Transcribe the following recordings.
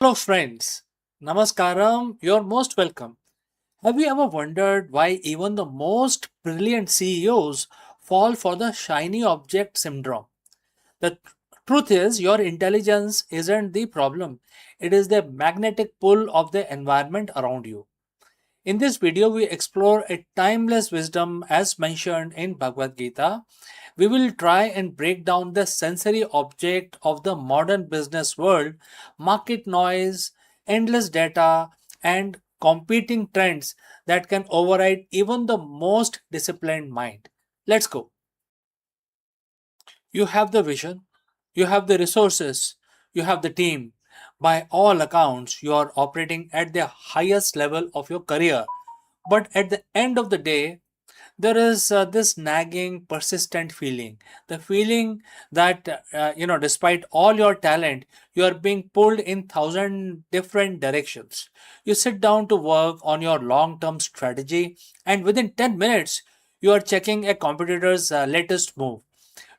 Hello, friends. Namaskaram. You're most welcome. Have you ever wondered why even the most brilliant CEOs fall for the shiny object syndrome? The truth is, your intelligence isn't the problem, it is the magnetic pull of the environment around you. In this video, we explore a timeless wisdom as mentioned in Bhagavad Gita. We will try and break down the sensory object of the modern business world, market noise, endless data, and competing trends that can override even the most disciplined mind. Let's go. You have the vision, you have the resources, you have the team. By all accounts, you are operating at the highest level of your career. But at the end of the day, there is this nagging, persistent feeling. The feeling that, despite all your talent, you are being pulled in thousand different directions. You sit down to work on your long term strategy, and within 10 minutes, you are checking a competitor's latest move.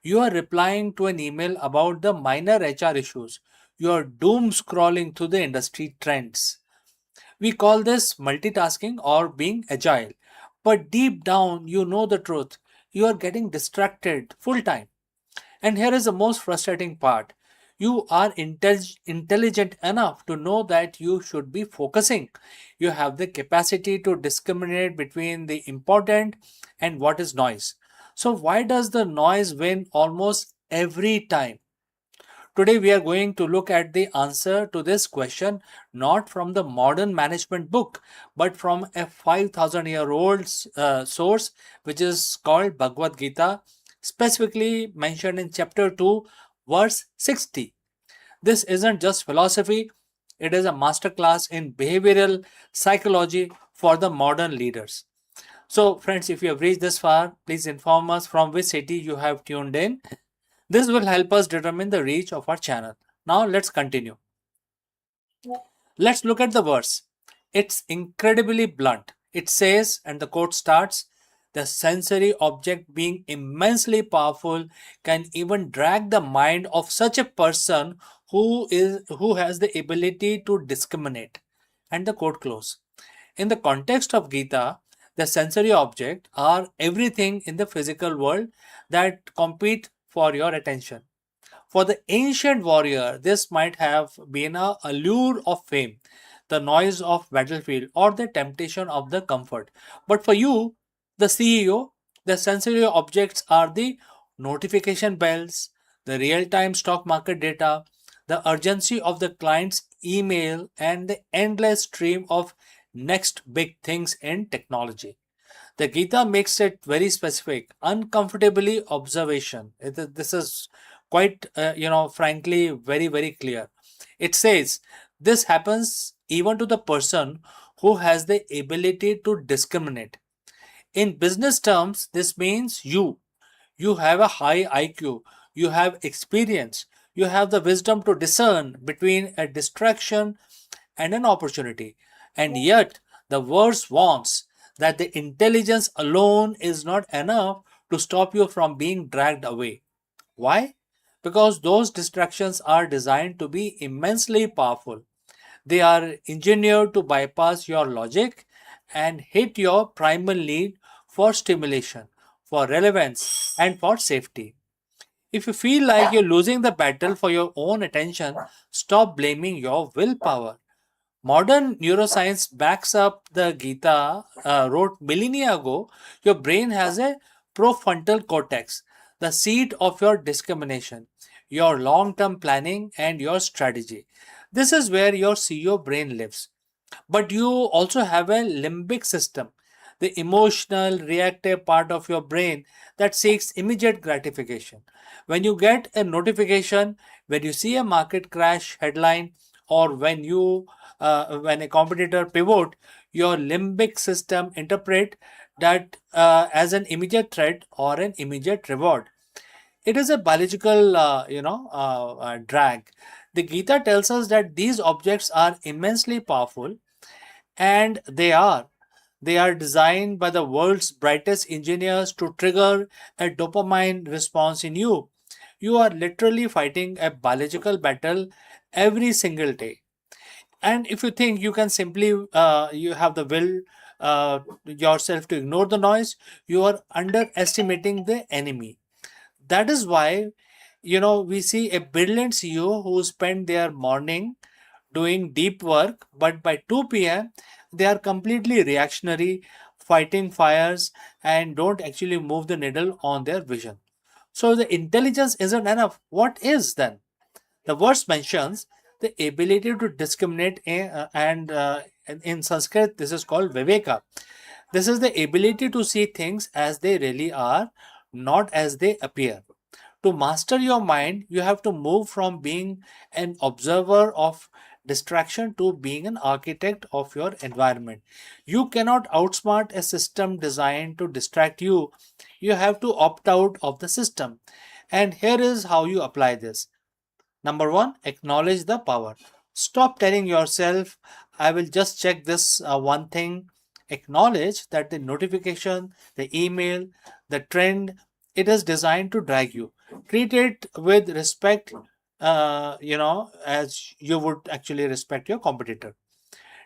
You are replying to an email about the minor HR issues. You are doom scrolling through the industry trends. We call this multitasking or being agile. But deep down, you know the truth. You are getting distracted full time. And here is the most frustrating part. You are intelligent enough to know that you should be focusing. You have the capacity to discriminate between the important and what is noise. So, why does the noise win almost every time? Today, we are going to look at the answer to this question not from the modern management book, but from a 5,000-year-old source, which is called Bhagavad Gita, specifically mentioned in chapter 2, verse 60. This isn't just philosophy, it is a masterclass in behavioral psychology for the modern leaders. So, friends, if you have reached this far, please inform us from which city you have tuned in. This will help us determine the reach of our channel. Now let's continue. Let's look at the verse. It's incredibly blunt. It says, and the quote starts, the sensory object being immensely powerful can even drag the mind of such a person who has the ability to discriminate. And the quote close. In the context of Gita, the sensory object are everything in the physical world that compete for your attention. For the ancient warrior, this might have been a allure of fame, the noise of battlefield, or the temptation of the comfort. But for you, the CEO, the sensory objects are the notification bells, the real-time stock market data, the urgency of the client's email, and the endless stream of next big things in technology. The Gita makes it very specific, uncomfortably observation. This is quite, frankly, very, very clear. It says this happens even to the person who has the ability to discriminate. In business terms, this means you have a high IQ, you have experience, you have the wisdom to discern between a distraction and an opportunity. And yet, the verse warns that the intelligence alone is not enough to stop you from being dragged away. Why? Because those distractions are designed to be immensely powerful. They are engineered to bypass your logic and hit your primal need for stimulation, for relevance, and for safety. If you feel like you're losing the battle for your own attention, stop blaming your willpower. Modern neuroscience backs up the Gita, wrote millennia ago. Your brain has a prefrontal cortex, the seat of your discrimination, your long term planning, and your strategy. This is where your CEO brain lives. But you also have a limbic system, the emotional, reactive part of your brain that seeks immediate gratification. When you get a notification, when you see a market crash headline, or when a competitor pivot, your limbic system interpret that as an immediate threat or an immediate reward. It is a biological, drag. The Gita tells us that these objects are immensely powerful, and they are designed by the world's brightest engineers to trigger a dopamine response in you. You are literally fighting a biological battle every single day. And if you think you can simply you have the will yourself to ignore the noise, you are underestimating the enemy. That is why, we see a brilliant CEO who spend their morning doing deep work, but by 2 p.m. they are completely reactionary, fighting fires, and don't actually move the needle on their vision. So the intelligence isn't enough. What is then? The verse mentions the ability to discriminate, and in Sanskrit, this is called viveka. This is the ability to see things as they really are, not as they appear. To master your mind, you have to move from being an observer of distraction to being an architect of your environment. You cannot outsmart a system designed to distract you. You have to opt out of the system. And here is how you apply this. Number one, acknowledge the power. Stop telling yourself, I will just check this one thing. Acknowledge that the notification, the email, the trend, it is designed to drag you. Treat it with respect, as you would actually respect your competitor.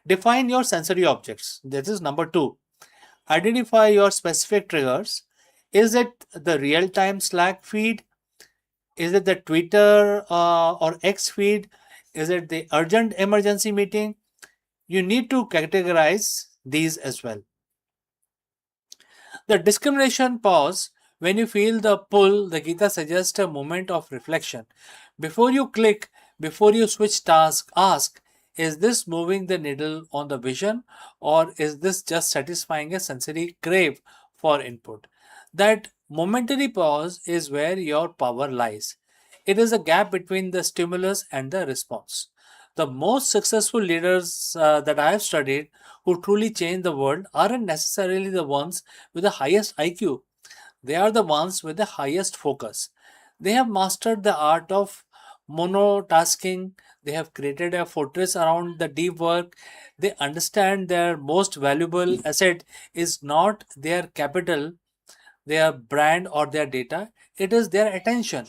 Define your sensory objects. This is number two. Identify your specific triggers. Is it the real time Slack feed? Is it the Twitter or X feed? Is it the urgent emergency meeting? You need to categorize these as well. The discrimination pause. When you feel the pull, the Gita suggests a moment of reflection. Before you click, before you switch task, ask, is this moving the needle on the vision, or is this just satisfying a sensory crave for input? That momentary pause is where your power lies. It is a gap between the stimulus and the response. The most successful leaders that I have studied who truly change the world aren't necessarily the ones with the highest IQ. They are the ones with the highest focus. They have mastered the art of monotasking. They have created a fortress around the deep work. They understand their most valuable asset is not their capital, their brand, or their data. It is their attention.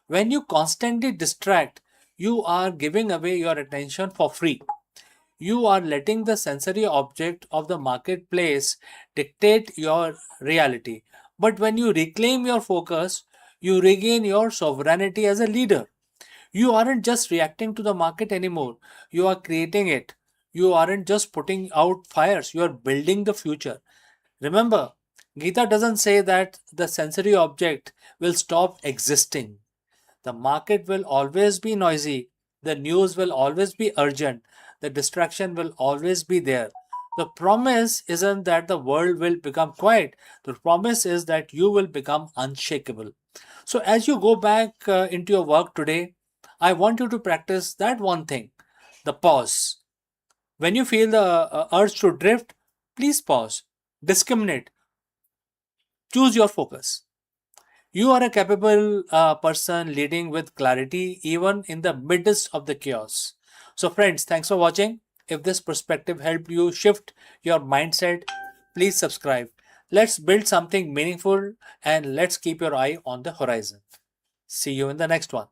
When you constantly distract, you are giving away your attention for free. You are letting the sensory object of the marketplace dictate your reality. But when you reclaim your focus, you regain your sovereignty as a leader. You aren't just reacting to the market anymore, you are creating it. You aren't just putting out fires, you are building the future. Remember, Gita doesn't say that the sensory object will stop existing. The market will always be noisy. The news will always be urgent. The distraction will always be there. The promise isn't that the world will become quiet. The promise is that you will become unshakable. So, as you go back into your work today, I want you to practice that one thing, the pause. When you feel the urge to drift, please pause, discriminate, choose your focus. You are a capable person leading with clarity even in the midst of the chaos. So, friends, thanks for watching. If this perspective helped you shift your mindset, please subscribe. Let's build something meaningful and let's keep your eye on the horizon. See you in the next one.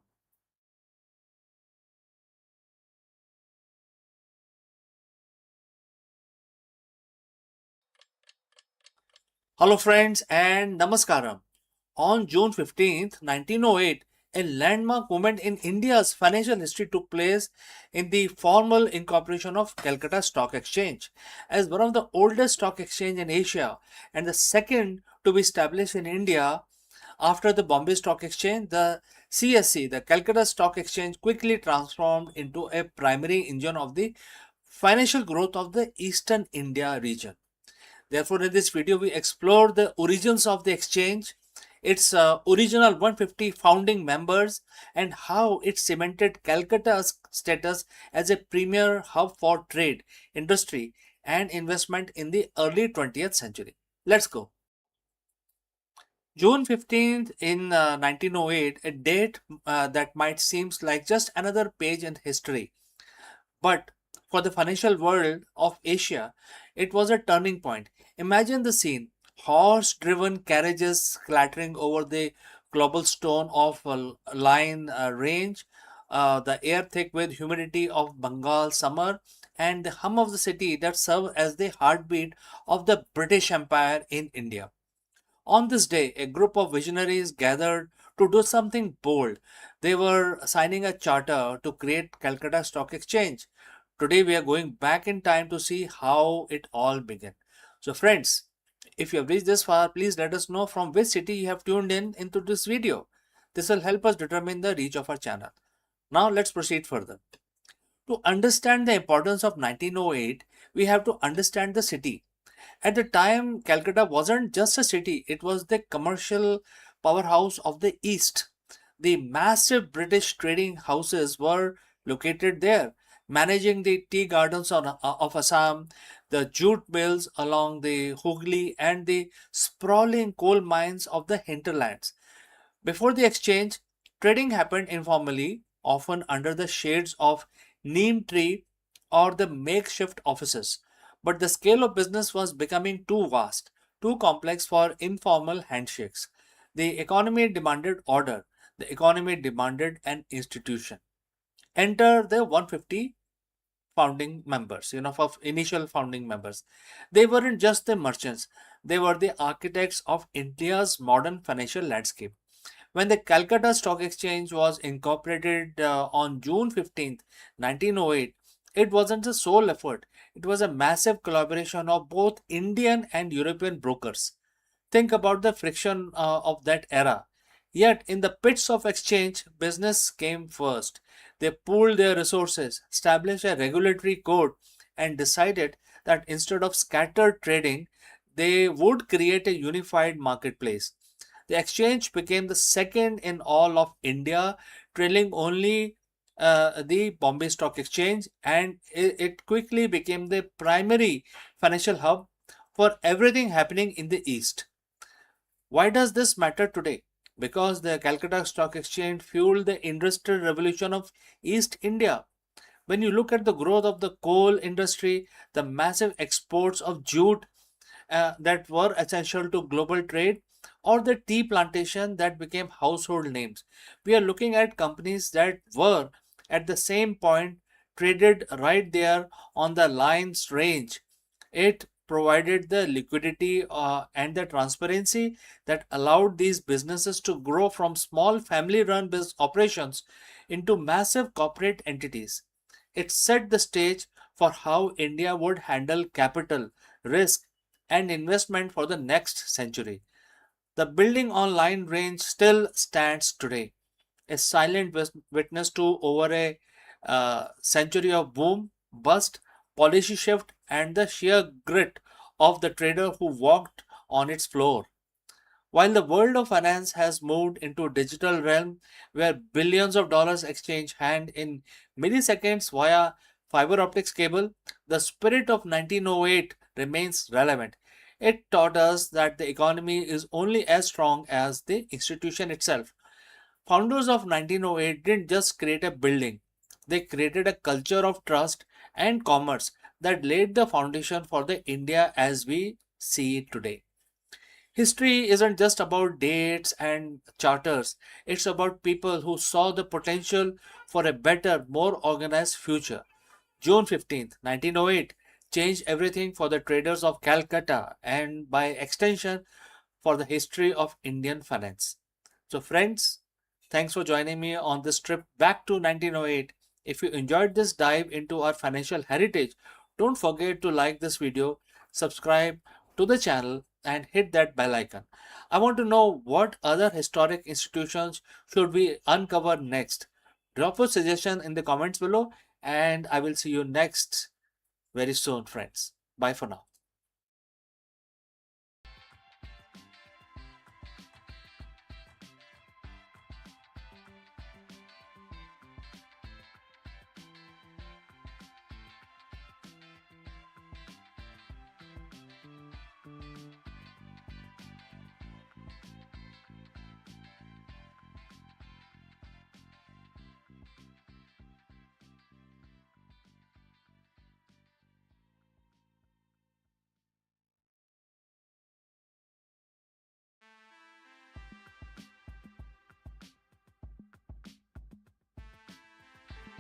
Hello, friends, and Namaskaram. On June 15th, 1908, a landmark moment in India's financial history took place in the formal incorporation of Calcutta Stock Exchange as one of the oldest stock exchange in Asia and the second to be established in India after the Bombay Stock Exchange. The CSE, the Calcutta Stock Exchange, quickly transformed into a primary engine of the financial growth of the Eastern India region. Therefore, in this video, we explore the origins of the exchange, its original 150 founding members, and how it cemented Calcutta's status as a premier hub for trade, industry, and investment in the early 20th century. Let's go. June 15th in 1908, a date that might seem like just another page in history. But for the financial world of Asia, it was a turning point. Imagine the scene, horse driven carriages clattering over the cobblestone of a line range, the air thick with humidity of Bengal summer, and the hum of the city that served as the heartbeat of the British Empire in India. On this day, a group of visionaries gathered to do something bold. They were signing a charter to create Calcutta Stock Exchange. Today, we are going back in time to see how it all began. So, friends, if you have reached this far, please let us know from which city you have tuned in into this video. This will help us determine the reach of our channel. Now, let's proceed further. To understand the importance of 1908, we have to understand the city. At the time, Calcutta wasn't just a city, it was the commercial powerhouse of the East. The massive British trading houses were located there, managing the tea gardens of Assam, the jute mills along the Hooghly, and the sprawling coal mines of the hinterlands. Before the exchange, trading happened informally, often under the shades of neem tree or the makeshift offices. But the scale of business was becoming too vast, too complex for informal handshakes. The economy demanded order. The economy demanded an institution. Enter the 150 founding members, of initial founding members. They weren't just the merchants, they were the architects of India's modern financial landscape. When the Calcutta Stock Exchange was incorporated on June 15th, 1908, it wasn't a sole effort, it was a massive collaboration of both Indian and European brokers. Think about the friction of that era. Yet, in the pits of exchange, business came first. They pooled their resources, established a regulatory code, and decided that instead of scattered trading, they would create a unified marketplace. The exchange became the second in all of India, trailing only the Bombay Stock Exchange, and it quickly became the primary financial hub for everything happening in the East. Why does this matter today? Because the Calcutta Stock Exchange fueled the industrial revolution of East India. When you look at the growth of the coal industry, the massive exports of jute that were essential to global trade, or the tea plantation that became household names, we are looking at companies that were at the same point traded right there on the lines range. It provided the liquidity and the transparency that allowed these businesses to grow from small family run business operations into massive corporate entities. It set the stage for how India would handle capital, risk, and investment for the next century. The building on line range still stands today, a silent witness to over a century of boom, bust, policy shift, and the sheer grit of the trader who walked on its floor. While the world of finance has moved into a digital realm where billions of dollars exchange hand in milliseconds via fiber optics cable, the spirit of 1908 remains relevant. It taught us that the economy is only as strong as the institution itself. Founders of 1908 didn't just create a building, they created a culture of trust and commerce that laid the foundation for the India as we see it today. History isn't just about dates and charters, it's about people who saw the potential for a better, more organized future. June 15th, 1908 changed everything for the traders of Calcutta and, by extension, for the history of Indian finance. So, friends, thanks for joining me on this trip back to 1908. If you enjoyed this dive into our financial heritage, don't forget to like this video, subscribe to the channel, and hit that bell icon. I want to know what other historic institutions should we uncover next. Drop a suggestion in the comments below, and I will see you next very soon, friends. Bye for now.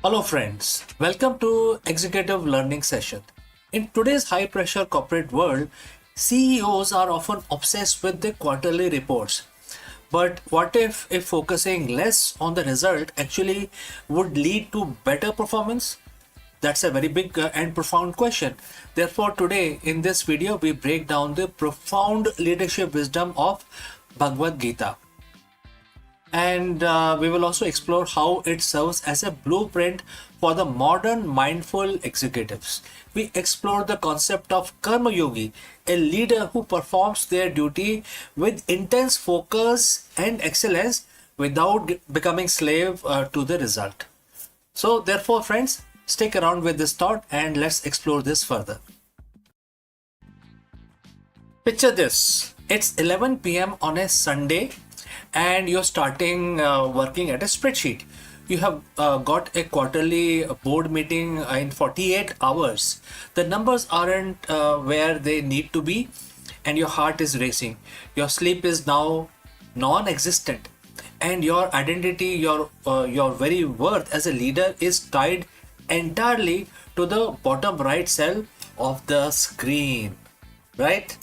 Hello friends, welcome to Executive Learning Session. In today's high pressure corporate world, CEOs are often obsessed with the quarterly reports. But what if focusing less on the result actually would lead to better performance? That's a very big and profound question. Therefore, today in this video, we break down the profound leadership wisdom of Bhagavad Gita. And we will also explore how it serves as a blueprint for the modern mindful executives. We explore the concept of Karma Yogi, a leader who performs their duty with intense focus and excellence without becoming slave to the result. So, therefore, friends, stick around with this thought and let's explore this further. Picture this, it's 11 p.m. on a Sunday and you're starting working at a spreadsheet. You have got a quarterly board meeting in 48 hours. The numbers aren't where they need to be and your heart is racing. Your sleep is now non-existent and your identity, your very worth as a leader is tied entirely to the bottom right cell of the screen, right?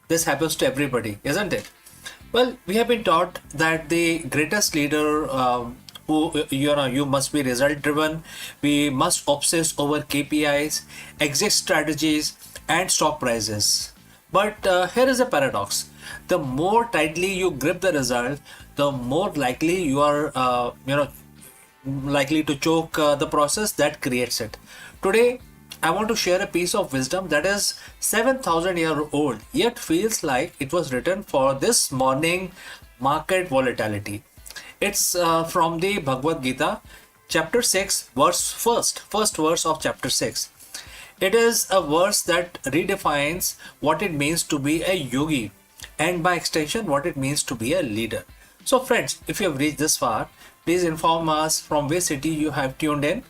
This happens to everybody, isn't it? Well, we have been taught that the greatest leader who you must be result driven. We must obsess over KPIs, exit strategies, and stock prices. But here is a paradox: the more tightly you grip the result, the more likely you are likely to choke the process that creates it. Today, I want to share a piece of wisdom that is 7,000 years old, yet feels like it was written for this morning market volatility. It's from the Bhagavad Gita, chapter 6, first verse of chapter 6. It is a verse that redefines what it means to be a yogi and by extension what it means to be a leader. So friends, if you have reached this far, please inform us from which city you have tuned in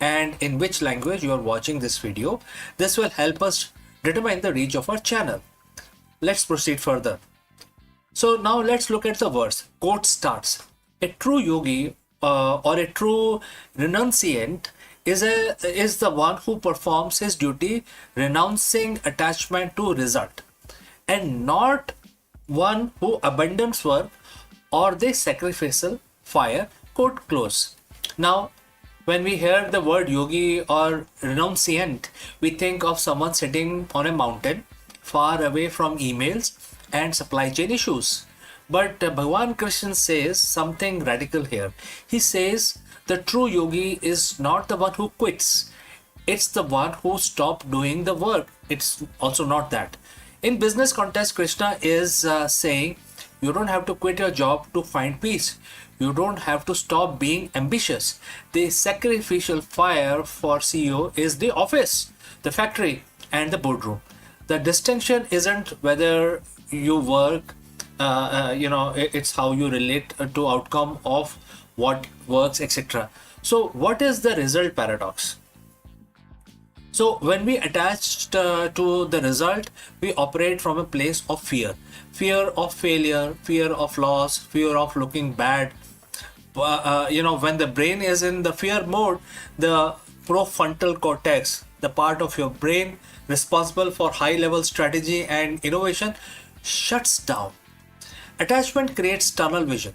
and in which language you are watching this video. This will help us determine the reach of our channel. Let's proceed further. So now let's look at the verse. Quote starts, a true yogi or a true renunciant is the one who performs his duty renouncing attachment to result and not one who abandons work or the sacrificial fire. Quote close. Now when we hear the word yogi or renunciant, we think of someone sitting on a mountain far away from emails and supply chain issues. But Bhagwan Krishna says something radical here. He says the true yogi is not the one who quits. It's the one who stopped doing the work. It's also not that. In business context, Krishna is saying you don't have to quit your job to find peace. You don't have to stop being ambitious. The sacrificial fire for CEO is the office, the factory, and the boardroom. The distinction isn't whether you work, it's how you relate to outcome of what works, etc. So what is the result paradox? So when we attach to the result, we operate from a place of fear. Fear of failure, fear of loss, fear of looking bad. When the brain is in the fear mode, the prefrontal cortex, the part of your brain responsible for high level strategy and innovation, shuts down. Attachment creates tunnel vision.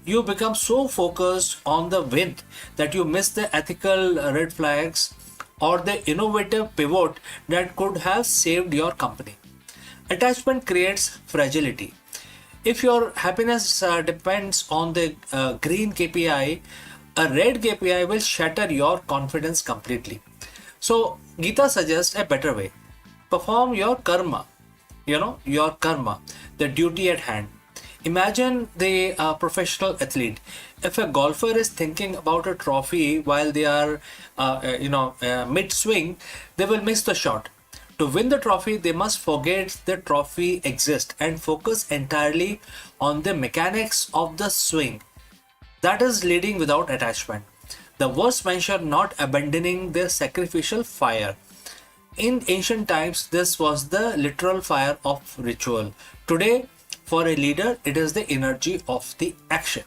You become so focused on the win that you miss the ethical red flags or the innovative pivot that could have saved your company. Attachment creates fragility. If your happiness depends on the green KPI, a red KPI will shatter your confidence completely. So Gita suggests a better way. Perform your karma, the duty at hand. Imagine the professional athlete. If a golfer is thinking about a trophy while they are, mid swing, they will miss the shot. To win the trophy, they must forget the trophy exists and focus entirely on the mechanics of the swing. That is leading without attachment. The verse mentioned not abandoning their sacrificial fire. In ancient times, this was the literal fire of ritual. Today, for a leader, it is the energy of the action.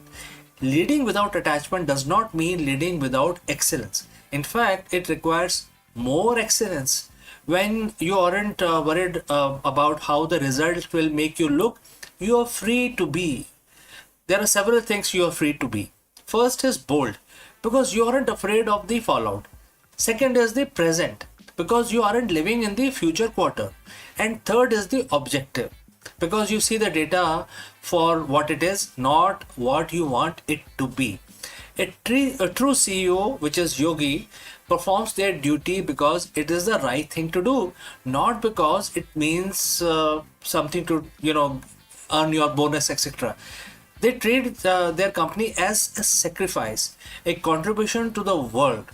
Leading without attachment does not mean leading without excellence. In fact, it requires more excellence. When you aren't worried about how the result will make you look, you are free to be. There are several things you are free to be. First is bold, because you aren't afraid of the fallout. Second is the present, because you aren't living in the future quarter. And third is the objective, because you see the data for what it is, not what you want it to be. A true CEO, which is yogi, performs their duty because it is the right thing to do, not because it means something to, earn your bonus, etc. They treat their company as a sacrifice, a contribution to the world.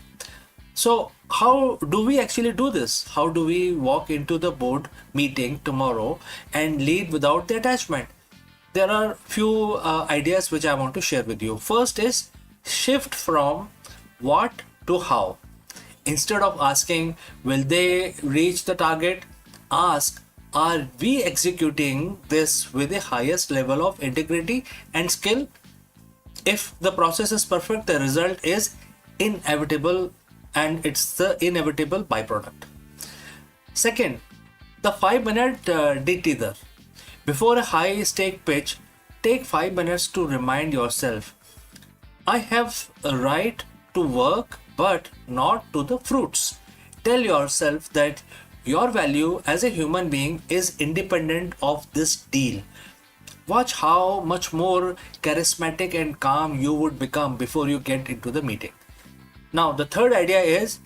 So, how do we actually do this? How do we walk into the board meeting tomorrow and lead without the attachment? There are few ideas which I want to share with you. First is shift from what to how. Instead of asking, will they reach the target? Ask, are we executing this with the highest level of integrity and skill? If the process is perfect, the result is inevitable, and it's the inevitable byproduct. Second, the 5 minute de-tether. Before a high stake pitch, take 5 minutes to remind yourself, I have a right to work, but not to the fruits. Tell yourself that your value as a human being is independent of this deal. Watch how much more charismatic and calm you would become before you get into the meeting. Now, the third idea is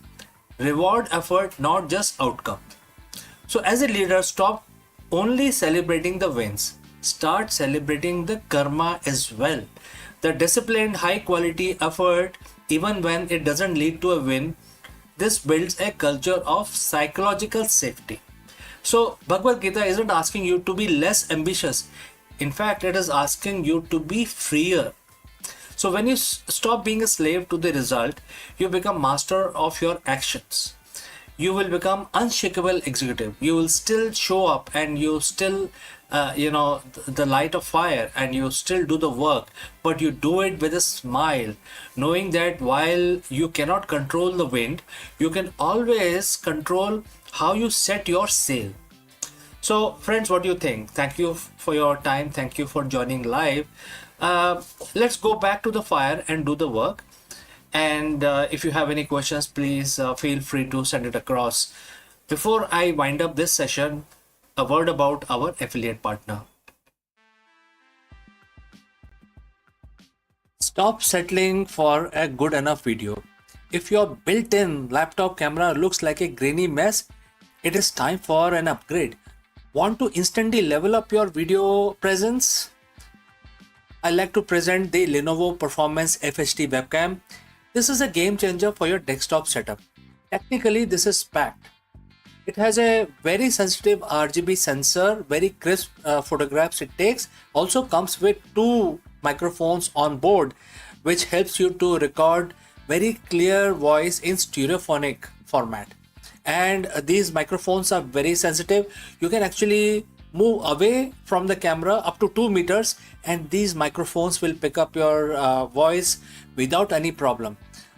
reward effort, not just outcome. So, as a leader, stop only celebrating the wins. Start celebrating the karma as well. The disciplined, high quality effort, even when it doesn't lead to a win, this builds a culture of psychological safety. So, Bhagavad Gita isn't asking you to be less ambitious. In fact, it is asking you to be freer. So, when you stop being a slave to the result, you become master of your actions. You will become unshakable executive. You will still show up, and you still the light of fire, and you still do the work, but you do it with a smile, knowing that while you cannot control the wind, you can always control how you set your sail. So friends, what do you think? Thank you for your time. Thank you for joining live. Let's go back to the fire and do the work. And if you have any questions, please feel free to send it across. Before I wind up this session, a word about our affiliate partner. Stop settling for a good enough video. If your built-in laptop camera looks like a grainy mess, it is time for an upgrade. Want to instantly level up your video presence? I like to present the Lenovo Performance FHD webcam. This is a game changer for your desktop setup. Technically, this is packed. It has a very sensitive RGB sensor, very crisp photographs it takes. Also comes with 2 microphones on board, which helps you to record very clear voice in stereophonic format. And these microphones are very sensitive. You can actually move away from the camera up to 2 meters, and these microphones will pick up your voice without any problem.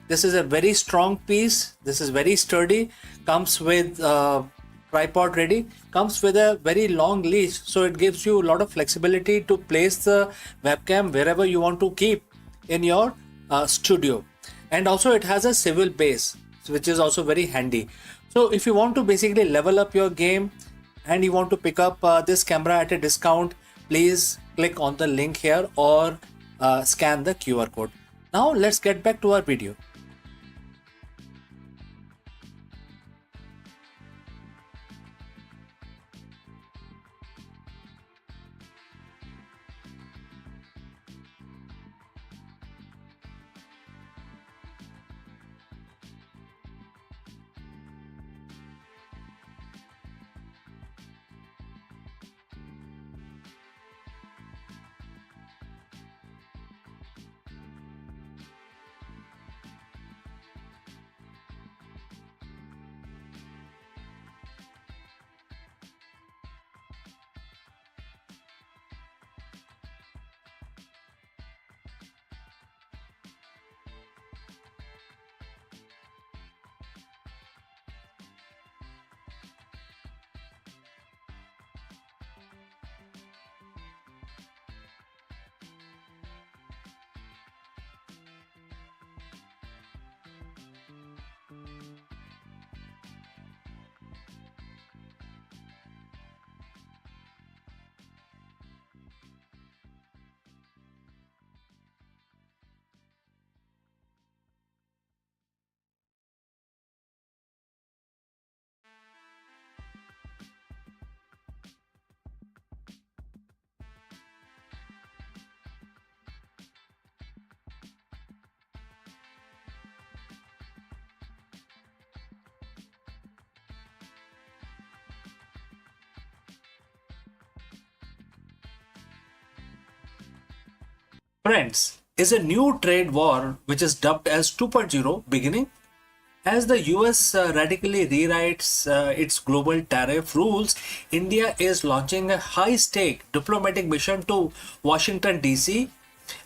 This is a very strong piece. This is very sturdy. Comes with tripod ready. Comes with a very long leash, so it gives you a lot of flexibility to place the webcam wherever you want to keep in your studio. And also it has a swivel base, which is also very handy. So if you want to basically level up your game and you want to pick up this camera at a discount, please click on the link here or scan the QR code. Now let's get back to our video. Friends, is a new trade war which is dubbed as 2.0 beginning? As the US radically rewrites its global tariff rules, India is launching a high stake diplomatic mission to Washington, D.C.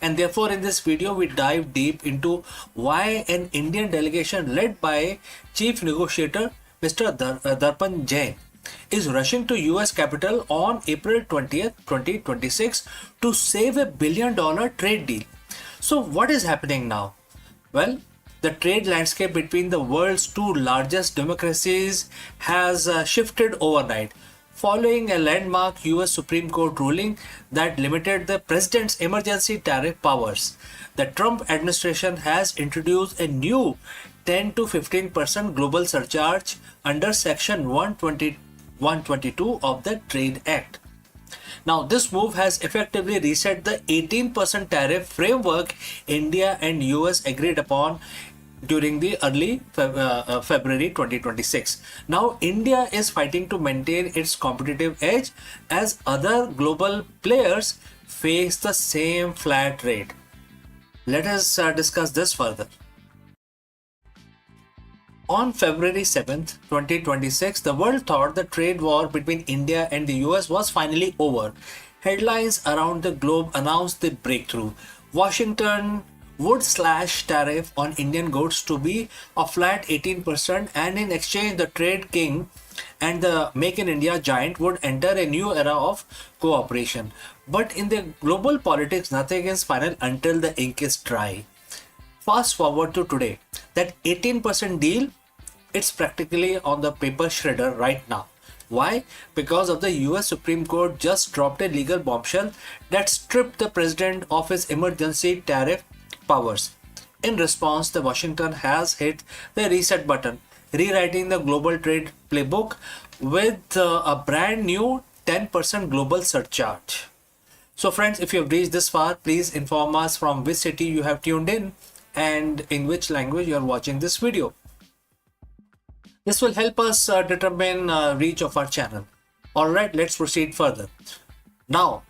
And therefore, in this video, we dive deep into why an Indian delegation led by Chief Negotiator Mr. Darpan Jain is rushing to US capital on April 20th, 2026 to save $1 billion trade deal. So, what is happening now? Well, the trade landscape between the world's two largest democracies has shifted overnight following a landmark US Supreme Court ruling that limited the president's emergency tariff powers. The Trump administration has introduced a new 10 to 15% global surcharge under Section 122 of the Trade Act. Now, this move has effectively reset the 18% tariff framework India and US agreed upon during the early February 2026. Now, India is fighting to maintain its competitive edge as other global players face the same flat rate. Let us discuss this further. On February 7th, 2026, the world thought the trade war between India and the US was finally over. Headlines around the globe announced the breakthrough. Washington would slash tariff on Indian goods to be a flat 18%, and in exchange the trade king and the Make in India giant would enter a new era of cooperation. But in the global politics, nothing is final until the ink is dry. Fast forward to today, that 18% deal, it's practically on the paper shredder right now. Why? Because of the US Supreme Court just dropped a legal bombshell that stripped the president of his emergency tariff powers. In response, the Washington has hit the reset button, rewriting the global trade playbook with a brand new 10% global surcharge. So friends, if you have reached this far, please inform us from which city you have tuned in and in which language you are watching this video. This will help us determine reach of our channel. Alright, let's proceed further. Now,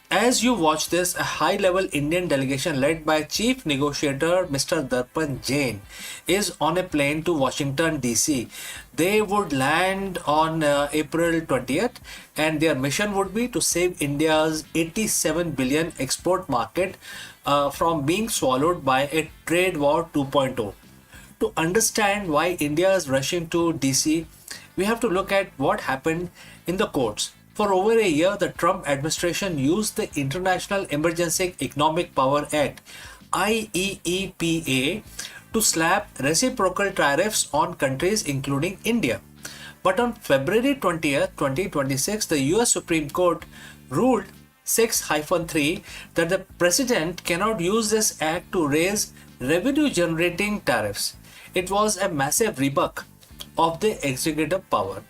as you watch this, a high-level Indian delegation led by Chief Negotiator Mr. Darpan Jain is on a plane to Washington, D.C. They would land on April 20th, and their mission would be to save India's 87 billion export market from being swallowed by a trade war 2.0. To understand why India is rushing to DC, we have to look at what happened in the courts. For over a year, the Trump administration used the International Emergency Economic Power Act (IEEPA) to slap reciprocal tariffs on countries including India. But on February 20th, 2026, the US Supreme Court ruled 6-3 that the president cannot use this act to raise revenue generating tariffs. It was a massive rebuke of the executive power.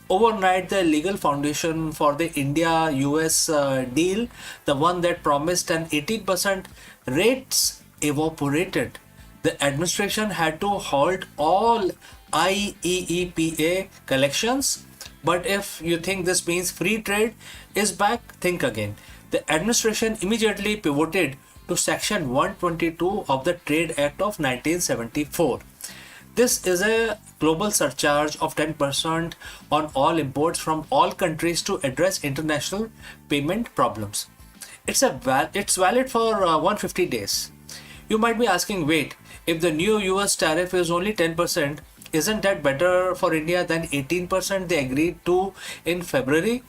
Overnight, the legal foundation for the India-US deal, the one that promised an 18% rates, evaporated. The administration had to halt all IEEPA collections. But if you think this means free trade is back, think again. The administration immediately pivoted to Section 122 of the Trade Act of 1974. This is a global surcharge of 10% on all imports from all countries to address international payment problems. It's valid for 150 days. You might be asking, wait, if the new US tariff is only 10%, isn't that better for India than 18% they agreed to in February?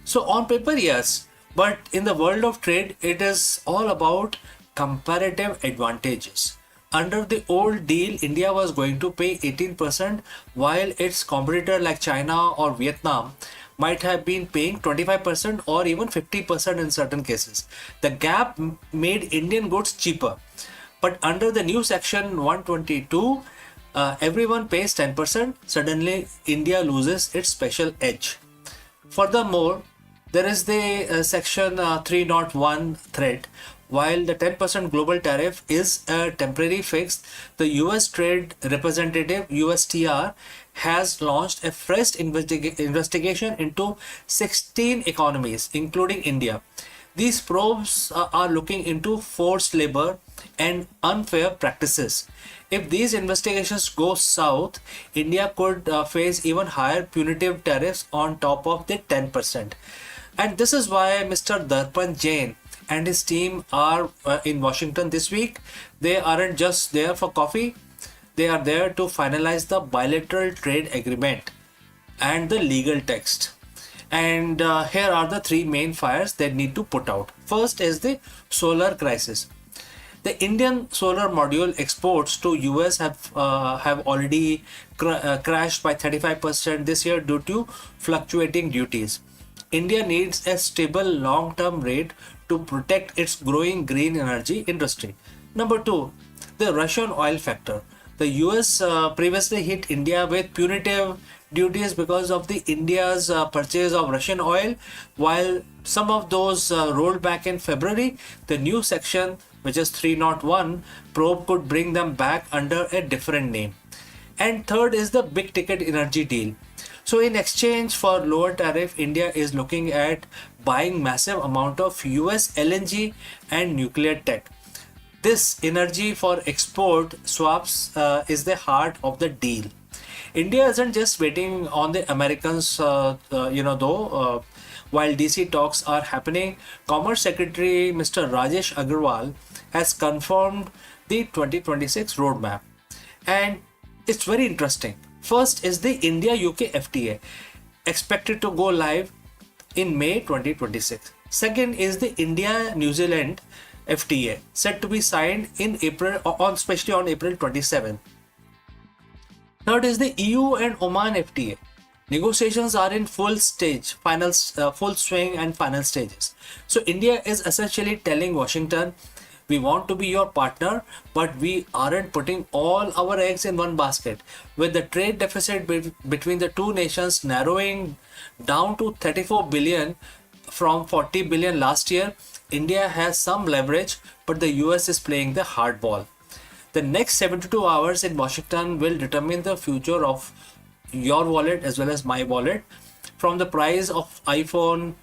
So on paper, yes, but in the world of trade, it is all about comparative advantages. Under the old deal, India was going to pay 18% while its competitor like China or Vietnam might have been paying 25% or even 50% in certain cases. The gap made Indian goods cheaper. But under the new Section 122, everyone pays 10%. Suddenly, India loses its special edge. Furthermore, there is the Section 301 threat. While the 10% global tariff is a temporary fix, the US Trade Representative USTR has launched a fresh investigation into 16 economies, including India. These probes are looking into forced labor and unfair practices. If these investigations go south, India could face even higher punitive tariffs on top of the 10%. And this is why Mr. Darpan Jain and his team are in Washington this week. They aren't just there for coffee, they are there to finalize the bilateral trade agreement and the legal text. And here are the three main fires they need to put out. First is the solar crisis. The Indian solar module exports to US have already crashed by 35% this year due to fluctuating duties. India needs a stable long-term rate to protect its growing green energy industry. Number two, the Russian oil factor. The US previously hit India with punitive duties because of the India's purchase of Russian oil. While some of those rolled back in February, the new section, which is 301 probe, could bring them back under a different name. And third is the big ticket energy deal. So in exchange for lower tariff, India is looking at buying massive amount of US LNG and nuclear tech. This energy for export swaps is the heart of the deal. India isn't just waiting on the Americans, while DC talks are happening, Commerce Secretary Mr. Rajesh Agarwal has confirmed the 2026 roadmap. And it's very interesting. First is the India UK FTA, expected to go live in May 2026. Second is the India New Zealand FTA, set to be signed in April, especially on April 27. Third is the EU and Oman FTA. Negotiations are in full swing and final stages. So India is essentially telling Washington, we want to be your partner, but we aren't putting all our eggs in one basket. With the trade deficit between the two nations narrowing down to 34 billion from 40 billion last year, India has some leverage, but the US is playing the hardball. The next 72 hours in Washington will determine the future of your wallet as well as my wallet. From the price of iPhone,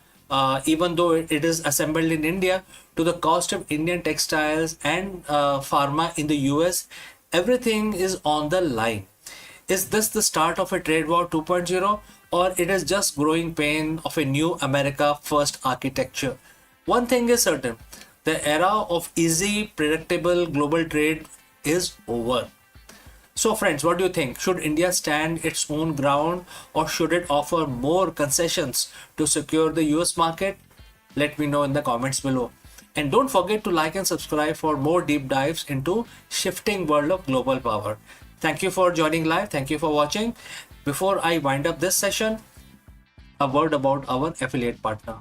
even though it is assembled in India, to the cost of Indian textiles and pharma in the US, everything is on the line. Is this the start of a trade war 2.0, or it is just growing pain of a new America first architecture? One thing is certain, the era of easy, predictable global trade is over. So friends, what do you think? Should India stand its own ground, or should it offer more concessions to secure the US market? Let me know in the comments below. And don't forget to like and subscribe for more deep dives into shifting world of global power. Thank you for joining live. Thank you for watching. Before I wind up this session, a word about our affiliate partner.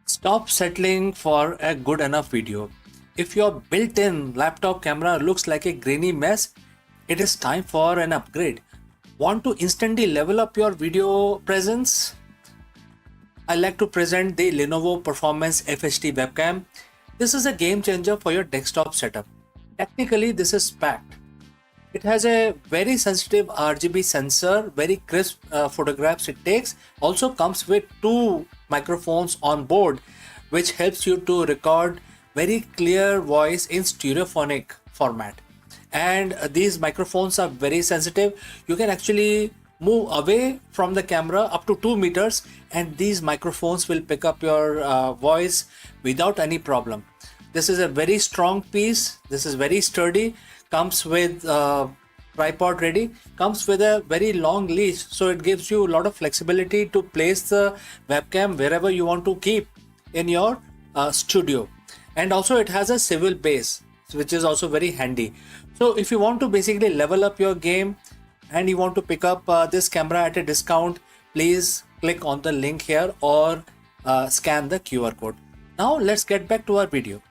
Stop settling for a good enough video. If your built-in laptop camera looks like a grainy mess, it is time for an upgrade. Want to instantly level up your video presence? I like to present the Lenovo Performance FHD webcam. This is a game changer for your desktop setup. Technically, this is packed. It has a very sensitive RGB sensor, very crisp photographs it takes. Also comes with two microphones on board, which helps you to record very clear voice in stereophonic format. And these microphones are very sensitive. You can actually move away from the camera up to 2 meters, and these microphones will pick up your voice without any problem. This is a very strong piece. This is very sturdy. Comes with tripod ready. Comes with a very long leash, so it gives you a lot of flexibility to place the webcam wherever you want to keep in your studio. And also it has a swivel base, which is also very handy. So if you want to basically level up your game and you want to pick up this camera at a discount, please click on the link here or scan the QR code. Now let's get back to our video.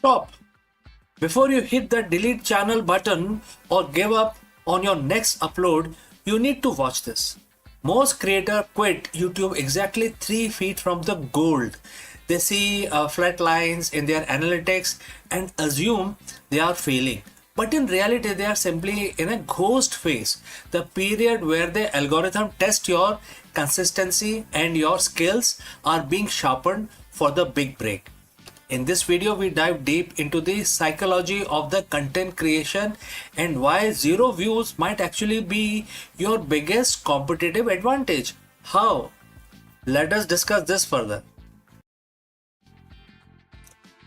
Stop. Before you hit the delete channel button or give up on your next upload, you need to watch this. Most creators quit YouTube exactly 3 feet from the gold. They see flat lines in their analytics and assume they are failing. But in reality, they are simply in a ghost phase, the period where the algorithm tests your consistency and your skills are being sharpened for the big break. In this video, we dive deep into the psychology of the content creation and why zero views might actually be your biggest competitive advantage. How? Let us discuss this further.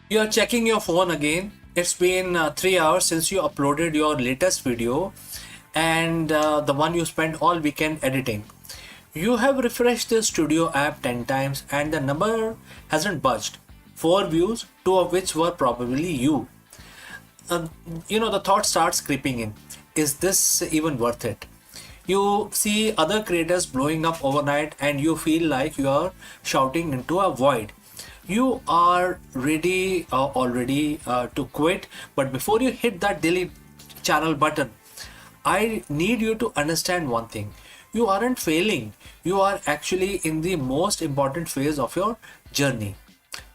You are checking your phone again. It's been 3 hours since you uploaded your latest video and the one you spent all weekend editing. You have refreshed the studio app 10 times and the number hasn't budged. 4 views, 2 of which were probably you. The thought starts creeping in. Is this even worth it? You see other creators blowing up overnight and you feel like you are shouting into a void. You are ready already to quit, but before you hit that delete channel button, I need you to understand one thing. You aren't failing. You are actually in the most important phase of your journey.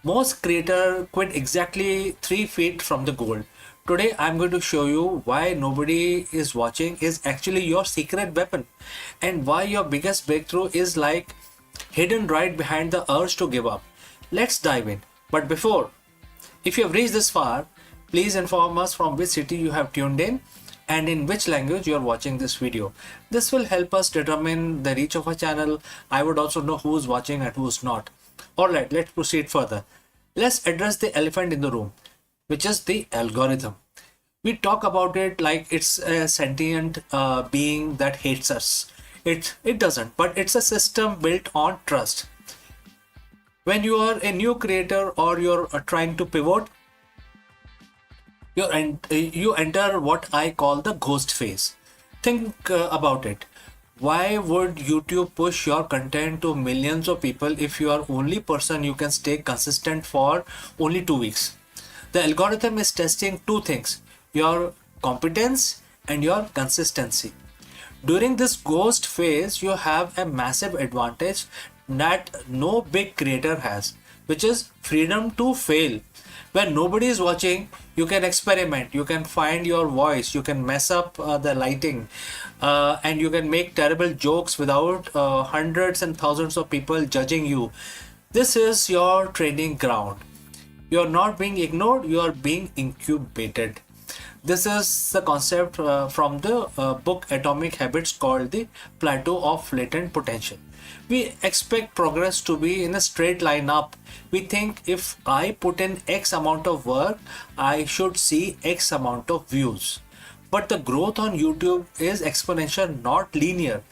Most creators quit exactly 3 feet from the goal. Today I'm going to show you why nobody is watching is actually your secret weapon and why your biggest breakthrough is like hidden right behind the urge to give up. Let's dive in. But before, if you have reached this far, please inform us from which city you have tuned in and in which language you are watching this video. This will help us determine the reach of our channel. I would also know who's watching and who's not. Alright, let's proceed further. Let's address the elephant in the room, which is the algorithm. We talk about it like it's a sentient being that hates us. It doesn't, but it's a system built on trust. When you are a new creator or you're trying to pivot, you enter what I call the ghost phase. Think about it. Why would YouTube push your content to millions of people if you are only person you can stay consistent for only 2 weeks? The algorithm is testing two things, your competence and your consistency. During this ghost phase, you have a massive advantage that no big creator has, which is freedom to fail. When nobody is watching, you can experiment, you can find your voice, you can mess up the lighting, and you can make terrible jokes without hundreds and thousands of people judging you. This is your training ground. You are not being ignored, you are being incubated. This is the concept from the book Atomic Habits called the plateau of latent potential. We expect progress to be in a straight line up. We think if I put in X amount of work, I should see X amount of views. But the growth on YouTube is exponential, not linear.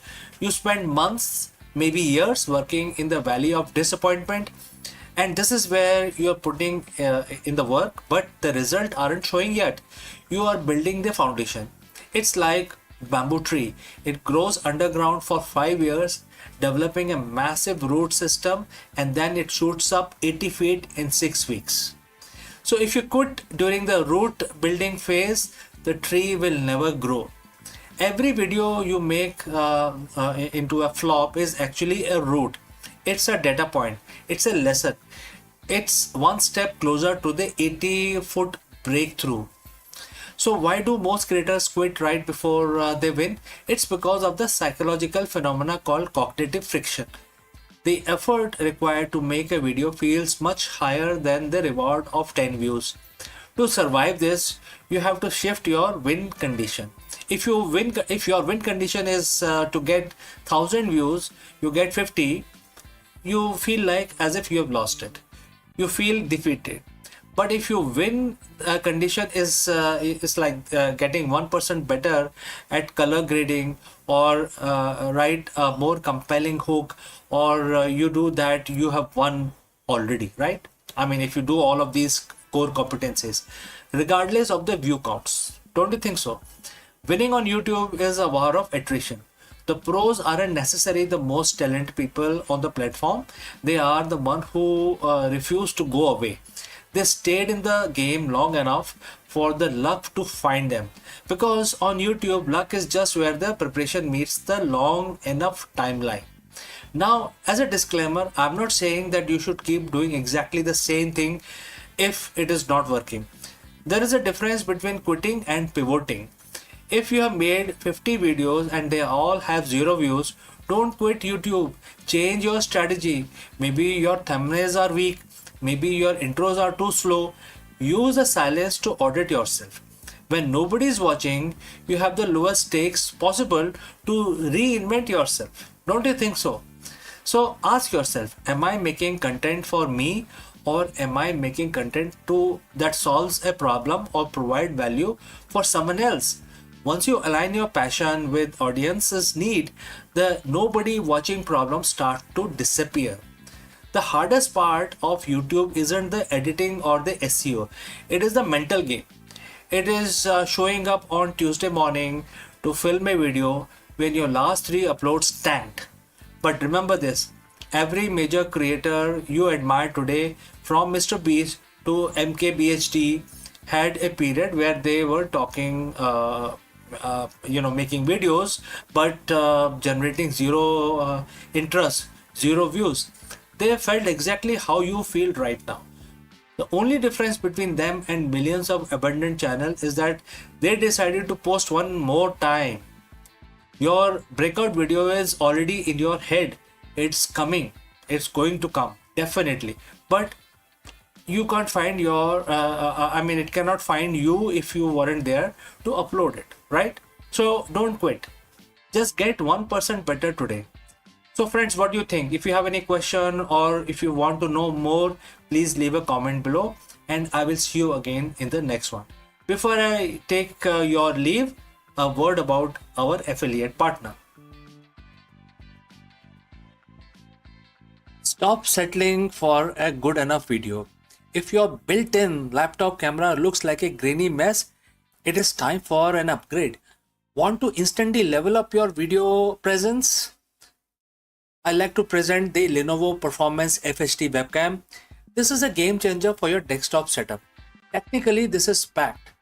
You spend months, maybe years working in the valley of disappointment, and this is where you're putting in the work, but the result aren't showing yet. You are building the foundation. It's like bamboo tree. It grows underground for 5 years, developing a massive root system, and then it shoots up 80 feet in 6 weeks. So if you quit during the root building phase, the tree will never grow. Every video you make into a flop is actually a root. It's a data point. It's a lesson. It's one step closer to the 80-foot breakthrough. So why do most creators quit right before they win? It's because of the psychological phenomena called cognitive friction. The effort required to make a video feels much higher than the reward of 10 views. To survive this, you have to shift your win condition. If your win condition is to get 1000 views, you get 50, you feel like as if you have lost it. You feel defeated. But if you win condition is like getting 1% better at color grading or write a more compelling hook, or you do that, you have won already, right? I mean, if you do all of these core competencies, regardless of the view counts, don't you think so? Winning on YouTube is a war of attrition. The pros aren't necessarily the most talented people on the platform. They are the one who refuse to go away. They stayed in the game long enough for the luck to find them. Because on YouTube, luck is just where the preparation meets the long enough timeline. Now, as a disclaimer, I'm not saying that you should keep doing exactly the same thing if it is not working. There is a difference between quitting and pivoting. If you have made 50 videos and they all have 0 views, don't quit YouTube. Change your strategy. Maybe your thumbnails are weak, maybe your intros are too slow. Use the silence to audit yourself. When nobody is watching, you have the lowest stakes possible to reinvent yourself. Don't you think so? So ask yourself, am I making content for me, or am I making content to that solves a problem or provide value for someone else? Once you align your passion with audience's need, the nobody watching problems start to disappear. The hardest part of YouTube isn't the editing or the SEO. It is the mental game. It is showing up on Tuesday morning to film a video when your last 3 uploads tanked. But remember this, every major creator you admire today, from Mr. Beast to MKBHD, had a period where they were talking, making videos, but generating zero interest, 0 views. They felt exactly how you feel right now. The only difference between them and millions of abandoned channels is that they decided to post one more time. Your breakout video is already in your head. It's coming. It's going to come. Definitely. But you can't find it cannot find you if you weren't there to upload it, right? So don't quit. Just get 1% better today. So friends, what do you think? If you have any question or if you want to know more, please leave a comment below and I will see you again in the next one. Before I take your leave, a word about our affiliate partner. Stop settling for a good enough video. If your built-in laptop camera looks like a grainy mess, it is time for an upgrade. Want to instantly level up your video presence? I like to present the Lenovo Performance FHD webcam. This is a game changer for your desktop setup. Technically, this is packed.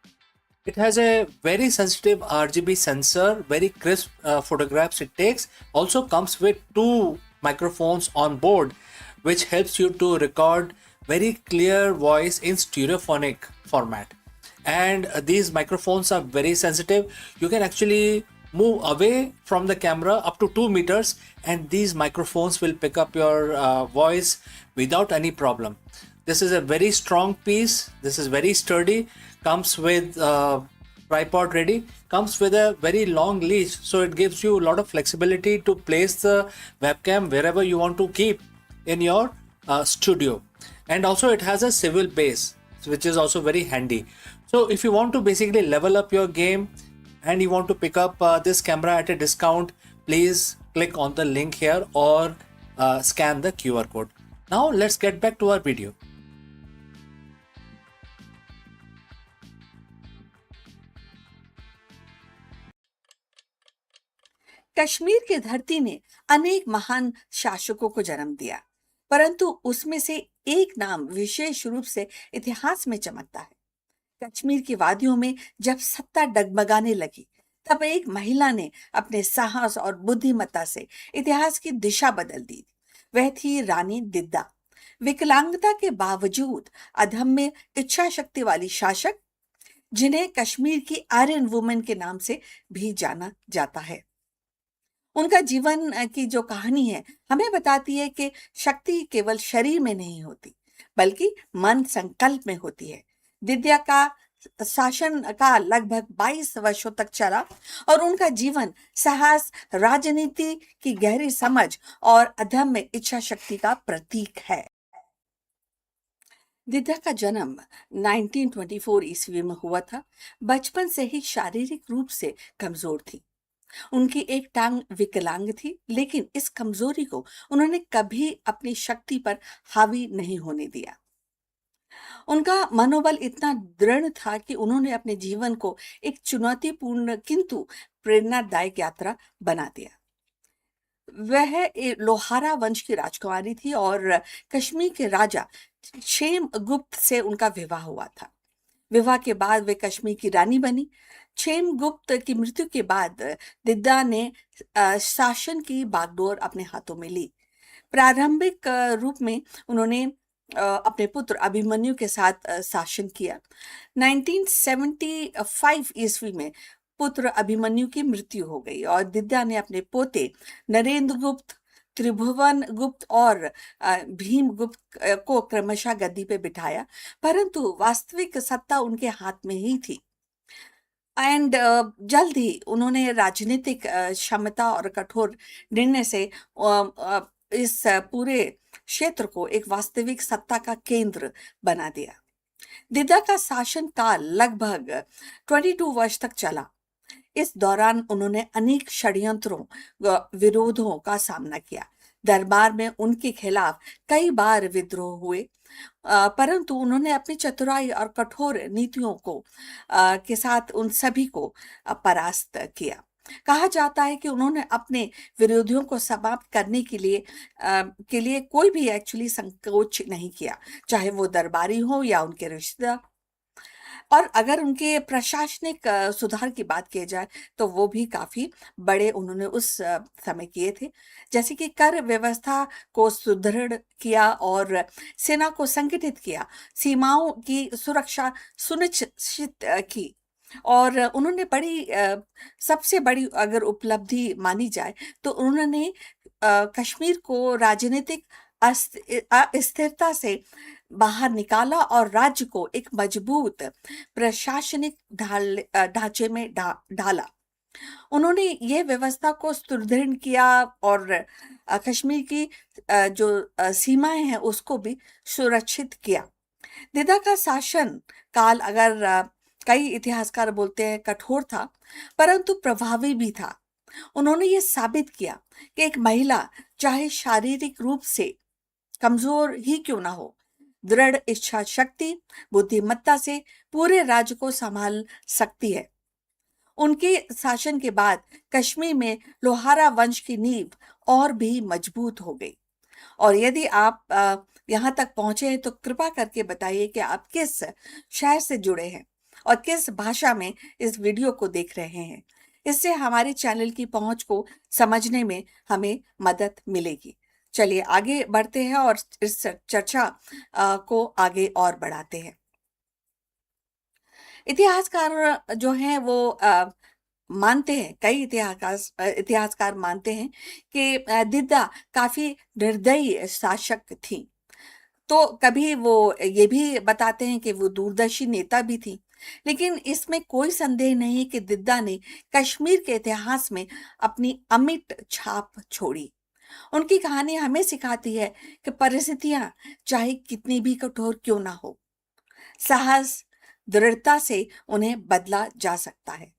It has a very sensitive RGB sensor, very crisp photographs it takes. Also comes with 2 microphones on board, which helps you to record very clear voice in stereophonic format. And these microphones are very sensitive. You can actually move away from the camera up to 2 meters and these microphones will pick up your voice without any problem. This is a very strong piece. This is very sturdy. Comes with tripod ready. Comes with a very long leash, so it gives you a lot of flexibility to place the webcam wherever you want to keep in your studio. And also it has a swivel base, which is also very handy. So if you want to basically level up your game and you want to pick up this camera at a discount, please click on the link here or scan the QR code. Now let's get back to our video. Kashmir की धरती ने अनेक महान शासकों को जन्म दिया, परंतु उसमें से एक नाम विशेष रूप से इतिहास में चमकता है। कश्मीर की वादियों में जब सत्ता डगमगाने लगी, तब एक महिला ने अपने साहस और बुद्धिमत्ता से इतिहास की दिशा बदल दी। वह थी रानी दिद्दा, विकलांगता के बावजूद अदम्य इच्छा शक्ति वाली शासक, जिन्हें कश्मीर की आयरन वुमेन के नाम से भी जाना जाता है। उनका जीवन की जो कहानी है हमें बताती है कि शक्ति केवल शरीर में नहीं होती, बल्कि मन संकल्प में होती है। दिद्या का शासन का लगभग 22 वर्षों तक चला और उनका जीवन साहस, राजनीति की गहरी समझ और अदम्य इच्छा शक्ति का प्रतीक है। दिद्या का जन्म 1924 ईस्वी में हुआ था। बचपन से ही शारीरिक रूप से कमजोर थी। उनकी एक टांग विकलांग थी, लेकिन इस कमजोरी को उन्होंने कभी अपनी शक्ति पर हावी नहीं होने दिया। उनका मनोबल इतना दृढ़ था कि उन्होंने अपने जीवन को एक चुनौतीपूर्ण किंतु प्रेरणादायक यात्रा बना दिया। वह लोहारा वंश की राजकुमारी थी और कश्मीर के राजा क्षेम गुप्त से उनका विवाह हुआ था। विवाह के बाद वे कश्मीर की रानी बनी। क्षेम गुप्त की मृत्यु के बाद दिद्दा ने शासन की बागडोर अपने हाथों में ली। प्रारंभिक रूप में उन्होंने अपने पुत्र अभिमन्यु के साथ शासन किया। 1975 ईस्वी में पुत्र अभिमन्यु की मृत्यु हो गई और दिद्दा ने अपने पोते नरेंद्र गुप्त, त्रिभुवन गुप्त और भीम गुप्त को क्रमशः गद्दी पे बिठाया, परंतु वास्तविक सत्ता उनके हाथ में ही थी। एंड जल्द ही उन्होंने राजनीतिक क्षमता और कठोर निर्णय से इस पूरे क्षेत्र को एक वास्तविक सत्ता का केंद्र बना दिया। दिद्दा का शासन काल लगभग 22 वर्ष तक चला। इस दौरान उन्होंने अनेक षड्यंत्रों विरोधों का सामना किया। दरबार में उनके खिलाफ कई बार विद्रोह हुए, परंतु उन्होंने अपनी चतुराई और कठोर नीतियों को के साथ उन सभी को परास्त किया। कहा जाता है कि उन्होंने अपने विरोधियों को समाप्त करने के लिए कोई भी एक्चुअली संकोच नहीं किया, चाहे वो दरबारी हो या उनके रिश्तेदार। और अगर उनके प्रशासनिक सुधार की बात की जाए तो वो भी काफी बड़े उन्होंने उस समय किए थे, जैसे कि कर व्यवस्था को सुदृढ़ किया और सेना को संगठित किया, सीमाओं की सुरक्षा सुनिश्चित की। और उन्होंने सबसे बड़ी अगर उपलब्धि मानी जाए तो उन्होंने कश्मीर को राजनीतिक अस्थिरता से बाहर निकाला और राज्य को एक मजबूत प्रशासनिक ढांचे में ढाला। उन्होंने ये व्यवस्था को सुदृढ़ किया और कश्मीर की जो सीमाएं हैं उसको भी सुरक्षित किया। दिद्दा का शासन काल अगर कई इतिहासकार बोलते हैं कठोर था, परंतु प्रभावी भी था। उन्होंने ये साबित किया कि एक महिला चाहे शारीरिक रूप से कमजोर ही क्यों ना हो, दृढ़ इच्छा शक्ति, बुद्धिमत्ता से पूरे राज्य को संभाल सकती है। उनके शासन के बाद कश्मीर में लोहारा वंश की नींव और भी मजबूत हो गई। और यदि आप यहाँ तक पहुंचे हैं तो कृपा करके बताइए कि आप किस शहर से जुड़े हैं और किस भाषा में इस वीडियो को देख रहे हैं। इससे हमारे चैनल की पहुंच को समझने में हमें मदद मिलेगी। चलिए आगे बढ़ते हैं और इस चर्चा को आगे और बढ़ाते हैं। इतिहासकार जो हैं वो मानते हैं, कई इतिहासकार मानते हैं कि दिद्दा काफी निर्दयी शासक थी। तो कभी वो ये भी बताते हैं कि वो दूरदर्शी नेता भी थी। लेकिन इसमें कोई संदेह नहीं कि दिद्दा ने कश्मीर के इतिहास में अपनी अमिट छाप छोड़ी। उनकी कहानी हमें सिखाती है कि परिस्थितियां चाहे कितनी भी कठोर क्यों ना हो, साहस दृढ़ता से उन्हें बदला जा सकता है।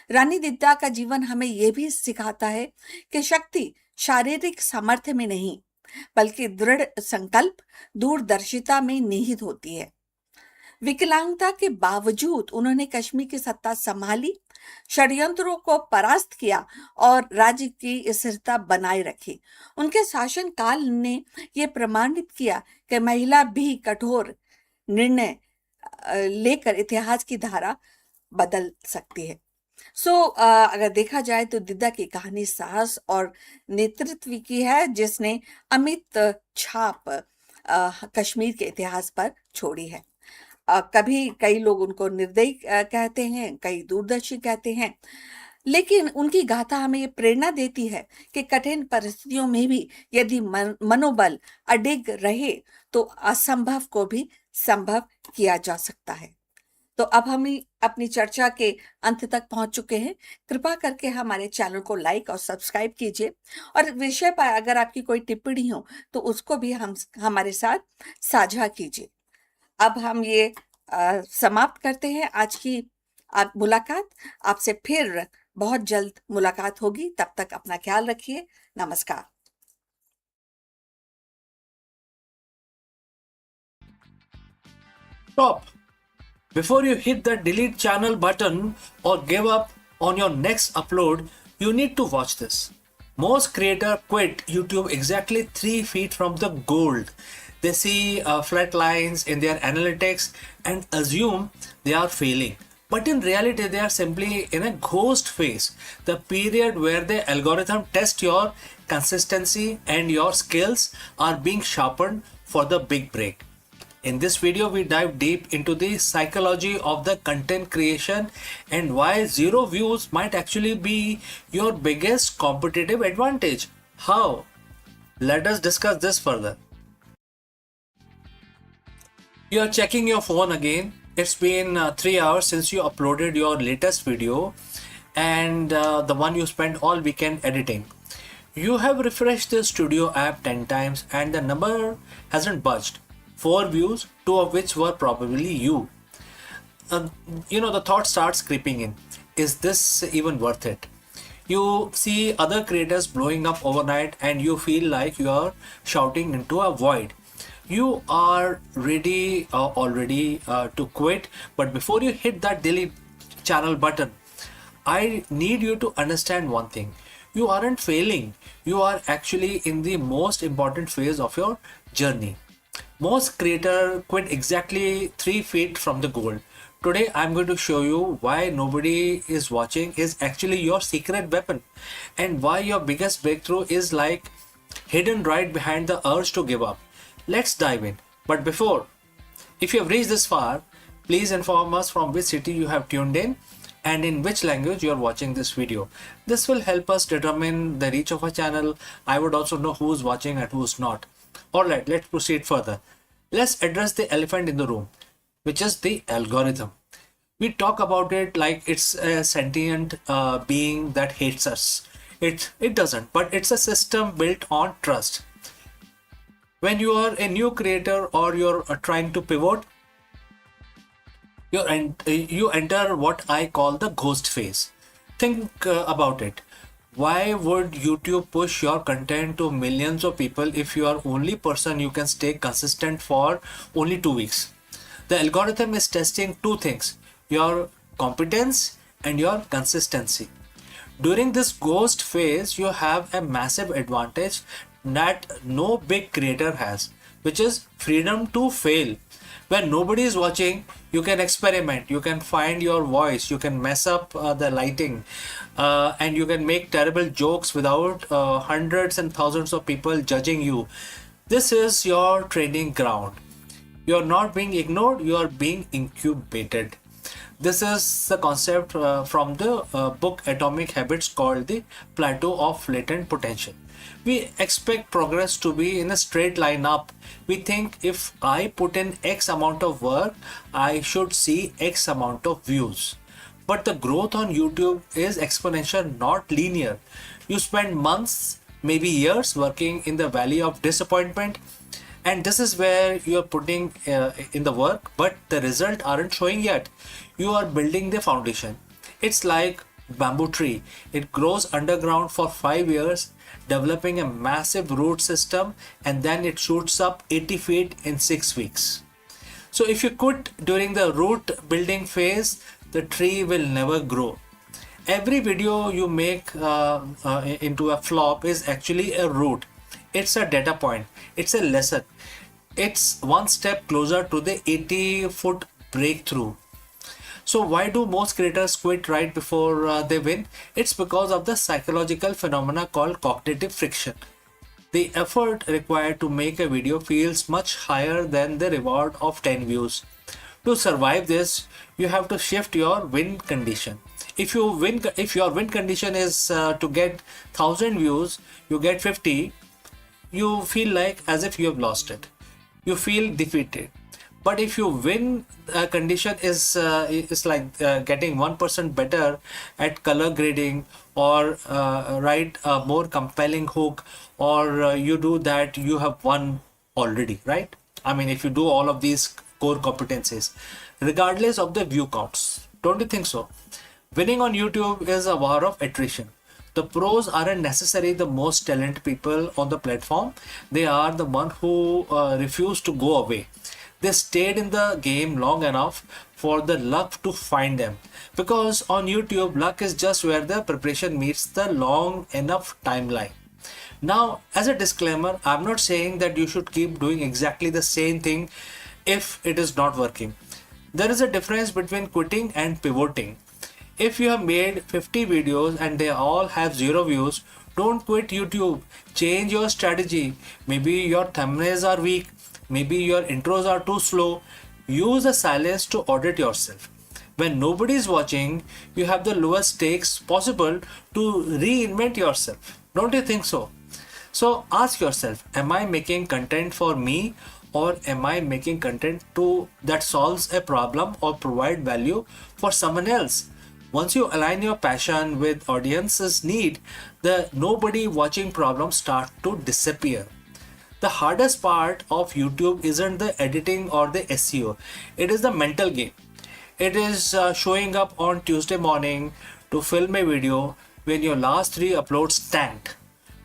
रानी दिद्दा का जीवन हमें यह भी सिखाता है कि शक्ति शारीरिक सामर्थ्य में नहीं बल्कि दृढ़ संकल्प, दूरदर्शिता में निहित होती है। विकलांगता के बावजूद उन्होंने कश्मीर की सत्ता संभाली, षड्यंत्रों को परास्त किया और राज्य की स्थिरता बनाए रखी। उनके शासन काल ने यह प्रमाणित किया कि महिला भी कठोर निर्णय लेकर इतिहास की धारा बदल सकती है। अगर देखा जाए तो दिद्दा की कहानी साहस और नेतृत्व की है, जिसने अमित छाप कश्मीर के इतिहास पर छोड़ी है। कभी कई लोग उनको निर्दयी कहते हैं, कई दूरदर्शी कहते हैं, लेकिन उनकी गाथा हमें ये प्रेरणा देती है कि कठिन परिस्थितियों में भी यदि मनोबल अडिग रहे तो असंभव को भी संभव किया जा सकता है। तो अब हम अपनी चर्चा के अंत तक पहुंच चुके हैं। कृपा करके हमारे चैनल को लाइक और सब्सक्राइब कीजिए और विषय पर अगर आपकी कोई टिप्पणी हो तो उसको भी हमारे साथ साझा कीजिए। अब हम ये समाप्त करते हैं आज की मुलाकात। आपसे फिर बहुत जल्द मुलाकात होगी। तब तक अपना ख्याल रखिए। नमस्कार। Stop! Before you hit the delete channel button or give up on your next upload, you need to watch this. Most creators quit YouTube exactly 3 feet from the gold. They see flat lines in their analytics and assume they are failing. But in reality, they are simply in a ghost phase, the period where the algorithm tests your consistency and your skills are being sharpened for the big break. In this video, we dive deep into the psychology of the content creation and why zero views might actually be your biggest competitive advantage. How? Let us discuss this further. You are checking your phone again. It's been 3 hours since you uploaded your latest video and the one you spent all weekend editing. You have refreshed the studio app 10 times and the number hasn't budged. 4 views, 2 of which were probably you. Uh, the thought starts creeping in. Is this even worth it? You see other creators blowing up overnight and you feel like you are shouting into a void. You are ready already to quit, but before you hit that delete channel button, I need you to understand one thing. You aren't failing. You are actually in the most important phase of your journey. Most creators quit exactly 3 feet from the goal. Today I'm going to show you why nobody is watching is actually your secret weapon and why your biggest breakthrough is like hidden right behind the urge to give up. Let's dive in. But before, if you have reached this far, please inform us from which city you have tuned in and in which language you are watching this video. This will help us determine the reach of our channel. I would also know who's watching and who's not. Alright, let's proceed further. Let's address the elephant in the room, which is the algorithm. We talk about it like it's a sentient being that hates us. It doesn't, but it's a system built on trust. When you are a new creator or you're trying to pivot, you enter what I call the ghost phase. Think about it. Why would YouTube push your content to millions of people if you are only person you can stay consistent for only 2 weeks? The algorithm is testing two things, your competence and your consistency. During this ghost phase, you have a massive advantage that no big creator has, which is freedom to fail. When nobody is watching, you can experiment, you can find your voice, you can mess up the lighting, and you can make terrible jokes without hundreds and thousands of people judging you. This is your training ground. You are not being ignored, you are being incubated. This is the concept from the book Atomic Habits called the plateau of latent potential. We expect progress to be in a straight line up. We think if I put in X amount of work, I should see X amount of views. But the growth on YouTube is exponential, not linear. You spend months, maybe years working in the valley of disappointment, and this is where you are putting in the work, but the result aren't showing yet. You are building the foundation. It's like bamboo tree. It grows underground for 5 years, developing a massive root system, and then it shoots up 80 feet in 6 weeks. So if you quit during the root building phase, the tree will never grow. Every video you make into a flop is actually a root. It's a data point. It's a lesson. It's one step closer to the 80-foot breakthrough. So why do most creators quit right before they win? It's because of the psychological phenomena called cognitive friction. The effort required to make a video feels much higher than the reward of 10 views. To survive this, you have to shift your win condition. If your win condition is to get 1,000 views, you get 50, you feel like as if you have lost it. You feel defeated. But if you win condition is like getting 1% better at color grading or write a more compelling hook, or you do that, you have won already, right? I mean, if you do all of these core competencies, regardless of the view counts, don't you think so? Winning on YouTube is a war of attrition. The pros aren't necessarily the most talented people on the platform. They are the one who refuse to go away. They stayed in the game long enough for the luck to find them. Because on YouTube, luck is just where the preparation meets the long enough timeline. Now, as a disclaimer, I'm not saying that you should keep doing exactly the same thing if it is not working. There is a difference between quitting and pivoting. If you have made 50 videos and they all have 0 views, don't quit YouTube. Change your strategy. Maybe your thumbnails are weak. Maybe your intros are too slow. Use the silence to audit yourself. When nobody is watching, you have the lowest stakes possible to reinvent yourself. Don't you think so? So ask yourself, am I making content for me, or am I making content that solves a problem or provide value for someone else? Once you align your passion with audience's need, the nobody watching problem start to disappear. The hardest part of YouTube isn't the editing or the SEO. It is the mental game. It is showing up on Tuesday morning to film a video when your last 3 uploads tanked.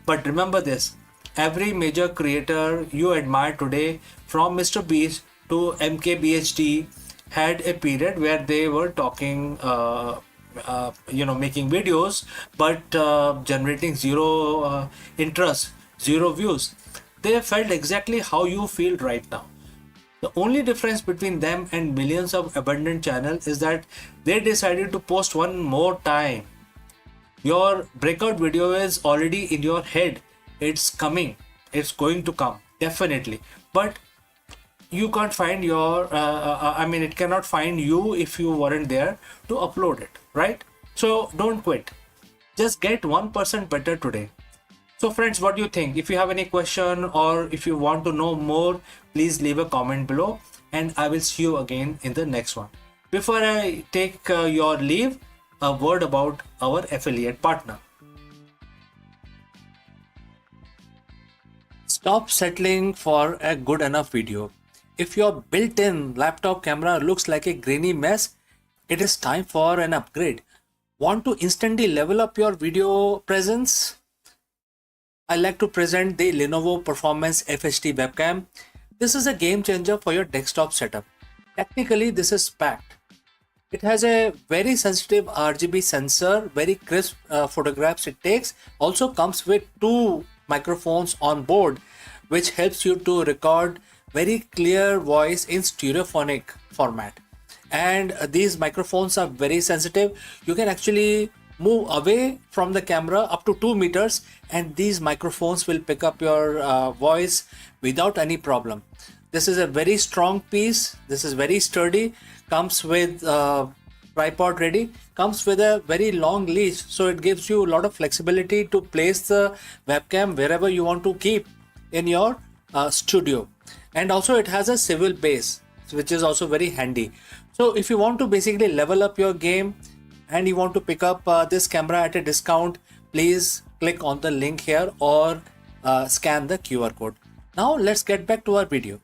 But remember this, every major creator you admire today, from Mr. Beast to MKBHD, had a period where they were talking, making videos, but generating zero interest, 0 views. They felt exactly how you feel right now. The only difference between them and millions of abandoned channels is that they decided to post one more time. Your breakout video is already in your head. It's coming. It's going to come. Definitely. But you can't find it cannot find you if you weren't there to upload it, right? So don't quit. Just get 1% better today. So friends, what do you think? If you have any question or if you want to know more, please leave a comment below and I will see you again in the next one. Before I take your leave, a word about our affiliate partner. Stop settling for a good enough video. If your built-in laptop camera looks like a grainy mess, it is time for an upgrade. Want to instantly level up your video presence? I like to present the Lenovo Performance FHD webcam. This is a game changer for your desktop setup. Technically, this is packed. It has a very sensitive RGB sensor, very crisp photographs it takes. Also comes with 2 microphones on board, which helps you to record very clear voice in stereophonic format. And these microphones are very sensitive. You can actually move away from the camera up to 2 meters and these microphones will pick up your voice without any problem. This is a very strong piece. This is very sturdy. Comes with tripod ready. Comes with a very long leash, so it gives you a lot of flexibility to place the webcam wherever you want to keep in your studio. And also it has a swivel base, which is also very handy. So if you want to basically level up your game and you want to pick up this camera at a discount, please click on the link here or scan the QR code. Now let's get back to our video.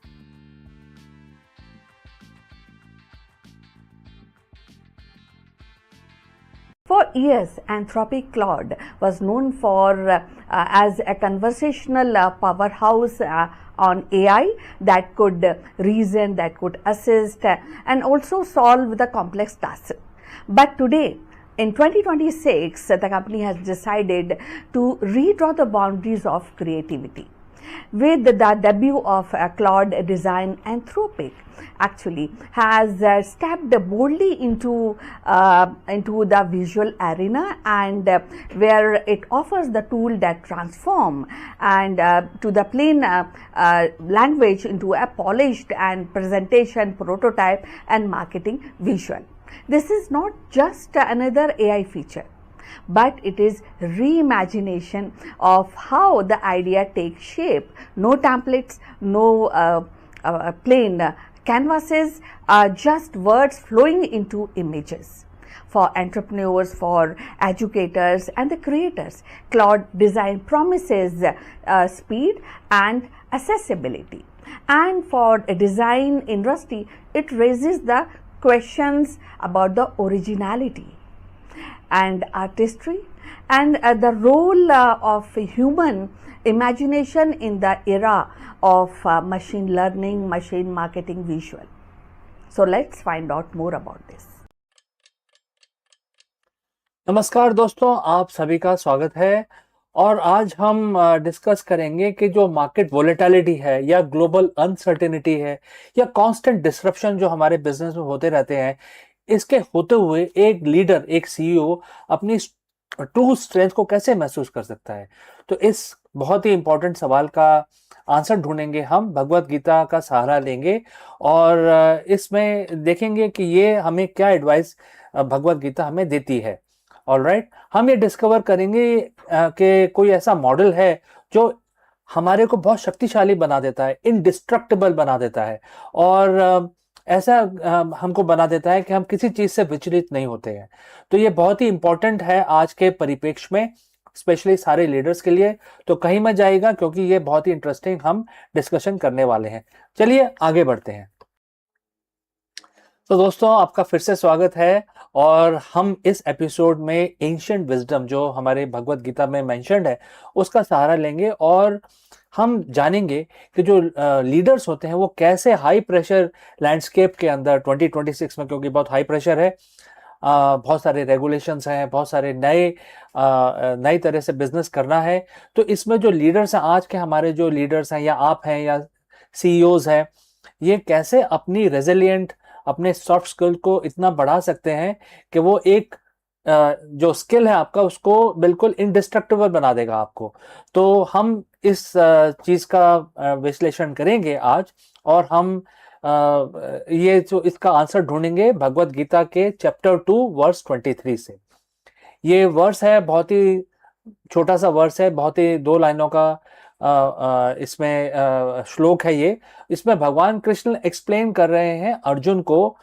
For years, Anthropic Claude was known for as a conversational powerhouse on AI that could reason, that could assist, and also solve the complex tasks. But today, in 2026, the company has decided to redraw the boundaries of creativity. With the debut of Claude Design, Anthropic actually has stepped boldly into the visual arena, and where it offers the tool that transform and to the plain language into a polished and presentation, prototype and marketing visual. This is not just another AI feature, but it is reimagination of how the idea takes shape. No templates, no plain canvases, just words flowing into images. For entrepreneurs, for educators and the creators, Claude Design promises speed and accessibility. And for a design industry, it raises the questions about the originality and artistry, and the role of human imagination in the era of machine learning, machine marketing, visual. So let's find out more about this. नमस्कार दोस्तों, आप सभी का स्वागत है। और आज हम डिस्कस करेंगे कि जो मार्केट वोलेटिलिटी है या ग्लोबल अनसर्टेनिटी है या कांस्टेंट डिसरप्शन जो हमारे बिजनेस में होते रहते हैं, इसके होते हुए एक लीडर, एक सीईओ अपनी ट्रू स्ट्रेंथ को कैसे महसूस कर सकता है। तो इस बहुत ही इंपॉर्टेंट सवाल का आंसर ढूंढेंगे हम, भगवत गीता का सहारा लेंगे और इसमें देखेंगे कि ये हमें क्या एडवाइस भगवत गीता हमें देती है। ऑलराइट, हम ये डिस्कवर करेंगे कि कोई ऐसा मॉडल है जो हमारे को बहुत शक्तिशाली बना देता है, इनडिस्ट्रक्टिबल बना देता है और ऐसा हमको बना देता है कि हम किसी चीज से विचलित नहीं होते हैं। तो ये बहुत ही इंपॉर्टेंट है आज के परिप्रेक्ष्य में, स्पेशली सारे लीडर्स के लिए। तो कहीं मत जाइएगा क्योंकि ये बहुत ही इंटरेस्टिंग हम डिस्कशन करने वाले हैं। चलिए आगे बढ़ते हैं। तो दोस्तों, आपका फिर से स्वागत है और हम इस एपिसोड में एंशिएंट विजडम जो हमारे भगवत गीता में मेंशन्ड है उसका सहारा लेंगे और हम जानेंगे कि जो लीडर्स होते हैं वो कैसे हाई प्रेशर लैंडस्केप के अंदर 2026 में, क्योंकि बहुत हाई प्रेशर है, बहुत सारे रेगुलेशंस हैं, बहुत सारे नई तरह से बिजनेस करना है। तो इसमें जो लीडर्स हैं, आज के हमारे जो लीडर्स हैं या आप हैं या सीईओज हैं, ये कैसे अपनी रेजिलिएंट, अपने सॉफ्ट स्किल को इतना बढ़ा सकते हैं कि वो एक जो स्किल है आपका उसको बिल्कुल इंडिस्ट्रक्टिबल बना देगा आपको। तो हम इस चीज का विश्लेषण करेंगे आज और हम ये जो इसका आंसर ढूंढेंगे भगवत गीता के चैप्टर 2 वर्स 23 से। ये वर्स है, बहुत ही छोटा सा वर्स है, बहुत ही 2 लाइनों का इसमें श्लोक है ये। इसमें भगवान कृष्ण एक्सप्लेन कर रहे हैं अर्जुन को,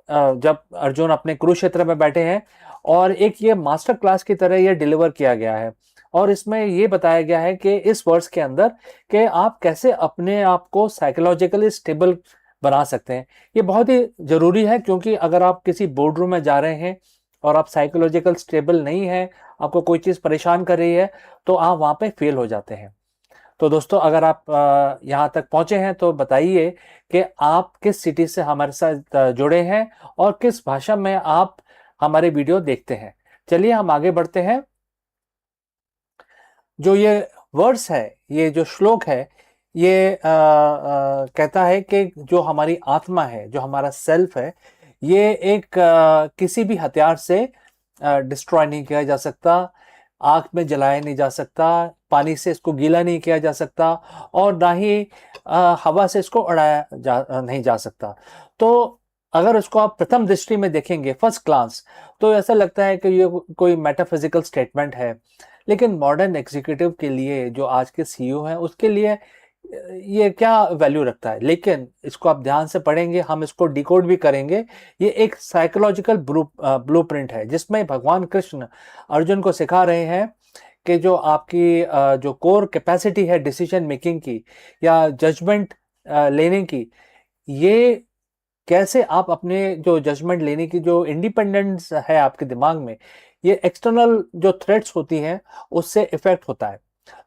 जब अर्जुन अपने कुरुक्षेत्र में बैठे हैं और एक ये मास्टर क्लास की तरह ये डिलीवर किया गया है। और इसमें ये बताया गया है कि इस वर्स के अंदर कि आप कैसे अपने आप को साइकोलॉजिकली स्टेबल बना सकते हैं। ये बहुत ही जरूरी है क्योंकि अगर आप किसी बोर्डरूम में जा रहे हैं और आप साइकोलॉजिकल स्टेबल नहीं है, आपको कोई चीज परेशान कर रही है, तो आप वहां पे फेल हो जाते हैं। तो दोस्तों, अगर आप यहाँ तक पहुंचे हैं तो बताइए कि आप किस सिटी से हमारे साथ जुड़े हैं और किस भाषा में आप हमारे वीडियो देखते हैं। चलिए हम आगे बढ़ते हैं। जो ये वर्ड्स है, ये जो श्लोक है, ये कहता है कि जो हमारी आत्मा है, जो हमारा सेल्फ है, ये एक किसी भी हथियार से डिस्ट्रॉय नहीं किया जा सकता, आग में जलाया नहीं जा सकता, पानी से इसको गीला नहीं किया जा सकता और ना ही हवा से इसको उड़ाया नहीं जा सकता। तो अगर उसको आप प्रथम दृष्टि में देखेंगे, फर्स्ट क्लास, तो ऐसा लगता है कि ये कोई मेटाफिजिकल स्टेटमेंट है। लेकिन मॉडर्न एग्जीक्यूटिव के लिए, जो आज के सीईओ हैं, उसके लिए ये क्या वैल्यू रखता है। लेकिन इसको आप ध्यान से पढ़ेंगे, हम इसको डिकोड भी करेंगे। ये एक साइकोलॉजिकल ब्लूप्रिंट है जिसमें भगवान कृष्ण अर्जुन को सिखा रहे हैं कि जो आपकी जो कोर कैपेसिटी है डिसीजन मेकिंग की या जजमेंट लेने की, ये कैसे आप अपने जो जजमेंट लेने की जो इंडिपेंडेंस है आपके दिमाग में, ये एक्सटर्नल जो थ्रेट्स होती हैं उससे इफेक्ट होता है।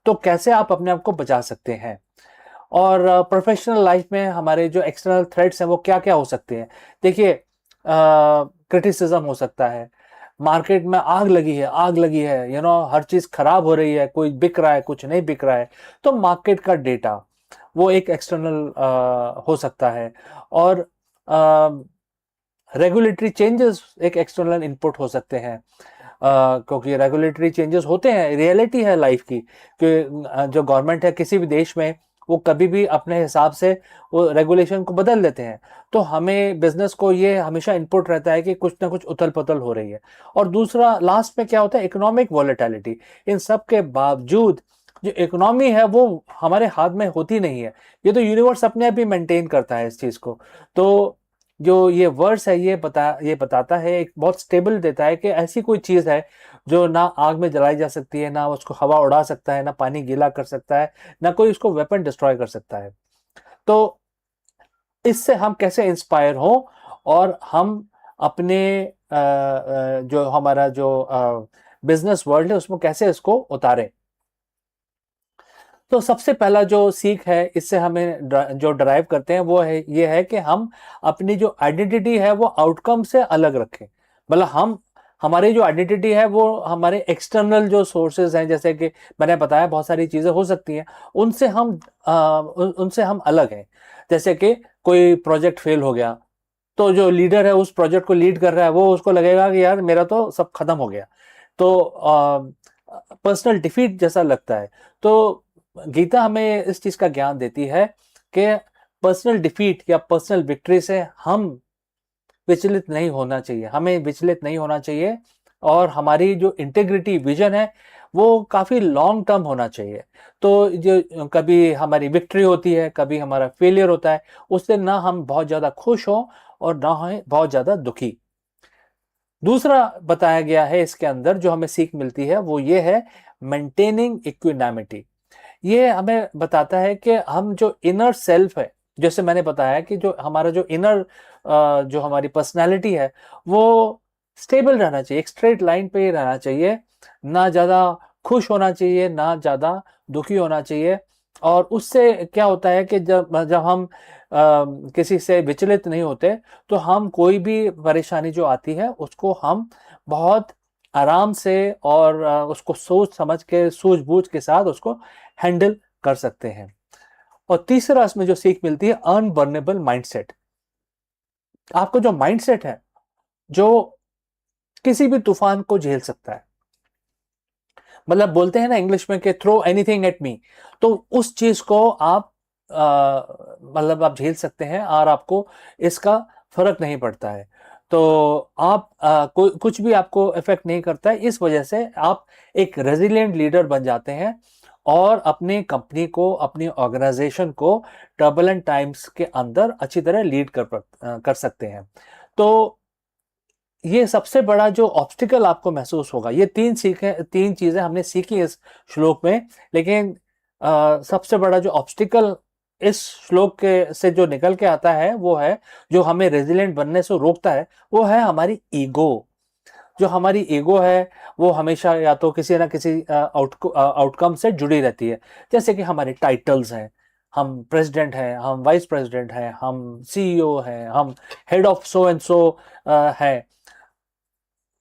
तो कैसे आप अपने आप को बचा सकते हैं। और प्रोफेशनल लाइफ में हमारे जो एक्सटर्नल थ्रेट्स हैं वो क्या क्या हो सकते हैं। देखिए, क्रिटिसिज्म हो सकता है, मार्केट में आग लगी है, आग लगी है, हर चीज खराब हो रही है, कोई बिक रहा है, कुछ नहीं बिक रहा है, तो मार्केट का डेटा वो एक एक्सटर्नल हो सकता है। और रेगुलेटरी चेंजेस एक एक्सटर्नल इनपुट हो सकते हैं, क्योंकि रेगुलेटरी चेंजेस होते हैं, रियलिटी है लाइफ की कि जो गवर्नमेंट है किसी भी देश में, वो कभी भी अपने हिसाब से वो रेगुलेशन को बदल देते हैं। तो हमें बिजनेस को ये हमेशा इनपुट रहता है कि कुछ ना कुछ उथल पुथल हो रही है। और दूसरा लास्ट में क्या होता है, इकोनॉमिक वॉलेटिलिटी। इन सब के बावजूद जो इकोनॉमी है वो हमारे हाथ में होती नहीं है, ये तो यूनिवर्स अपने आप ही मेंटेन करता है इस चीज को। तो जो ये वर्ड्स है ये बताता है, एक बहुत स्टेबल देता है कि ऐसी कोई चीज है जो ना आग में जलाई जा सकती है, ना उसको हवा उड़ा सकता है, ना पानी गीला कर सकता है, ना कोई उसको वेपन डिस्ट्रॉय कर सकता है। तो इससे हम कैसे इंस्पायर हो और हम अपने जो हमारा जो बिजनेस वर्ल्ड है उसमें कैसे इसको उतारें। तो सबसे पहला जो सीख है इससे हमें जो ड्राइव करते हैं वो है ये है कि हम अपनी जो आइडेंटिटी है वो आउटकम से अलग रखें। मतलब हम हमारी जो आइडेंटिटी है वो हमारे एक्सटर्नल जो सोर्सेज हैं, जैसे कि मैंने बताया बहुत सारी चीजें हो सकती हैं, उनसे हम उनसे हम अलग हैं। जैसे कि कोई प्रोजेक्ट फेल हो गया, तो जो लीडर है उस प्रोजेक्ट को लीड कर रहा है वो उसको लगेगा कि यार मेरा तो सब खत्म हो गया, तो पर्सनल डिफीट जैसा लगता है। तो गीता हमें इस चीज का ज्ञान देती है कि पर्सनल डिफीट या पर्सनल विक्ट्री से हम विचलित नहीं होना चाहिए, हमें विचलित नहीं होना चाहिए। और हमारी जो इंटेग्रिटी विजन है वो काफी लॉन्ग टर्म होना चाहिए। तो जो कभी हमारी विक्ट्री होती है, कभी हमारा फेलियर होता है, उससे ना हम बहुत ज्यादा खुश हो और ना हो बहुत ज्यादा दुखी। दूसरा बताया गया है इसके अंदर जो हमें सीख मिलती है वो ये है मेंटेनिंग इक्विनामिटी। ये हमें बताता है कि हम जो इनर सेल्फ है, जैसे मैंने बताया कि जो हमारा जो इनर जो हमारी पर्सनालिटी है वो स्टेबल रहना चाहिए, एक स्ट्रेट लाइन पे ही रहना चाहिए, ना ज्यादा खुश होना चाहिए ना ज्यादा दुखी होना चाहिए। और उससे क्या होता है कि जब जब हम किसी से विचलित नहीं होते तो हम कोई भी परेशानी जो आती है उसको हम बहुत आराम से और उसको सोच समझ के सूझबूझ के साथ उसको हैंडल कर सकते हैं। और तीसरा इसमें जो सीख मिलती है अनबर्नेबल माइंडसेट। आपको जो माइंडसेट है जो किसी भी तूफान को झेल सकता है, मतलब बोलते हैं ना इंग्लिश में कि थ्रो एनीथिंग एट मी, तो उस चीज को आप मतलब आप झेल सकते हैं और आपको इसका फर्क नहीं पड़ता है। तो आप कुछ भी आपको इफेक्ट नहीं करता है, इस वजह से आप एक रेजिलिएंट लीडर बन जाते हैं और अपनी कंपनी को, अपनी ऑर्गेनाइजेशन को टर्बुलेंट टाइम्स के अंदर अच्छी तरह लीड कर सकते हैं। तो ये सबसे बड़ा जो ऑब्स्टिकल आपको महसूस होगा, ये तीन चीजें हमने सीखी इस श्लोक में, लेकिन सबसे बड़ा जो ऑब्स्टिकल इस श्लोक के से जो निकल के आता है वो है, जो हमें रेजिलिएंट बनने से रोकता है, वो है हमारी ईगो। जो हमारी ईगो है वो हमेशा या तो किसी ना किसी आउटकम से जुड़ी रहती है। जैसे कि हमारे टाइटल्स हैं, हम प्रेसिडेंट हैं, हम वाइस प्रेसिडेंट हैं, हम सीईओ हैं, हम head of so and so है।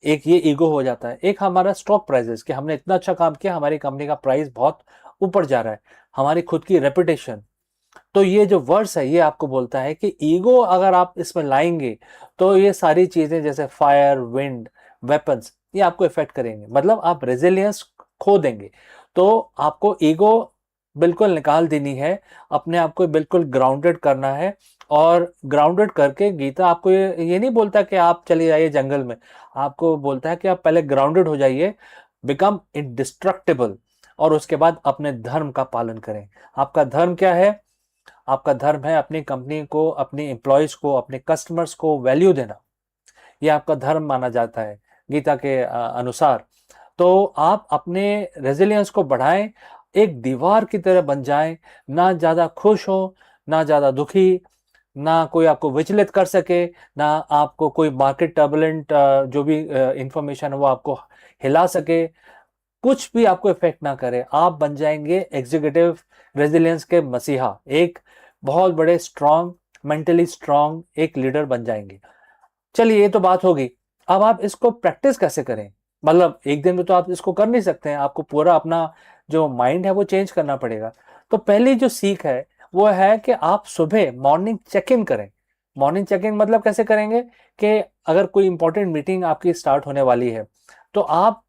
एक ये ईगो हो जाता है। एक हमारा स्टॉक प्राइजेस, कि हमने इतना अच्छा काम किया, हमारी कंपनी का प्राइस बहुत ऊपर जा रहा है, हमारी खुद की रेपुटेशन। तो ये जो वर्ड्स है ये आपको बोलता है कि ईगो अगर आप इसमें लाएंगे तो ये सारी चीजें जैसे फायर, विंड, वेपन्स, ये आपको इफेक्ट करेंगे, मतलब आप रेजिलियंस खो देंगे। तो आपको ईगो बिल्कुल निकाल देनी है, अपने आप को बिल्कुल ग्राउंडेड करना है। और ग्राउंडेड करके गीता आपको ये नहीं बोलता कि आप चले जाइए जंगल में, आपको बोलता है कि आप पहले ग्राउंडेड हो जाइए, बिकम इंडिस्ट्रक्टिबल, और उसके बाद अपने धर्म का पालन करें। आपका धर्म क्या है? आपका धर्म है अपनी कंपनी को, अपनी एम्प्लॉयज को, अपने कस्टमर्स को वैल्यू देना। ये आपका धर्म माना जाता है गीता के अनुसार। तो आप अपने रेजिलियंस को बढ़ाएं, एक दीवार की तरह बन जाएं, ना ज्यादा खुश हो ना ज्यादा दुखी, ना कोई आपको विचलित कर सके, ना आपको कोई मार्केट टर्बुलेंट जो भी इंफॉर्मेशन है वो आपको हिला सके, कुछ भी आपको इफेक्ट ना करे। आप बन जाएंगे एग्जीक्यूटिव रेजिलियंस के मसीहा, एक बहुत बड़े स्ट्रांग, मेंटली स्ट्रांग एक लीडर बन जाएंगे। चलिए ये तो बात होगी, अब आप इसको प्रैक्टिस कैसे करें? मतलब एक दिन में तो आप इसको कर नहीं सकते हैं, आपको पूरा अपना जो माइंड है वो चेंज करना पड़ेगा। तो पहली जो सीख है वो है कि आप सुबह मॉर्निंग चेक इन करें। मॉर्निंग चेक इन मतलब कैसे करेंगे कि अगर कोई इंपॉर्टेंट मीटिंग आपकी स्टार्ट होने वाली है तो आप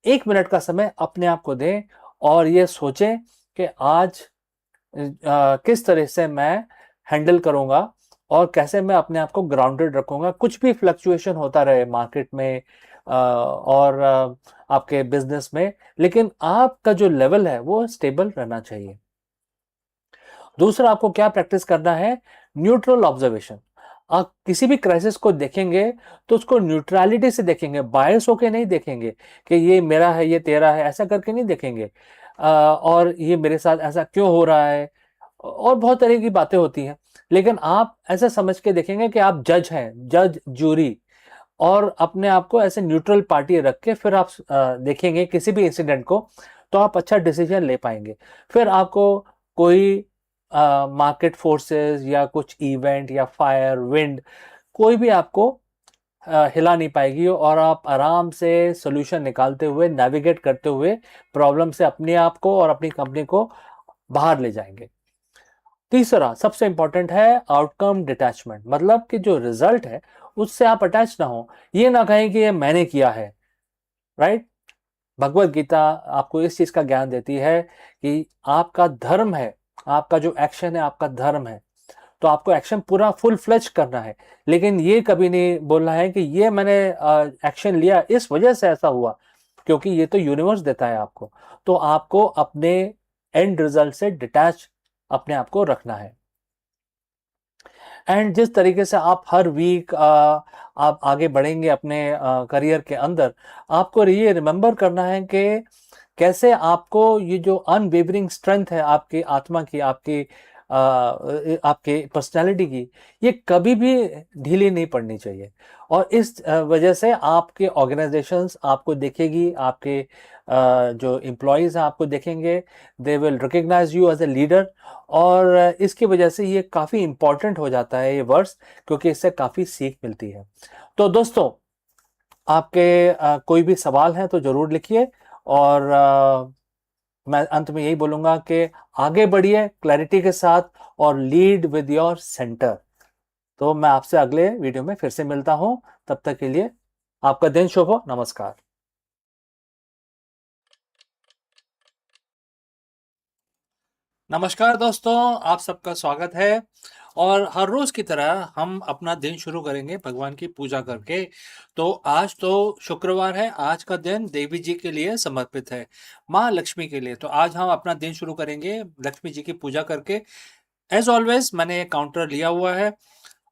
1 मिनट का समय अपने आप को दें और ये सोचें कि आज किस तरह से मैं हैंडल करूंगा और कैसे मैं अपने आप को ग्राउंडेड रखूंगा, कुछ भी फ्लक्चुएशन होता रहे मार्केट में और आपके बिजनेस में, लेकिन आपका जो लेवल है वो स्टेबल रहना चाहिए। दूसरा आपको क्या प्रैक्टिस करना है? Neutral observation. आप किसी भी क्राइसिस को देखेंगे तो उसको न्यूट्रलिटी से देखेंगे, बायस होके नहीं देखेंगे कि ये मेरा है ये तेरा है, ऐसा करके नहीं देखेंगे। और ये मेरे साथ ऐसा क्यों हो रहा है, और बहुत तरह की बातें होती हैं, लेकिन आप ऐसा समझ के देखेंगे कि आप जज हैं, जज जूरी। और अपने आप को ऐसे न्यूट्रल पार्टी रख के फिर आप देखेंगे किसी भी इंसिडेंट को, तो आप अच्छा डिसीजन ले पाएंगे। फिर आपको कोई मार्केट फोर्सेस या कुछ इवेंट या फायर विंड कोई भी आपको हिला नहीं पाएगी, और आप आराम से सोल्यूशन निकालते हुए, नेविगेट करते हुए प्रॉब्लम से अपने आप को और अपनी कंपनी को बाहर ले जाएंगे। तीसरा सबसे इंपॉर्टेंट है आउटकम डिटैचमेंट, मतलब कि जो रिजल्ट है उससे आप अटैच ना हो, ये ना कहें कि ये मैंने किया है। राइट? भगवत गीता आपको इस चीज का ज्ञान देती है कि आपका धर्म है, आपका जो एक्शन है आपका धर्म है, तो आपको एक्शन पूरा फुल फ्लेज करना है। लेकिन ये कभी नहीं बोलना है कि ये मैंने एक्शन लिया इस वजह से ऐसा हुआ, क्योंकि ये तो यूनिवर्स देता है आपको। तो आपको अपने एंड रिजल्ट से डिटैच अपने आप को रखना है। एंड जिस तरीके से आप हर वीक आप आगे बढ़ेंगे अपने करियर के अंदर, आपको ये रिमेंबर करना है कि कैसे आपको ये जो अनवेवरिंग स्ट्रेंथ है आपकी आत्मा की, आपके पर्सनालिटी की, ये कभी भी ढीली नहीं पड़नी चाहिए। और इस वजह से आपके ऑर्गेनाइजेशंस आपको देखेगी, आपके जो एम्प्लॉयज हैं आपको देखेंगे, they will recognise you as a leader. और इसकी वजह से ये काफ़ी इंपॉर्टेंट हो जाता है ये वर्ड्स, क्योंकि इससे काफ़ी सीख मिलती है। तो दोस्तों, आपके कोई भी सवाल हैं तो ज़रूर लिखिए, और मैं अंत में यही बोलूँगा कि आगे बढ़िए क्लैरिटी के साथ और लीड विद योर सेंटर। तो मैं आपसे अगले वीडियो में फिर से मिलता हूँ, तब तक के लिए आपका दिन शुभ हो। नमस्कार। नमस्कार दोस्तों, आप सबका स्वागत है। और हर रोज की तरह हम अपना दिन शुरू करेंगे भगवान की पूजा करके। तो आज तो शुक्रवार है, आज का दिन देवी जी के लिए समर्पित है, माँ लक्ष्मी के लिए। तो आज हम अपना दिन शुरू करेंगे लक्ष्मी जी की पूजा करके। एज ऑलवेज मैंने काउंटर लिया हुआ है,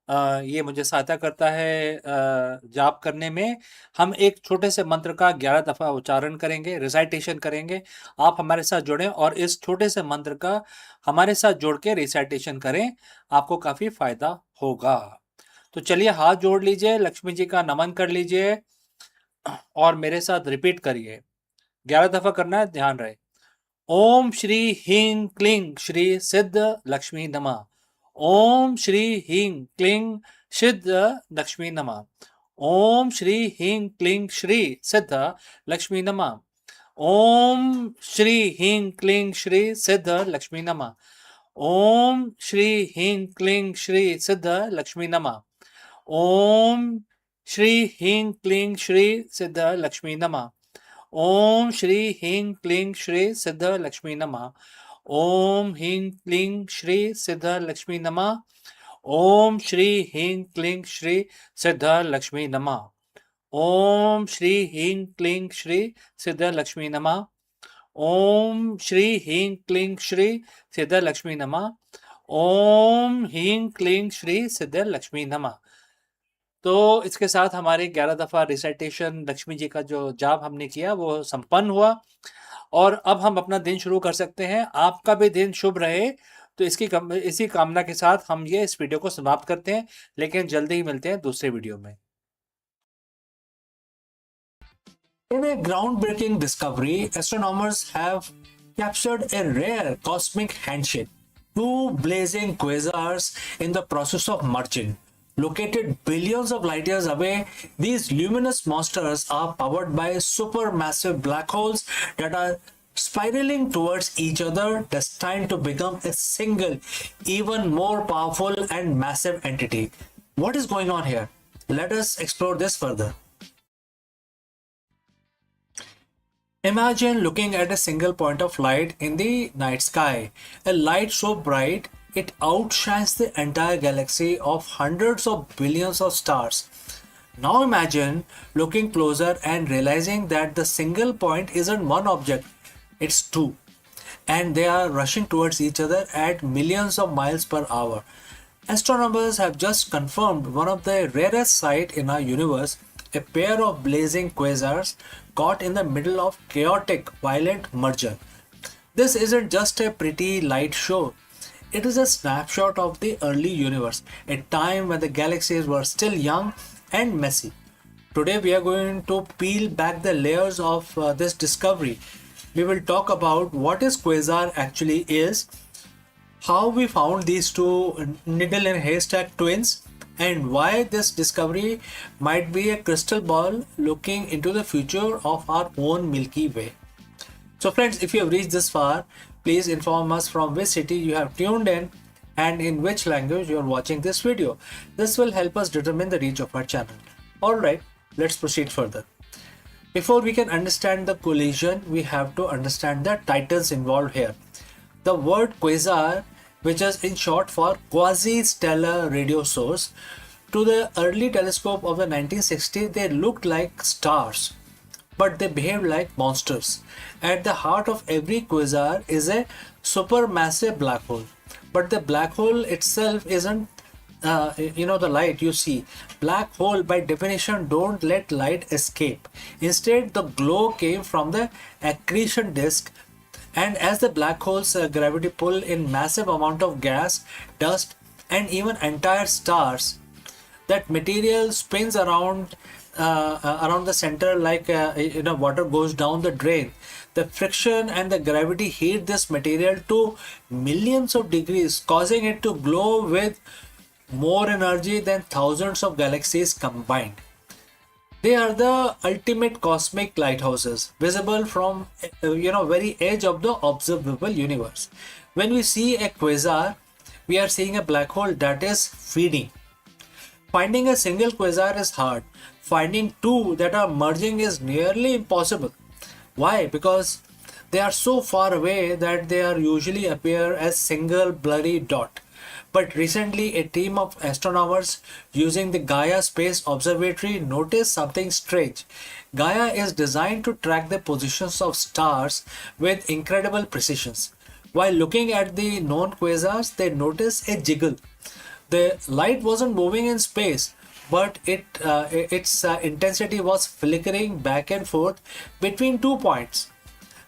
ये मुझे सहायता करता है जाप करने में। हम एक छोटे से मंत्र का 11 दफ़ा उच्चारण करेंगे, रिसाइटेशन करेंगे। आप हमारे साथ जुड़ें और इस छोटे से मंत्र का हमारे साथ जोड़ के रिसाइटेशन करें, आपको काफ़ी फायदा होगा। तो चलिए हाथ जोड़ लीजिए, लक्ष्मी जी का नमन कर लीजिए और मेरे साथ रिपीट करिए। 11 दफ़ा करना है, ध्यान रहे। ओम श्री ह्रीं क्लीं श्री सिद्ध लक्ष्मी नमः। ओम श्री ह्रीं क्लीं सिद्ध लक्ष्मी नमः। ओम श्री ह्रीं क्लीं श्री सिद्ध लक्ष्मी नमः। ओम श्री ह्रीं क्लीं श्री सिद्ध लक्ष्मी नमः। ओम श्री ह्रीं क्लीं श्री सिद्ध लक्ष्मी नमः। ओम श्री ह्रीं क्लीं श्री सिद्ध लक्ष्मी नमः। ओम श्री ह्रीं क्लीं श्री सिद्ध लक्ष्मी नमः। ओम ह्रीं क्लीं श्री सिद्ध लक्ष्मी नमः। ओम श्री ह्रीं क्लीं श्री सिद्ध लक्ष्मी नमः। ओम श्री ह्रीं क्लीं श्री सिद्ध लक्ष्मी नमः। ओम श्री ह्रीं क्लीं श्री सिद्ध लक्ष्मी नमः। ओम ह्रीं क्लीं श्री सिद्ध लक्ष्मी नमः। तो इसके साथ हमारे 11 दफ़ा रिसाइटेशन लक्ष्मी जी का जो जाप हमने किया वो संपन्न हुआ, और अब हम अपना दिन शुरू कर सकते हैं। आपका भी दिन शुभ रहे। तो इसी कामना के साथ हम ये इस वीडियो को समाप्त करते हैं, लेकिन जल्दी ही मिलते हैं दूसरे वीडियो में। In a groundbreaking discovery, astronomers have captured a rare cosmic handshake. Two blazing quasars in the process of merging. Located billions of light years away, these luminous monsters are powered by supermassive black holes that are spiraling towards each other, destined to become a single, even more powerful and massive entity. What is going on here? Let us explore this further. Imagine looking at a single point of light in the night sky, a light so bright it outshines the entire galaxy of hundreds of billions of stars. Now imagine looking closer and realizing that the single point isn't one object, it's two, and they are rushing towards each other at millions of miles per hour. Astronomers have just confirmed one of the rarest sights in our universe, a pair of blazing quasars caught in the middle of chaotic, violent merger. This isn't just a pretty light show. It is a snapshot of the early universe, a time when the galaxies were still young and messy. Today we are going to peel back the layers of this discovery. We will talk about what is quasar actually is, how we found these two needle and haystack twins, and why this discovery might be a crystal ball looking into the future of our own Milky Way. So friends, if you have reached this far, please inform us from which city you have tuned in and in which language you are watching this video. This will help us determine the reach of our channel. Alright, let's proceed further. Before we can understand the collision, we have to understand the titans involved here. The word quasar, which is in short for quasi-stellar radio source, to the early telescope of the 1960s, they looked like stars, but they behaved like monsters. At the heart of every quasar is a supermassive black hole, but the black hole itself isn't the light you see. Black hole by definition don't let light escape. Instead, the glow came from the accretion disk, and as the black hole's gravity pull in massive amount of gas, dust, and even entire stars, that material spins around the center like water goes down the drain. The friction and the gravity heat this material to millions of degrees, causing it to glow with more energy than thousands of galaxies combined. They are the ultimate cosmic lighthouses, visible from very edge of the observable universe. When we see a quasar, we are seeing a black hole that is feeding. Finding a single quasar is hard. Finding two that are merging is nearly impossible. Why? Because they are so far away that they are usually appear as single blurry dot. But recently, a team of astronomers using the Gaia Space Observatory noticed something strange. Gaia is designed to track the positions of stars with incredible precision. While looking at the known quasars, they noticed a jiggle. The light wasn't moving in space, but its intensity was flickering back and forth between 2 points,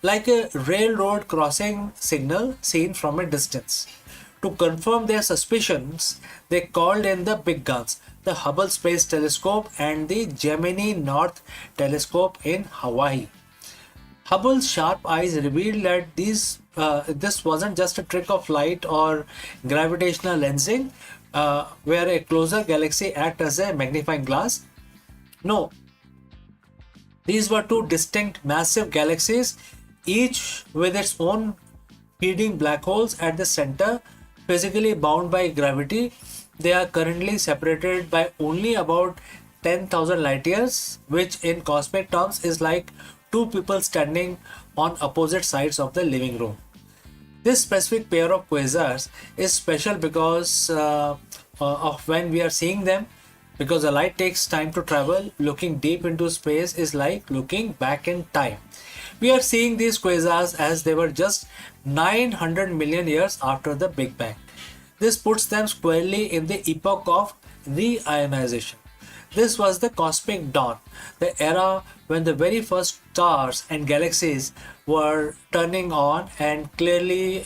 like a railroad crossing signal seen from a distance. To confirm their suspicions, they called in the big guns, the Hubble Space Telescope and the Gemini North Telescope in Hawaii. Hubble's sharp eyes revealed that this wasn't just a trick of light or gravitational lensing, where a closer galaxy acts as a magnifying glass. No, these were two distinct massive galaxies, each with its own feeding black holes at the center, physically bound by gravity. They are currently separated by only about 10,000 light years, which in cosmic terms is like two people standing on opposite sides of the living room. This specific pair of quasars is special because of when we are seeing them, because the light takes time to travel. Looking deep into space is like looking back in time. We are seeing these quasars as they were just 900 million years after the Big Bang. This puts them squarely in the epoch of reionization. This was the cosmic dawn, the era when the very first stars and galaxies were turning on and clearly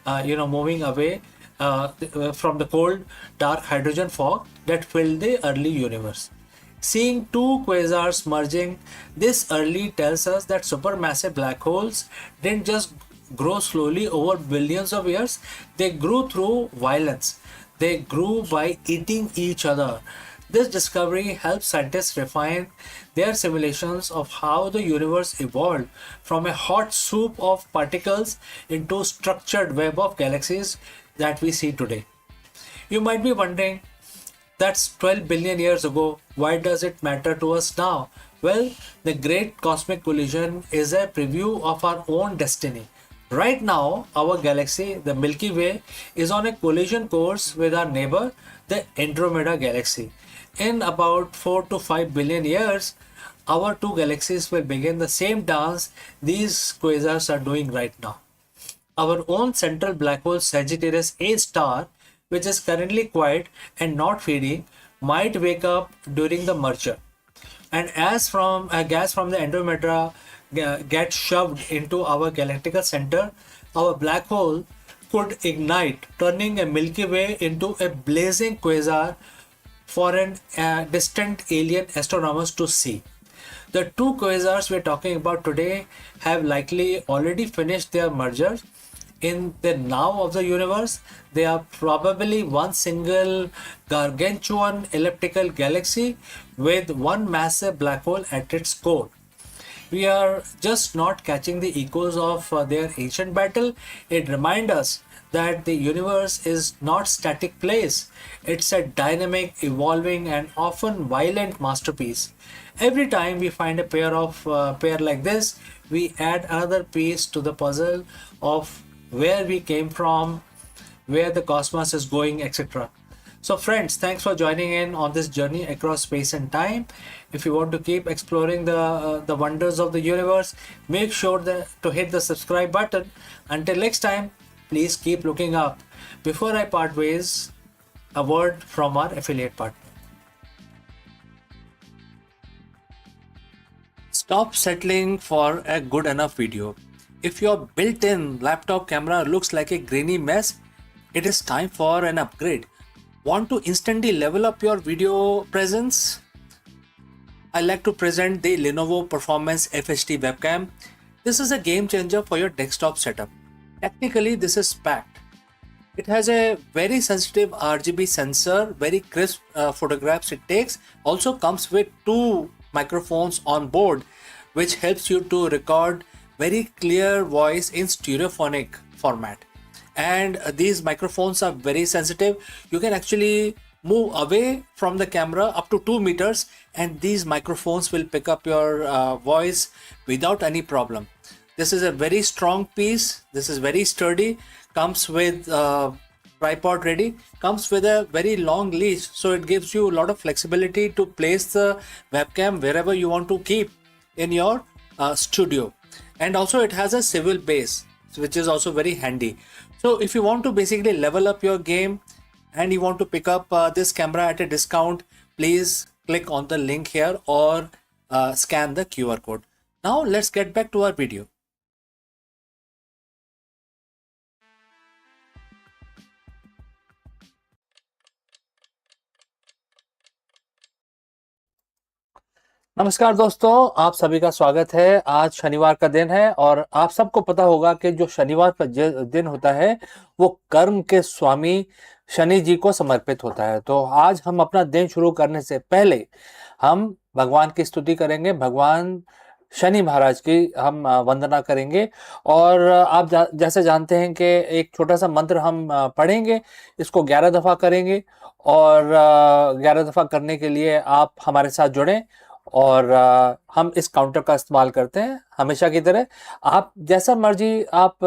moving away from the cold, dark hydrogen fog that filled the early universe. Seeing two quasars merging this early tells us that supermassive black holes didn't just grow slowly over billions of years, they grew through violence. They grew by eating each other. This discovery helps scientists refine their simulations of how the universe evolved from a hot soup of particles into a structured web of galaxies that we see today. You might be wondering, that's 12 billion years ago. Why does it matter to us now? Well, the Great Cosmic Collision is a preview of our own destiny. Right now, our galaxy, the Milky Way, is on a collision course with our neighbor, the Andromeda Galaxy. In about 4 to 5 billion years, our two galaxies will begin the same dance these quasars are doing right now. Our own central black hole Sagittarius A star, which is currently quiet and not feeding, might wake up during the merger. And as from gas from the Andromeda gets shoved into our galactical center, our black hole could ignite, turning a Milky Way into a blazing quasar for an distant alien astronomers to see. The two quasars we're talking about today have likely already finished their merger. In the now of the universe, they are probably one single gargantuan elliptical galaxy with one massive black hole at its core. We are just not catching the echoes of their ancient battle. It reminds us that the universe is not static place. It's a dynamic, evolving, and often violent masterpiece. Every time we find a pair like this, we add another piece to the puzzle of where we came from, where the cosmos is going, etc. So friends, thanks for joining in on this journey across space and time. If you want to keep exploring the wonders of the universe, make sure to hit the subscribe button. Until next time, please keep looking up. Before I part ways, a word from our affiliate partner. Stop settling for a good enough video. If your built-in laptop camera looks like a grainy mess, it is time for an upgrade. Want to instantly level up your video presence? I like to present the Lenovo Performance FHD webcam. This is a game changer for your desktop setup. Technically, this is packed. It has a very sensitive RGB sensor, very crisp photographs it takes. Also comes with two microphones on board, which helps you to record very clear voice in stereophonic format. And these microphones are very sensitive. You can actually move away from the camera up to 2 meters and these microphones will pick up your voice without any problem. This is a very strong piece. This is very sturdy. Comes with tripod ready. Comes with a very long leash, so it gives you a lot of flexibility to place the webcam wherever you want to keep in your studio. And also it has a swivel base, which is also very handy. So if you want to basically level up your game and you want to pick up this camera at a discount, please click on the link here or scan the QR code. Now let's get back to our video. नमस्कार दोस्तों, आप सभी का स्वागत है। आज शनिवार का दिन है और आप सबको पता होगा कि जो शनिवार का दिन होता है वो कर्म के स्वामी शनि जी को समर्पित होता है। तो आज हम अपना दिन शुरू करने से पहले हम भगवान की स्तुति करेंगे, भगवान शनि महाराज की हम वंदना करेंगे। और आप जैसे जानते हैं कि एक छोटा सा मंत्र हम पढ़ेंगे, इसको 11 दफ़ा करेंगे और 11 दफ़ा करने के लिए आप हमारे साथ जुड़ें और हम इस काउंटर का इस्तेमाल करते हैं हमेशा की तरह। आप जैसा मर्जी आप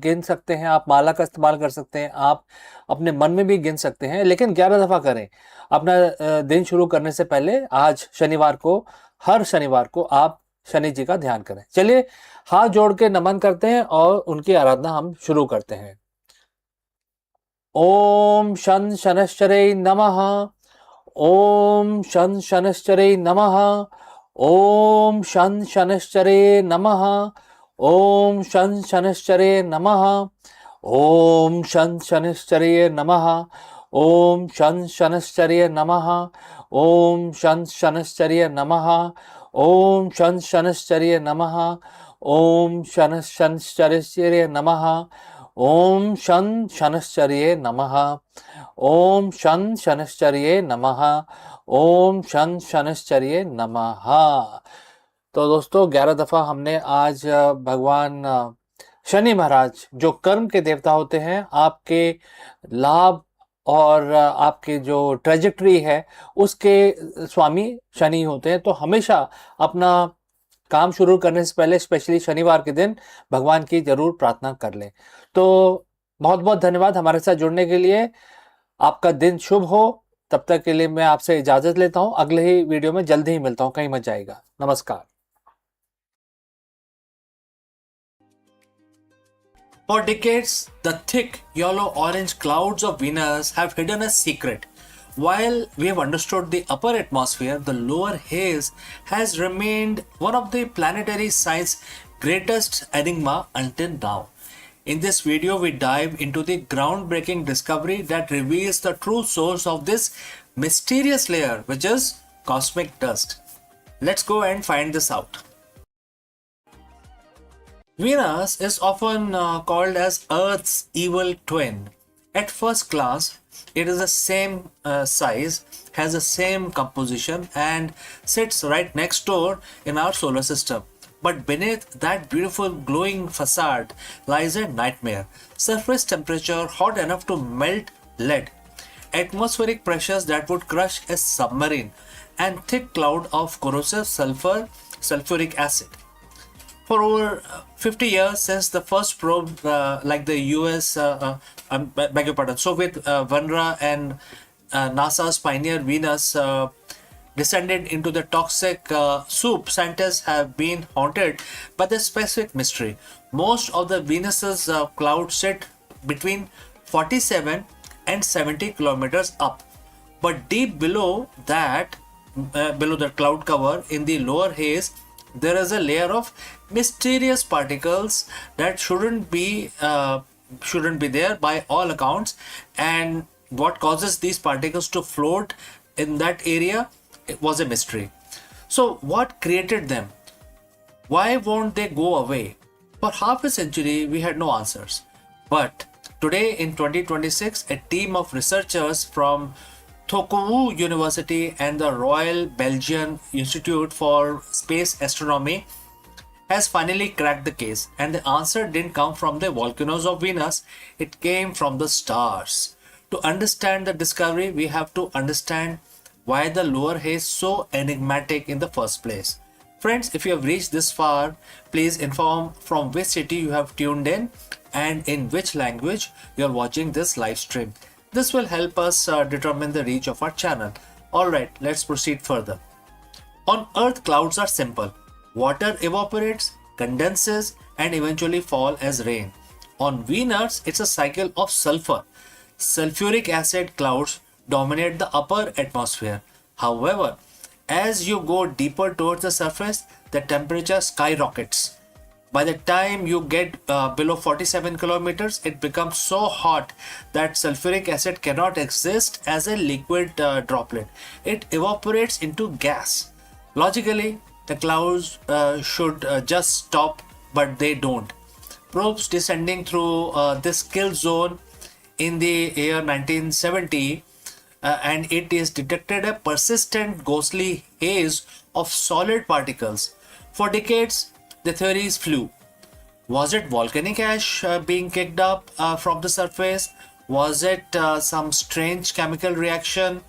गिन सकते हैं, आप माला का इस्तेमाल कर सकते हैं, आप अपने मन में भी गिन सकते हैं, लेकिन 11 दफ़ा करें। अपना दिन शुरू करने से पहले आज शनिवार को, हर शनिवार को आप शनि जी का ध्यान करें। चलिए हाथ जोड़ के नमन करते हैं और उनकी आराधना हम शुरू करते हैं। ओम शन शनश्चरे नमः। ओम शन शनश्चरे नमः। ओम शन शनश्चरे नमः। ओम शन शनश्चरे नमः। ओम शन शनश्चरे नमः। ओम शन शनश्चरे नमः। ओम शन शनश्चरे नमः। ओम शन शनश्चरे नमः। ओम शन शनश्चरे नमः। ओम शन शनश्चर्ये नमः। ओम शन शनश्चर्ये नमः। ओम शन शनश्चर्ये नमः। तो दोस्तों 11 दफ़ा हमने आज भगवान शनि महाराज, जो कर्म के देवता होते हैं, आपके लाभ और आपके जो ट्रेजेक्टरी है उसके स्वामी शनि होते हैं। तो हमेशा अपना काम शुरू करने से पहले, स्पेशली शनिवार के दिन, भगवान की जरूर प्रार्थना कर लें। तो बहुत बहुत धन्यवाद हमारे साथ जुड़ने के लिए। आपका दिन शुभ हो। तब तक के लिए मैं आपसे इजाजत लेता हूं। अगले ही वीडियो में जल्दी ही मिलता हूं, कहीं मत जाएगा। नमस्कार। For decades, the thick yellow-orange clouds of Venus have hidden a secret. While we have understood the upper atmosphere, the lower haze has remained one of the planetary science's greatest enigma until now. In this video, we dive into the groundbreaking discovery that reveals the true source of this mysterious layer, which is cosmic dust. Let's go and find this out. Venus is often called as Earth's evil twin. At first glance, it is the same size, has the same composition, and sits right next door in our solar system. But beneath that beautiful glowing facade lies a nightmare. Surface temperature hot enough to melt lead, atmospheric pressures that would crush a submarine, and thick cloud of corrosive sulfuric acid. For over 50 years since the first probe, like the US, beg your pardon, Soviet Vanra and NASA's Pioneer Venus descended into the toxic soup, scientists have been haunted by the specific mystery. Most of the Venus's clouds sit between 47 and 70 kilometers up, but deep below that, below the cloud cover in the lower haze, there is a layer of mysterious particles that shouldn't be there by all accounts. And what causes these particles to float in that area, it was a mystery. So what created them? Why won't they go away? For half a century we had no answers, but today in 2026 a team of researchers from Tokuwu University and the Royal Belgian Institute for Space Astronomy has finally cracked the case, and the answer didn't come from the volcanoes of Venus, it came from the stars. To understand the discovery, we have to understand why the lower haze is so enigmatic in the first place. Friends, if you have reached this far, please inform from which city you have tuned in and in which language you are watching this live stream. This will help us determine the reach of our channel. Alright, let's proceed further. On Earth, clouds are simple. Water evaporates, condenses, and eventually fall as rain. On Venus, it's a cycle of sulfur. Sulfuric acid clouds dominate the upper atmosphere. However, as you go deeper towards the surface, the temperature skyrockets. By the time you get below 47 kilometers, it becomes so hot that sulfuric acid cannot exist as a liquid droplet. It evaporates into gas. Logically, the clouds should just stop, but they don't. Probes descending through this kill zone in the year 1970 and it is detected a persistent ghostly haze of solid particles. For decades, the theories flew. Was it volcanic ash being kicked up from the surface? Was it some strange chemical reaction?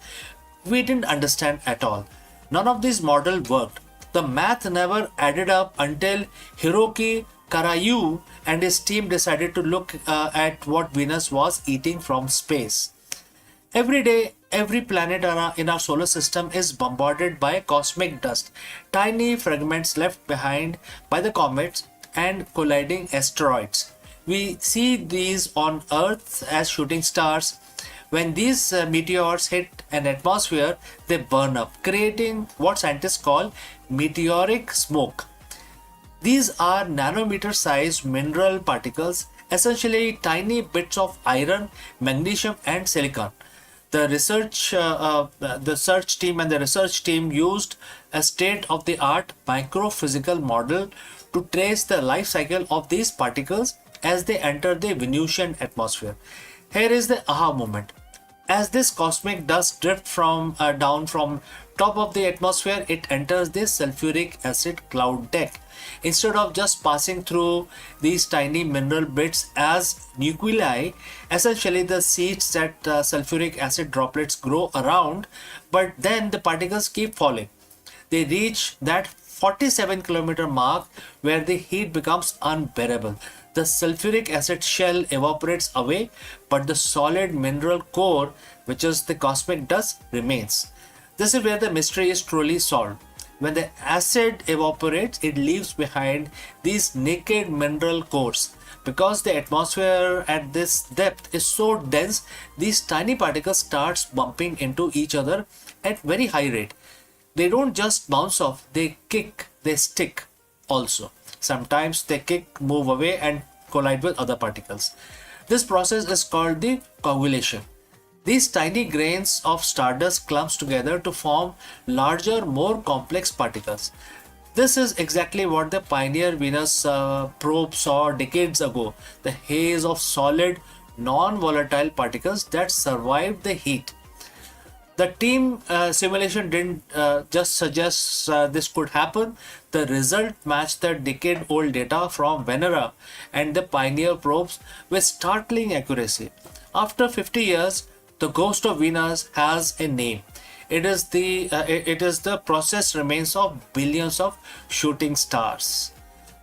We didn't understand at all. None of these models worked. The math never added up until Hiroki Karayu and his team decided to look at what Venus was eating from space. Every day, every planet in our solar system is bombarded by cosmic dust, tiny fragments left behind by the comets and colliding asteroids. We see these on Earth as shooting stars. When these meteors hit an atmosphere, they burn up, creating what scientists call meteoric smoke. These are nanometer-sized mineral particles, essentially tiny bits of iron, magnesium, and silicon. The research team used a state-of-the-art microphysical model to trace the life cycle of these particles as they enter the Venusian atmosphere. Here is the aha moment. As this cosmic dust drifts down from top of the atmosphere, it enters the sulfuric acid cloud deck. Instead of just passing through these tiny mineral bits as nuclei, essentially the seeds that sulfuric acid droplets grow around, but then the particles keep falling. They reach that 47-kilometer mark where the heat becomes unbearable. The sulfuric acid shell evaporates away, but the solid mineral core, which is the cosmic dust, remains. This is where the mystery is truly solved. When the acid evaporates, it leaves behind these naked mineral cores. Because the atmosphere at this depth is so dense, these tiny particles start bumping into each other at very high rate. They don't just bounce off, they kick, they stick also. Sometimes they kick, move away and collide with other particles. This process is called the coagulation. These tiny grains of stardust clumps together to form larger, more complex particles. This is exactly what the Pioneer Venus probe saw decades ago, the haze of solid, non volatile particles that survived the heat. The team simulation didn't just suggest this could happen. The result matched the decade old data from Venera and the Pioneer probes with startling accuracy. After 50 years, the ghost of Venus has a name. It is the processed remains of billions of shooting stars.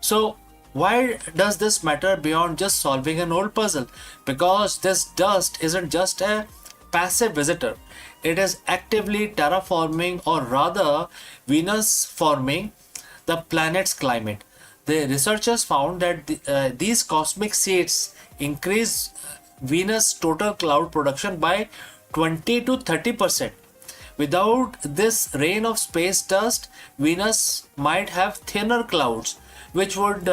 So, why does this matter beyond just solving an old puzzle? Because this dust isn't just a passive visitor, it is actively terraforming, or rather, Venus forming the planet's climate. The researchers found that these cosmic seeds increase Venus' total cloud production by 20 to 30%. Without this rain of space dust, Venus might have thinner clouds, which would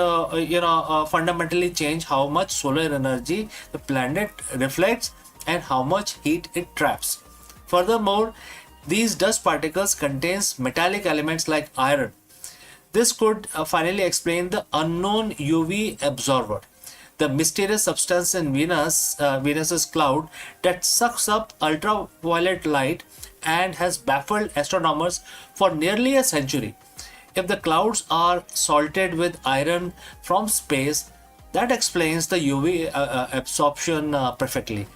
fundamentally change how much solar energy the planet reflects and how much heat it traps. Furthermore, these dust particles contains metallic elements like iron. This could finally explain the unknown UV absorber, the mysterious substance in Venus's cloud that sucks up ultraviolet light and has baffled astronomers for nearly a century. If the clouds are salted with iron from space, that explains the UV absorption perfectly.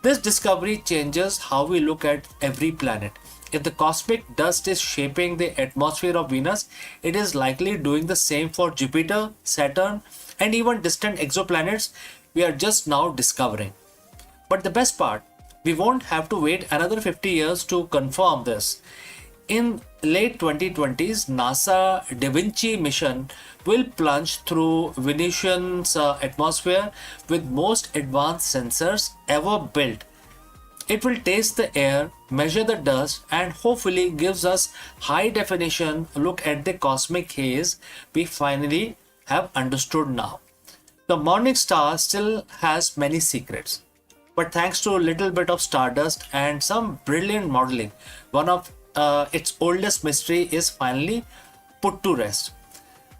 This discovery changes how we look at every planet. If the cosmic dust is shaping the atmosphere of Venus, it is likely doing the same for Jupiter, Saturn, and even distant exoplanets we are just now discovering. But the best part, we won't have to wait another 50 years to confirm this. In late 2020s, NASA Da Vinci mission will plunge through Venusian's atmosphere with most advanced sensors ever built. It will taste the air, measure the dust, and hopefully gives us high definition look at the cosmic haze we finally have understood now. The morning star still has many secrets, but thanks to a little bit of stardust and some brilliant modeling, one of its oldest mystery is finally put to rest.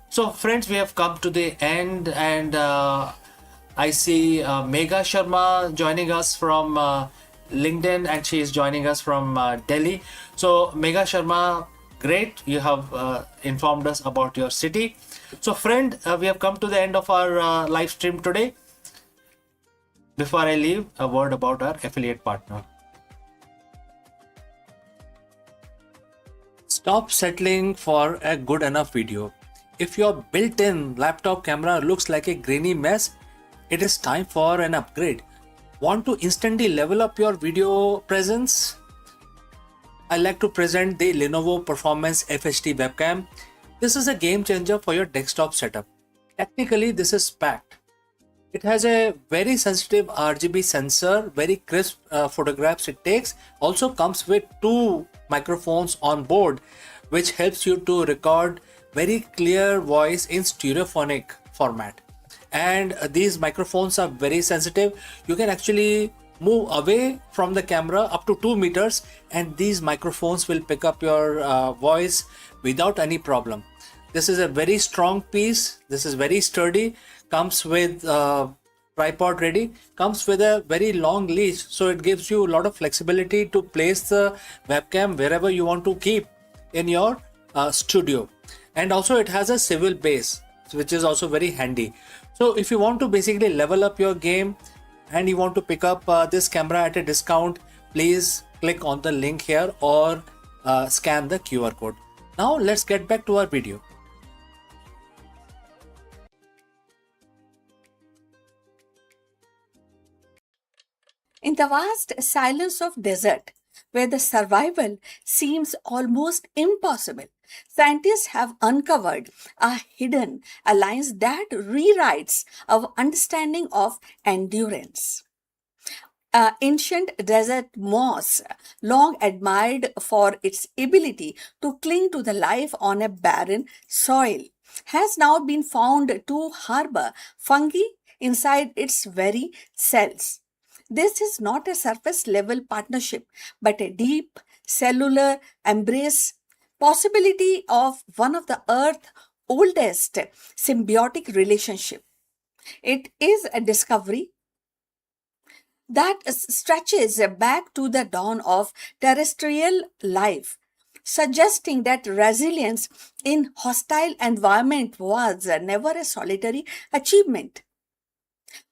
So, friends, we have come to the end, and I see Megha Sharma joining us from LinkedIn, and she is joining us from Delhi. So, Megha Sharma, great, you have informed us about your city. So, friend, we have come to the end of our live stream today. Before I leave, a word about our affiliate partner. Stop settling for a good enough video. If your built-in laptop camera looks like a grainy mess, it is time for an upgrade. Want to instantly level up your video presence? I like to present the Lenovo Performance FHD webcam. This is a game changer for your desktop setup. Technically, this is packed. It has a very sensitive RGB sensor, very crisp photographs it takes. Also comes with two microphones on board, which helps you to record very clear voice in stereophonic format. And these microphones are very sensitive. You can actually move away from the camera up to 2 meters, and these microphones will pick up your voice without any problem. This is a very strong piece. This is very sturdy. Comes with tripod ready. Comes with a very long leash, so it gives you a lot of flexibility to place the webcam wherever you want to keep in your studio. And also it has a swivel base, which is also very handy. So if you want to basically level up your game and you want to pick up this camera at a discount, please click on the link here or scan the QR code. Now let's get back to our video. In the vast silence of desert, where the survival seems almost impossible, scientists have uncovered a hidden alliance that rewrites our understanding of endurance. Ancient desert moss, long admired for its ability to cling to the life on a barren soil, has now been found to harbor fungi inside its very cells. This is not a surface level partnership, but a deep cellular embrace possibility of one of the Earth's oldest symbiotic relationship. It is a discovery that stretches back to the dawn of terrestrial life, suggesting that resilience in hostile environment was never a solitary achievement.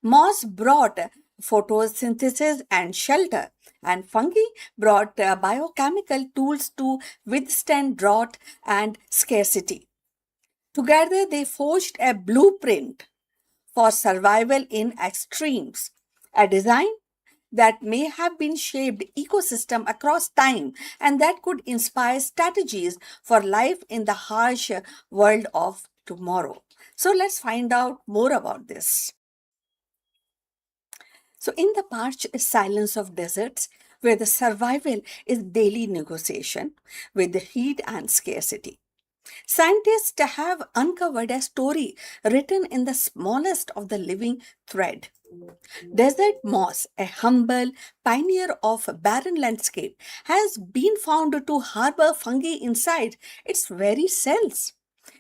Moss brought photosynthesis and shelter, and fungi brought biochemical tools to withstand drought and scarcity. Together, they forged a blueprint for survival in extremes, a design that may have been shaped ecosystem across time and that could inspire strategies for life in the harsh world of tomorrow. So let's find out more about this. So in the parched silence of deserts, where the survival is daily negotiation with the heat and scarcity, scientists have uncovered a story written in the smallest of the living thread. Desert moss, a humble pioneer of a barren landscape, has been found to harbor fungi inside its very cells.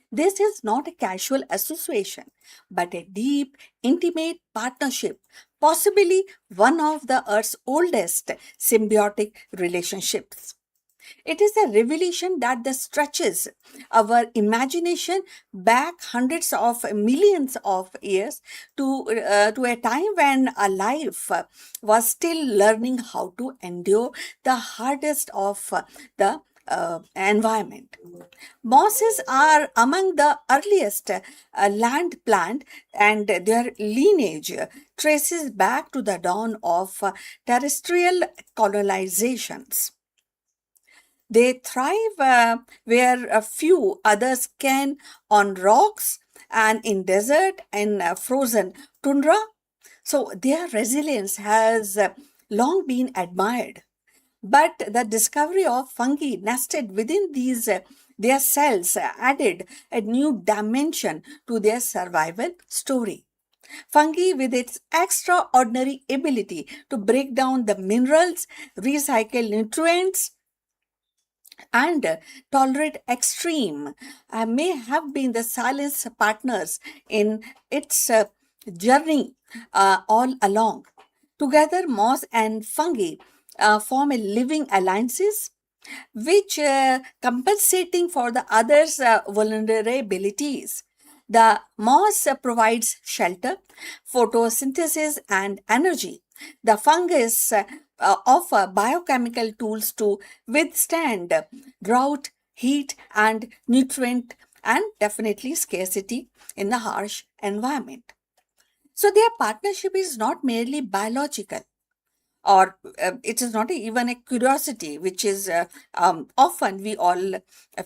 This is not a casual association, but a deep, intimate partnership, possibly one of the Earth's oldest symbiotic relationships. It is a revelation that stretches our imagination back hundreds of millions of years to a time when a life was still learning how to endure the hardest of the environment. Mosses are among the earliest land plant, and their lineage traces back to the dawn of terrestrial colonizations. They thrive where a few others can, on rocks and in desert and frozen tundra. So their resilience has long been admired. But the discovery of fungi nested within their cells added a new dimension to their survival story. Fungi, with its extraordinary ability to break down the minerals, recycle nutrients, and tolerate extreme, may have been the silent partners in its journey all along. Together, moss and fungi form a living alliances which compensating for the others' vulnerabilities. The moss provides shelter, photosynthesis, and energy. The fungus offer biochemical tools to withstand drought, heat, and nutrient, and definitely scarcity in the harsh environment. So their partnership is not merely biological, or it is not even a curiosity, which is often we all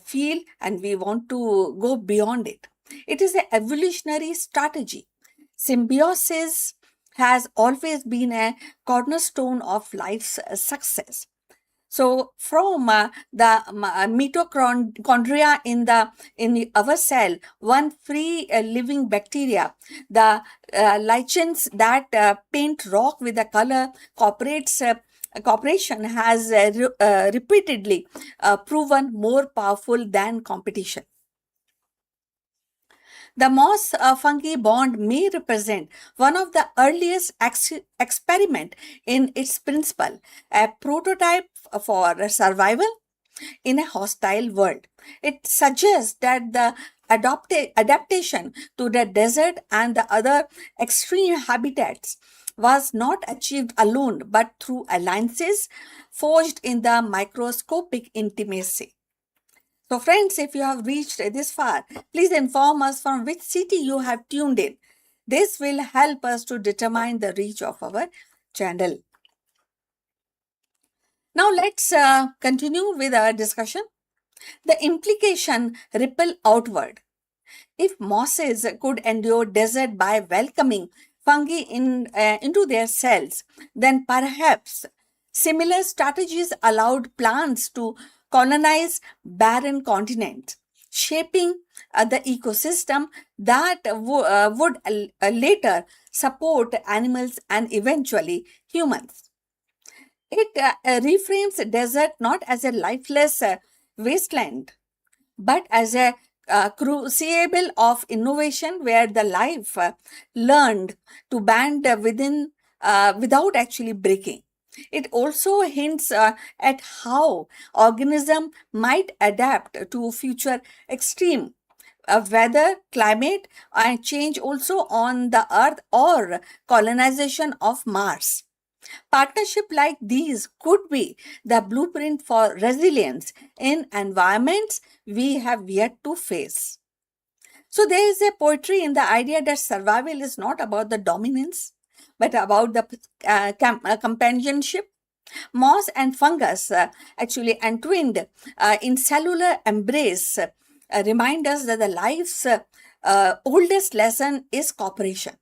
feel and we want to go beyond it. It is an evolutionary strategy. Symbiosis has always been a cornerstone of life's success. So from the mitochondria in our cell, one free living bacteria, the lichens that paint rock with the color cooperation has repeatedly proven more powerful than competition. The moss fungi bond may represent one of the earliest experiment in its principle, a prototype for survival in a hostile world. It suggests that the adaptation to the desert and the other extreme habitats was not achieved alone but through alliances forged in the microscopic intimacy. So, friends, if you have reached this far, please inform us from which city you have tuned in. This will help us to determine the reach of our channel. Now, let's continue with our discussion. The implication ripple outward. If mosses could endure desert by welcoming fungi into their cells, then perhaps similar strategies allowed plants to colonize barren continents, shaping the ecosystem that would later support animals, and eventually humans. It reframes desert not as a lifeless wasteland, but as a crucible of innovation where the life learned to bend without actually breaking. It also hints at how organism might adapt to future extreme weather, climate, and change also on the earth or colonization of Mars. Partnership like these could be the blueprint for resilience in environments we have yet to face. So, there is a poetry in the idea that survival is not about the dominance, but about the companionship. Moss and fungus, actually entwined in cellular embrace, remind us that the life's oldest lesson is cooperation.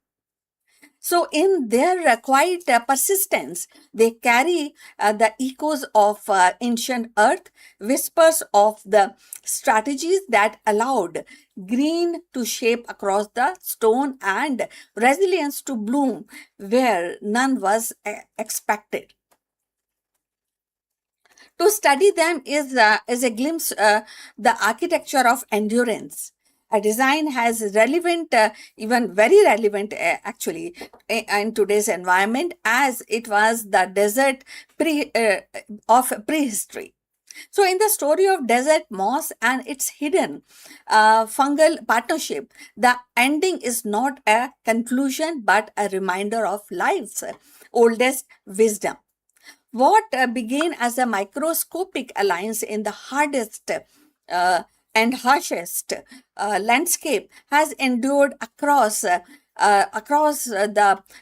So, in their quiet persistence, they carry the echoes of ancient earth, whispers of the strategies that allowed green to shape across the stone and resilience to bloom where none was expected. To study them is a glimpse the architecture of endurance. A design has relevant, even very relevant, actually, in today's environment, as it was the desert of prehistory. So, in the story of desert moss and its hidden fungal partnership, the ending is not a conclusion but a reminder of life's oldest wisdom. What began as a microscopic alliance in the hardest and harshest landscape has endured across the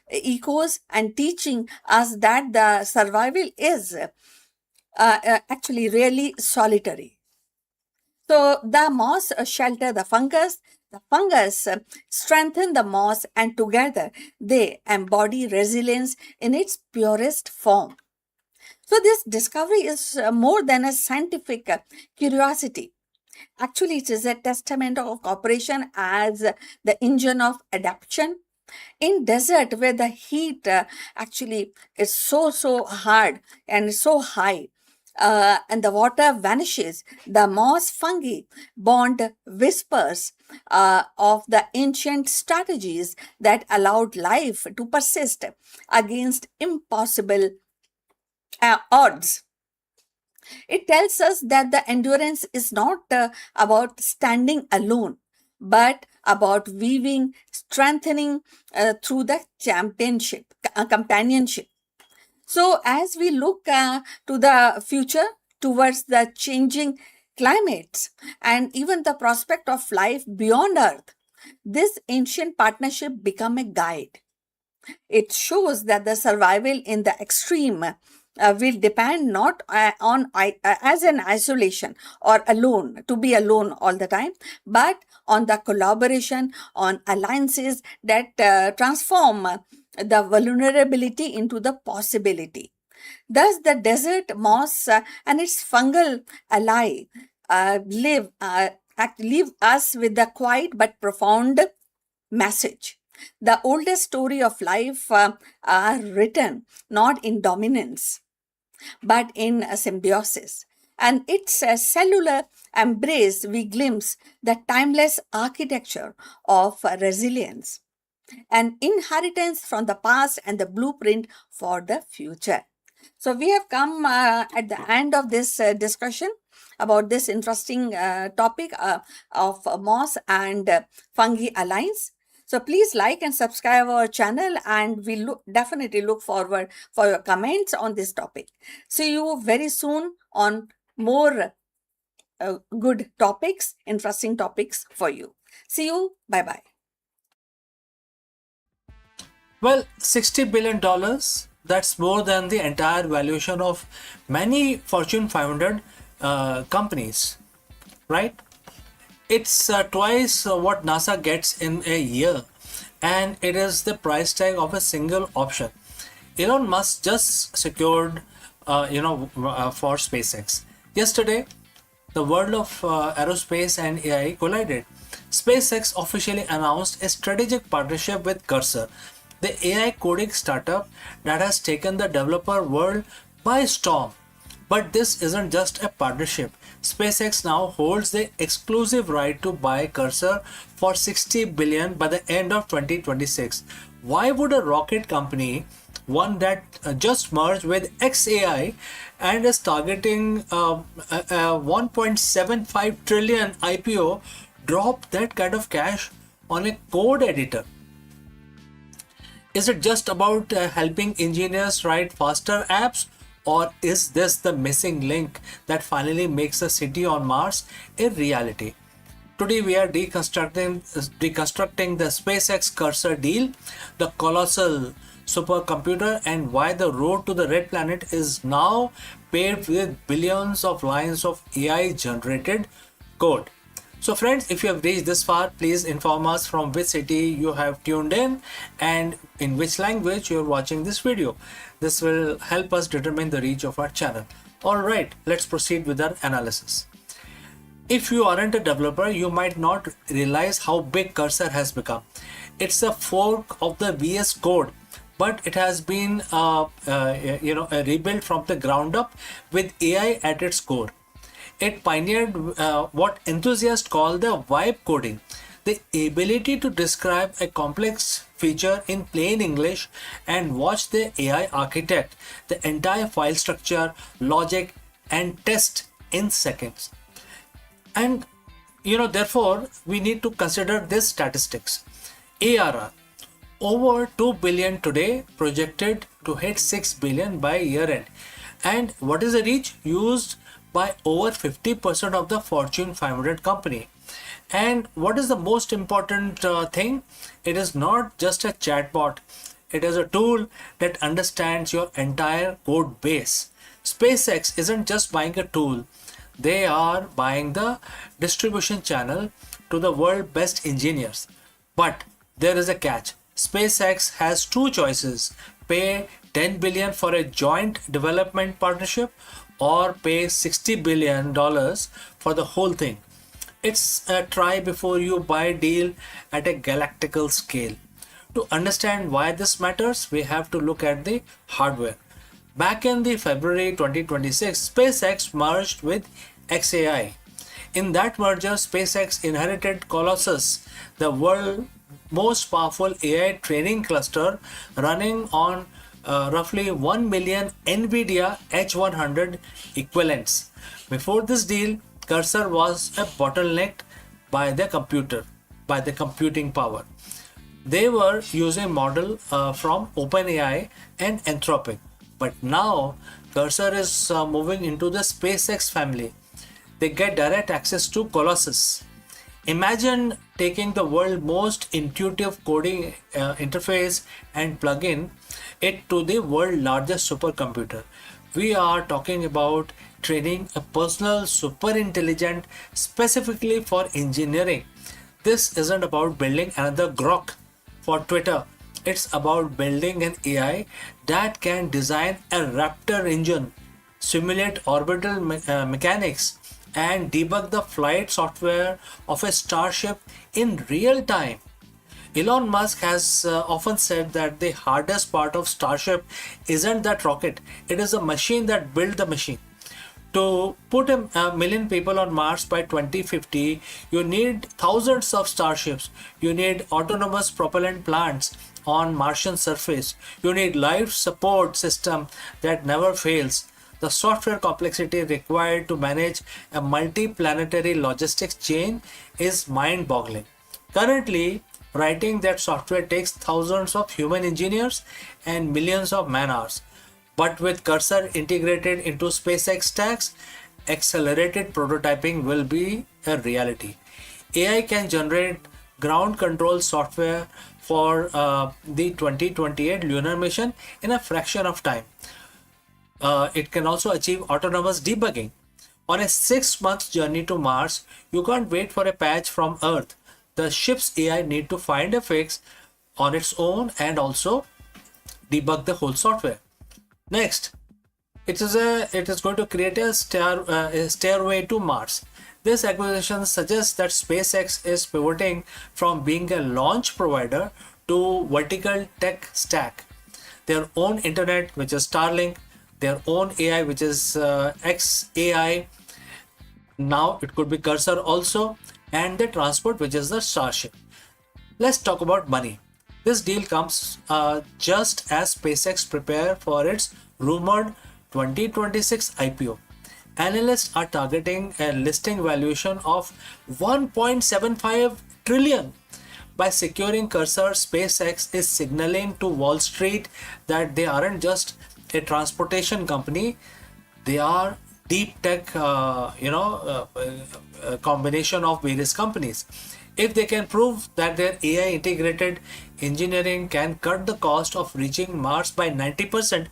echoes and teaching us that the survival is actually really solitary. So the moss shelter the fungus strengthen the moss, and together they embody resilience in its purest form. So, this discovery is more than a scientific curiosity. Actually, it is a testament of cooperation as the engine of adaptation. In desert, where the heat actually is so hard and so high, and the water vanishes, the moss fungi bond whispers of the ancient strategies that allowed life to persist against impossible odds. It tells us that the endurance is not about standing alone, but about weaving, strengthening through the companionship. So, as we look to the future, towards the changing climates, and even the prospect of life beyond Earth, this ancient partnership become a guide. It shows that the survival in the extreme will depend not on as an isolation or alone, to be alone all the time, but on the collaboration, on alliances that transform the vulnerability into the possibility. Thus, the desert moss and its fungal ally leave us with the quiet but profound message. The oldest story of life are written not in dominance, but in a symbiosis. And its cellular embrace, we glimpse the timeless architecture of resilience, an inheritance from the past and the blueprint for the future. So, we have come at the end of this discussion about this interesting topic of moss and fungi alliance. So please like and subscribe our channel, and we definitely look forward for your comments on this topic. See you very soon on more good topics, interesting topics for you. See you. Bye-bye. Well, $60 billion, that's more than the entire valuation of many Fortune 500 companies, right? It's twice what NASA gets in a year, and it is the price tag of a single option. Elon Musk just secured, for SpaceX. Yesterday, the world of aerospace and AI collided. SpaceX officially announced a strategic partnership with Cursor, the AI coding startup that has taken the developer world by storm. But this isn't just a partnership. SpaceX now holds the exclusive right to buy Cursor for 60 billion by the end of 2026. Why would a rocket company, one that just merged with XAI and is targeting a 1.75 trillion IPO, drop that kind of cash on a code editor? Is it just about helping engineers write faster apps, or is this the missing link that finally makes the city on Mars a reality? Today we are deconstructing the SpaceX Cursor deal, the colossal supercomputer, and why the road to the red planet is now paved with billions of lines of AI generated code. So friends, if you have reached this far, please inform us from which city you have tuned in and in which language you are watching this video. This will help us determine the reach of our channel. Alright, let's proceed with our analysis. If you aren't a developer, you might not realize how big Cursor has become. It's a fork of the VS Code, but it has been rebuilt from the ground up with AI at its core. It pioneered what enthusiasts call the vibe coding, the ability to describe a complex feature in plain English and watch the AI architect the entire file structure, logic, and test in seconds. And therefore, we need to consider this statistics. ARR, over 2 billion today, projected to hit 6 billion by year end. And what is the reach? Used by over 50% of the Fortune 500 company. And what is the most important thing? It is not just a chatbot. It is a tool that understands your entire code base. SpaceX isn't just buying a tool. They are buying the distribution channel to the world's best engineers. But there is a catch. SpaceX has two choices: pay 10 billion for a joint development partnership or pay $60 billion for the whole thing. It's a try before you buy deal at a galactical scale. To understand why this matters, we have to look at the hardware. Back in the February 2026, SpaceX merged with XAI. In that merger, SpaceX inherited Colossus, the world's most powerful AI training cluster running on roughly 1 million NVIDIA H100 equivalents. Before this deal, Cursor was a bottlenecked by the computing power. They were using model from OpenAI and Anthropic. But now Cursor is moving into the SpaceX family. They get direct access to Colossus. Imagine taking the world's most intuitive coding interface and plug-in it to the world's largest supercomputer. We are talking about training a personal super intelligent specifically for engineering. This isn't about building another Grok for Twitter. It's about building an AI that can design a Raptor engine, simulate orbital mechanics, and debug the flight software of a starship in real time. Elon Musk has often said that the hardest part of Starship isn't that rocket, it is the machine that built the machine. To put a million people on Mars by 2050, you need thousands of starships. You need autonomous propellant plants on Martian surface. You need life support system that never fails. The software complexity required to manage a multi-planetary logistics chain is mind-boggling. Currently, writing that software takes thousands of human engineers and millions of man-hours. But with Cursor integrated into SpaceX stacks, accelerated prototyping will be a reality. AI can generate ground control software for the 2028 lunar mission in a fraction of time. It can also achieve autonomous debugging. On a 6-month journey to Mars, you can't wait for a patch from Earth. The ship's AI need to find a fix on its own and also debug the whole software. Next, it is going to create a stairway to Mars. This acquisition suggests that SpaceX is pivoting from being a launch provider to vertical tech stack, their own internet, which is Starlink, their own AI, which is XAI. Now it could be Cursor also, and the transport, which is the Starship. Let's talk about money. This deal comes just as SpaceX prepare for its rumored 2026 IPO. Analysts are targeting a listing valuation of 1.75 trillion. By securing Cursor, SpaceX is signaling to Wall Street that they aren't just a transportation company; they are deep tech, combination of various companies. If they can prove that their AI integrated engineering can cut the cost of reaching Mars by 90%,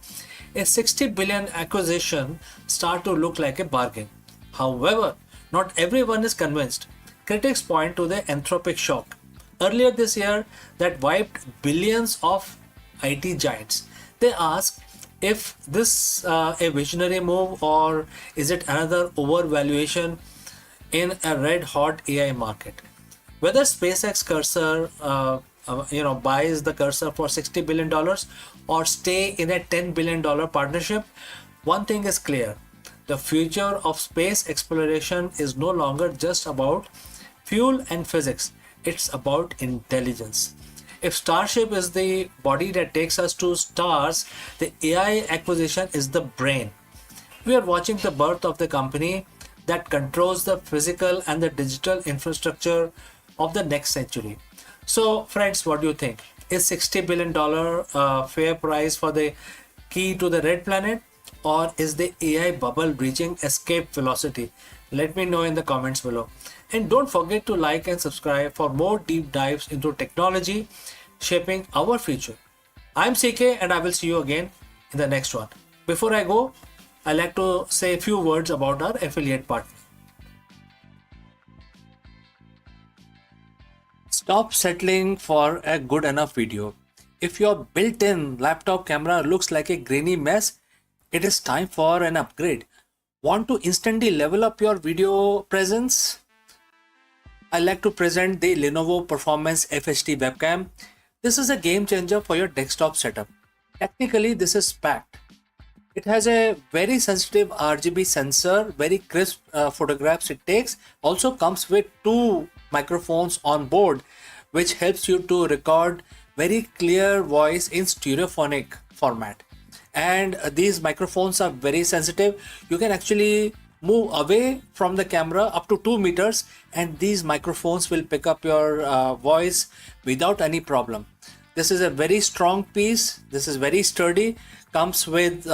a 60 billion acquisition start to look like a bargain. However, not everyone is convinced. Critics point to the anthropic shock earlier this year that wiped billions of IT giants. They ask if this a visionary move or is it another overvaluation in a red hot AI market. Whether SpaceX Cursor buys the Cursor for $60 billion or stay in a $10 billion partnership, one thing is clear: the future of space exploration is no longer just about fuel and physics, it's about intelligence. If Starship is the body that takes us to stars, the AI acquisition is the brain. We are watching the birth of the company that controls the physical and the digital infrastructure of the next century. So, friends, what do you think? Is $60 billion fair price for the key to the red planet, or is the AI bubble reaching escape velocity? Let me know in the comments below. And don't forget to like and subscribe for more deep dives into technology shaping our future. I'm CK and I will see you again in the next one. Before I go, I like to say a few words about our affiliate partner. Stop settling for a good enough video. If your built-in laptop camera looks like a grainy mess, it is time for an upgrade. Want to instantly level up your video presence? I like to present the Lenovo Performance FHD webcam. This is a game changer for your desktop setup. Technically, this is packed. It has a very sensitive RGB sensor, very crisp photographs it takes. Also comes with two microphones on board, which helps you to record very clear voice in stereophonic format. And these microphones are very sensitive. You can actually move away from the camera up to 2 meters and these microphones will pick up your voice without any problem. This is a very strong piece. This is very sturdy. Comes with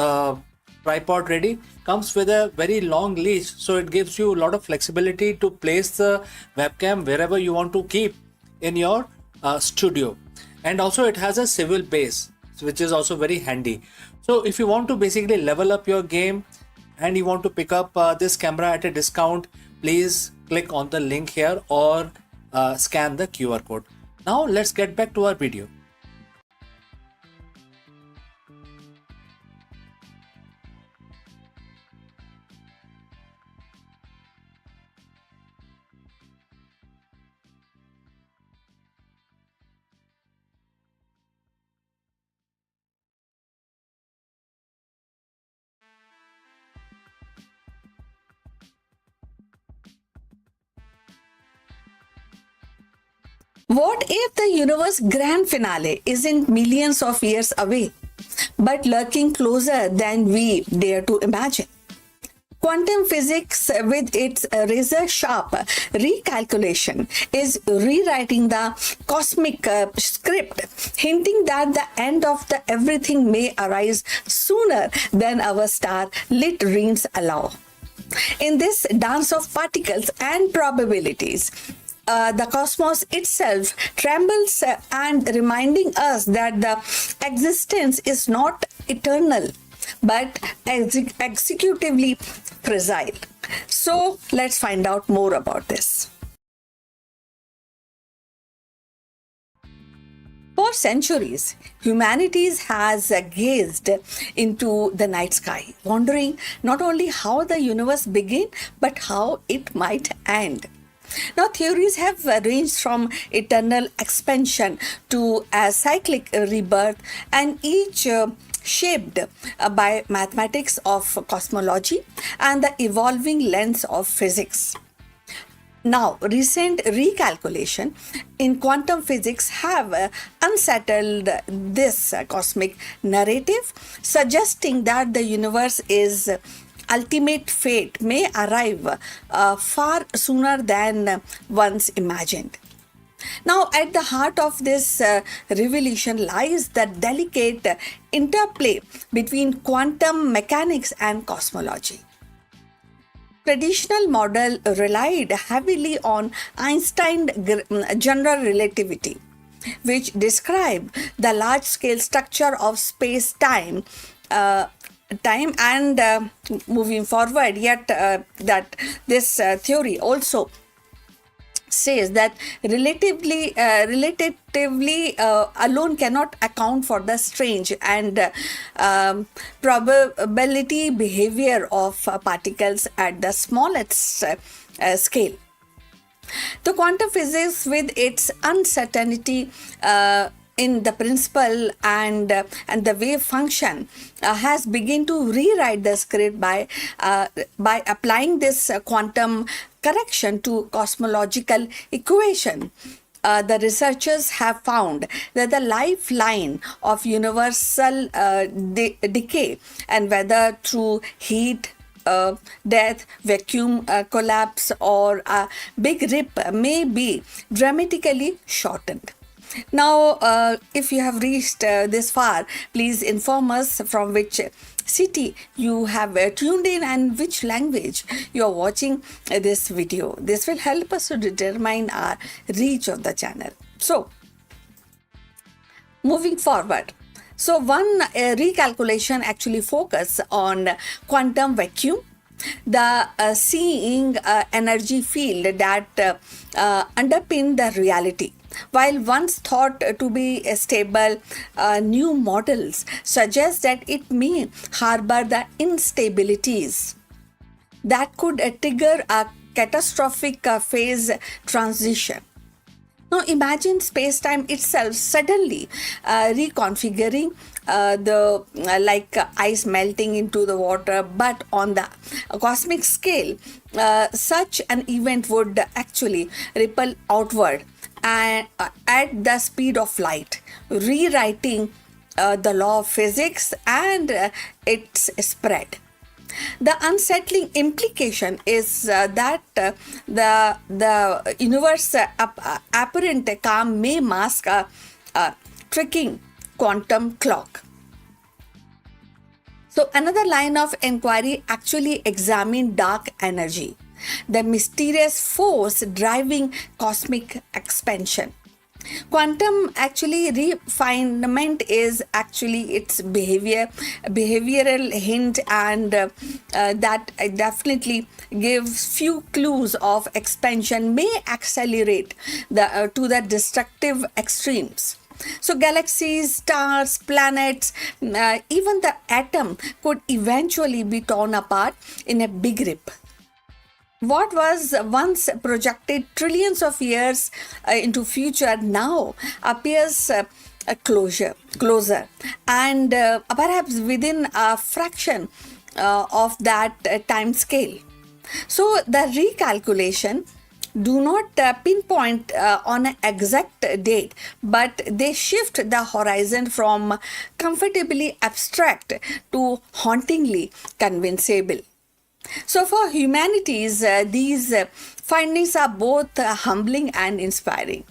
tripod ready. Comes with a very long leash, so it gives you a lot of flexibility to place the webcam wherever you want to keep in your studio. And also it has a swivel base, which is also very handy. So if you want to basically level up your game and you want to pick up this camera at a discount, please click on the link here or scan the QR code. Now let's get back to our video. What if the universe grand finale isn't millions of years away, but lurking closer than we dare to imagine? Quantum physics, with its razor sharp recalculation, is rewriting the cosmic script, hinting that the end of the everything may arise sooner than our star lit dreams allow. In this dance of particles and probabilities, the cosmos itself trembles and reminding us that the existence is not eternal but executively fragile. So let's find out more about this. For centuries, humanity has gazed into the night sky, wondering not only how the universe began, but how it might end. Now, theories have ranged from eternal expansion to a cyclic rebirth, and each shaped by mathematics of cosmology and the evolving lens of physics. Now, recent recalculation in quantum physics have unsettled this cosmic narrative, suggesting that the universe is ultimate fate may arrive far sooner than once imagined. Now, at the heart of this revelation lies the delicate interplay between quantum mechanics and cosmology. Traditional model relied heavily on Einstein's general relativity, which described the large-scale structure of space-time time and moving forward. Yet that this theory also says that relatively alone cannot account for the strange and probability behavior of particles at the smallest scale. The quantum physics, with its uncertainty in the principle and the wave function, has begun to rewrite the script by applying this quantum correction to cosmological equation. The researchers have found that the lifeline of universal decay, and whether through heat, death, vacuum collapse, or a big rip, may be dramatically shortened. Now, if you have reached this far, please inform us from which city you have tuned in and which language you are watching this video. This will help us to determine our reach of the channel. So, moving forward. So, one recalculation actually focus on quantum vacuum, the seeing energy field that underpin the reality. While once thought to be stable, new models suggest that it may harbor the instabilities that could trigger a catastrophic phase transition. Now imagine space-time itself suddenly reconfiguring like ice melting into the water, but on the cosmic scale, such an event would actually ripple outward and at the speed of light, rewriting the law of physics and its spread. The unsettling implication is that the universe apparent calm may mask a tricking quantum clock. So another line of inquiry actually examined dark energy, the mysterious force driving cosmic expansion. Quantum actually refinement is actually its behavioral hint, and that definitely gives few clues of expansion may accelerate to the destructive extremes. So galaxies, stars, planets, even the atom could eventually be torn apart in a big rip. What was once projected trillions of years into future now appears closer, and perhaps within a fraction of that time scale. So the recalculation do not pinpoint on an exact date, but they shift the horizon from comfortably abstract to hauntingly convincible. So for humanities, these findings are both humbling and inspiring.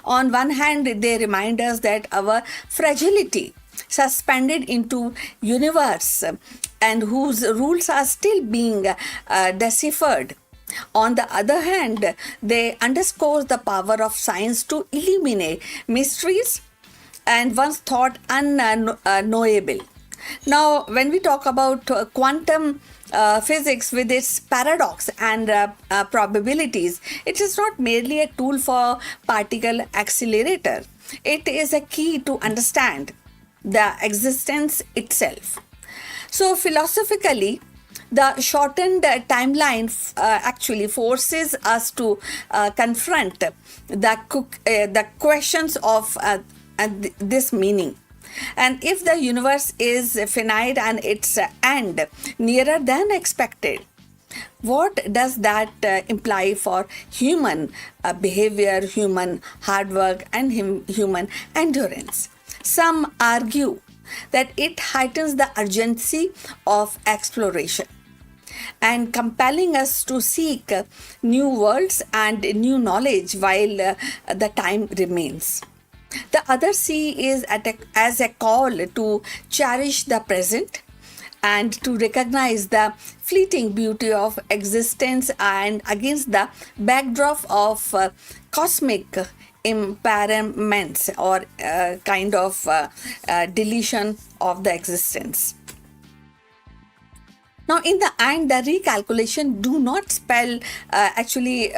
On one hand, they remind us that our fragility, suspended into universe and whose rules are still being deciphered. On the other hand, they underscore the power of science to illuminate mysteries and once thought unknowable. Now, when we talk about quantum physics with its paradox and probabilities, it is not merely a tool for particle accelerator. It is a key to understand the existence itself. So philosophically, The shortened timeline actually forces us to confront the questions of this meaning. And if the universe is finite and its end nearer than expected, what does that imply for human behavior, human hard work, and human endurance? Some argue that it heightens the urgency of exploration and compelling us to seek new worlds and new knowledge while the time remains. The other see is as a call to cherish the present and to recognize the fleeting beauty of existence and against the backdrop of cosmic impairments or kind of deletion of the existence. Now, in the end, the recalculation do not spell actually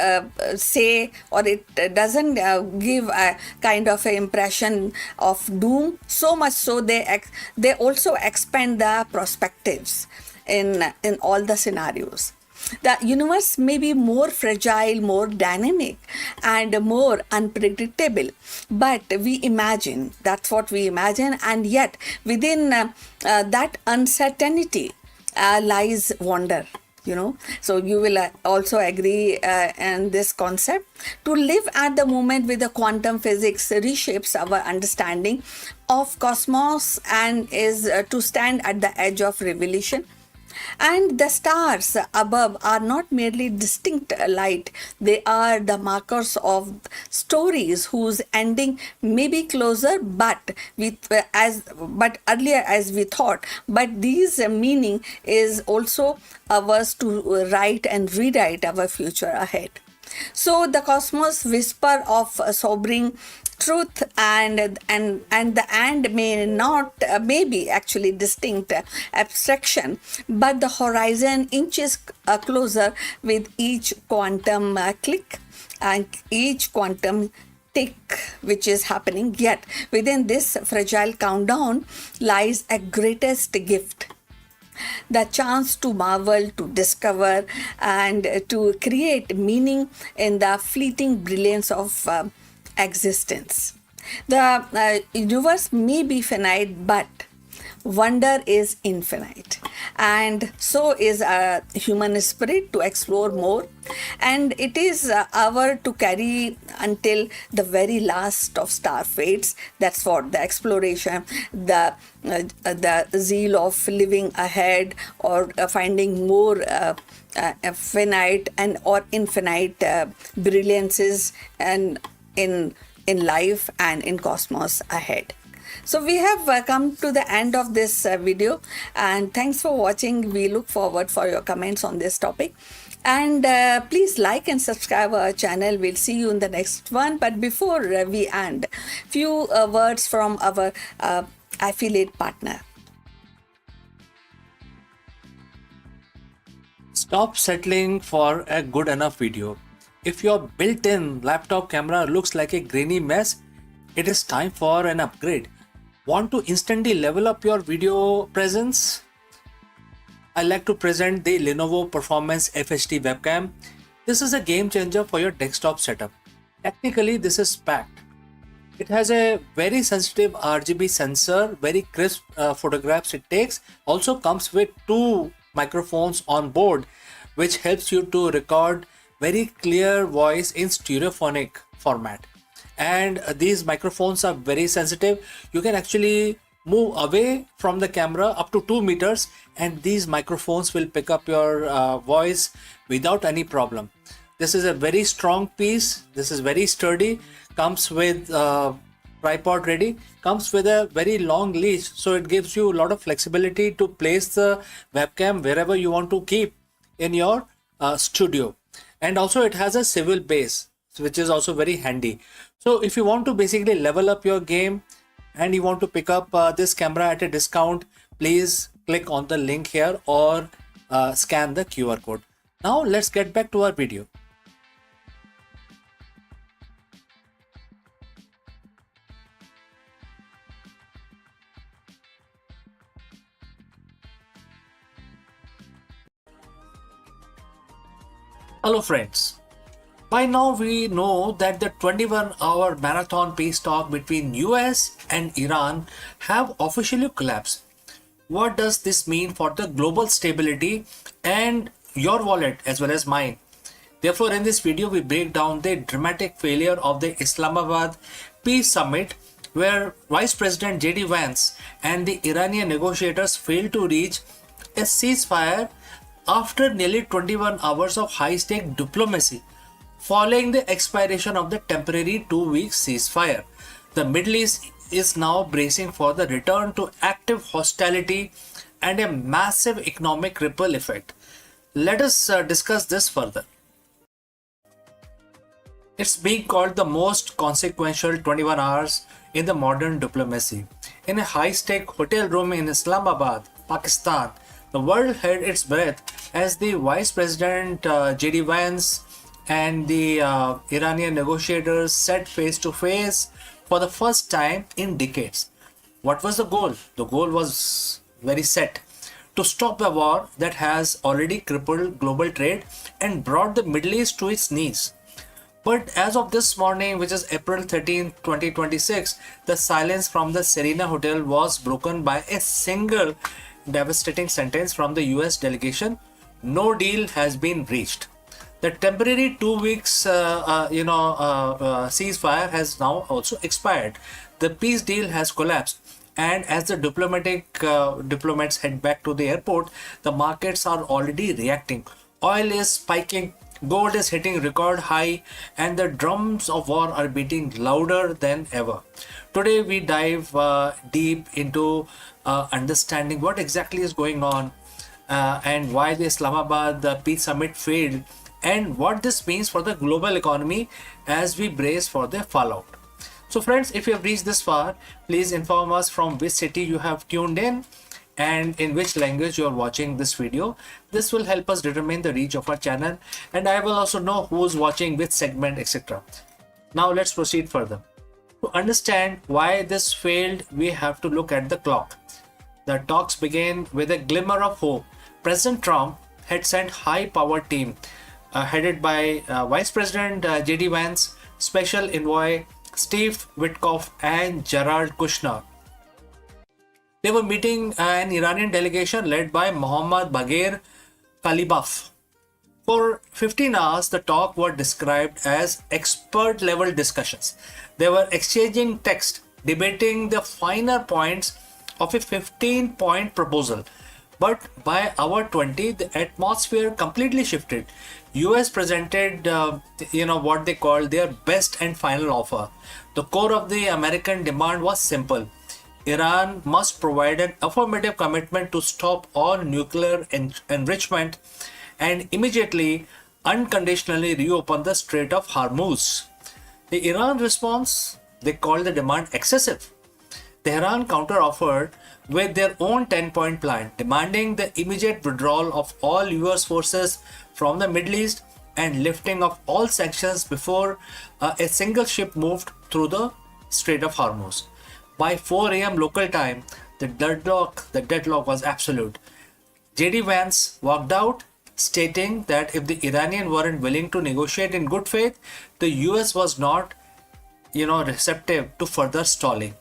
say, or it doesn't give a kind of an impression of doom. So much so, they also expand the perspectives in all the scenarios. The universe may be more fragile, more dynamic, and more unpredictable, but we imagine, that's what we imagine, and yet within that uncertainty lies wonder. So you will also agree in this concept. To live at the moment with the quantum physics reshapes our understanding of cosmos and is to stand at the edge of revelation. And the stars above are not merely distinct light, they are the markers of stories whose ending may be closer but earlier as we thought. But these meaning is also ours to write and rewrite our future ahead. So the cosmos whisper of sobering truth, and the and may be actually distinct abstraction, but the horizon inches closer with each quantum click and each quantum tick which is happening. Yet within this fragile countdown lies a greatest gift, the chance to marvel, to discover, and to create meaning in the fleeting brilliance of existence. The universe may be finite, but wonder is infinite, and so is a human spirit to explore more, and it is our to carry until the very last of star fates. That's what the exploration, the zeal of living ahead, or finding more finite and or infinite brilliances and in life and in cosmos ahead. So we have come to the end of this video, and thanks for watching. We look forward for your comments on this topic, and please like and subscribe our channel. We'll see you in the next one. But before we end, few words from our affiliate partner. Stop settling for a good enough video. If your built-in laptop camera looks like a grainy mess, it is time for an upgrade. Want to instantly level up your video presence? I like to present the Lenovo Performance FHD webcam. This is a game changer for your desktop setup. Technically, this is packed. It has a very sensitive RGB sensor, very crisp photographs it takes. Also comes with 2 microphones on board, which helps you to record very clear voice in stereophonic format. And these microphones are very sensitive. You can actually move away from the camera up to 2 meters, and these microphones will pick up your voice without any problem. This is a very strong piece. This is very sturdy. Comes with tripod ready. Comes with a very long leash, so it gives you a lot of flexibility to place the webcam wherever you want to keep in your studio. And also it has a swivel base, which is also very handy. So if you want to basically level up your game and you want to pick up this camera at a discount, please click on the link here or scan the QR code. Now let's get back to our video. Hello friends. By now we know that the 21-hour marathon peace talk between US and Iran have officially collapsed. What does this mean for the global stability and your wallet as well as mine? Therefore, in this video, we break down the dramatic failure of the Islamabad Peace Summit, where Vice President JD Vance and the Iranian negotiators failed to reach a ceasefire after nearly 21 hours of high stake diplomacy. Following the expiration of the temporary 2 week ceasefire, the Middle East is now bracing for the return to active hostility and a massive economic ripple effect. Let us discuss this further. It's being called the most consequential 21 hours in the modern diplomacy. In a high stake hotel room in Islamabad, Pakistan, the world held its breath as the Vice President JD Vance and the Iranian negotiators sat face to face for the first time in decades. What was the goal? The goal was very set: to stop a war that has already crippled global trade and brought the Middle East to its knees. But as of this morning, which is April 13, 2026, the silence from the Serena Hotel was broken by a single devastating sentence from the US delegation: no deal has been reached. The temporary 2 weeks, ceasefire has now also expired. The peace deal has collapsed, and as the diplomats head back to the airport, the markets are already reacting. Oil is spiking, gold is hitting record high, and the drums of war are beating louder than ever. Today we dive deep into understanding what exactly is going on, and why the Islamabad Peace Summit failed, and what this means for the global economy as we brace for the fallout. So friends, if you have reached this far, please inform us from which city you have tuned in and in which language you are watching this video. This will help us determine the reach of our channel, and I will also know who's watching which segment, etc. Now let's proceed further. To understand why this failed, we have to look at the clock. The talks began with a glimmer of hope. President Trump had sent high-powered team headed by Vice President JD Vance, Special Envoy Steve Witkoff, and Jared Kushner. They were meeting an Iranian delegation led by Mohammad Bagher Kalibaf. For 15 hours, the talk were described as expert-level discussions. They were exchanging text, debating the finer points of a 15-point proposal. But by hour 20, the atmosphere completely shifted. US presented, what they called their best and final offer. The core of the American demand was simple: Iran must provide an affirmative commitment to stop all nuclear enrichment and immediately, unconditionally reopen the Strait of Hormuz. The Iran response, they called the demand excessive. Tehran counter-offered with their own 10-point plan, demanding the immediate withdrawal of all US forces from the Middle East and lifting of all sanctions before a single ship moved through the Strait of Hormuz. By 4 a.m. local time, the deadlock was absolute. JD Vance walked out, stating that if the Iranians weren't willing to negotiate in good faith, the US was not, receptive to further stalling.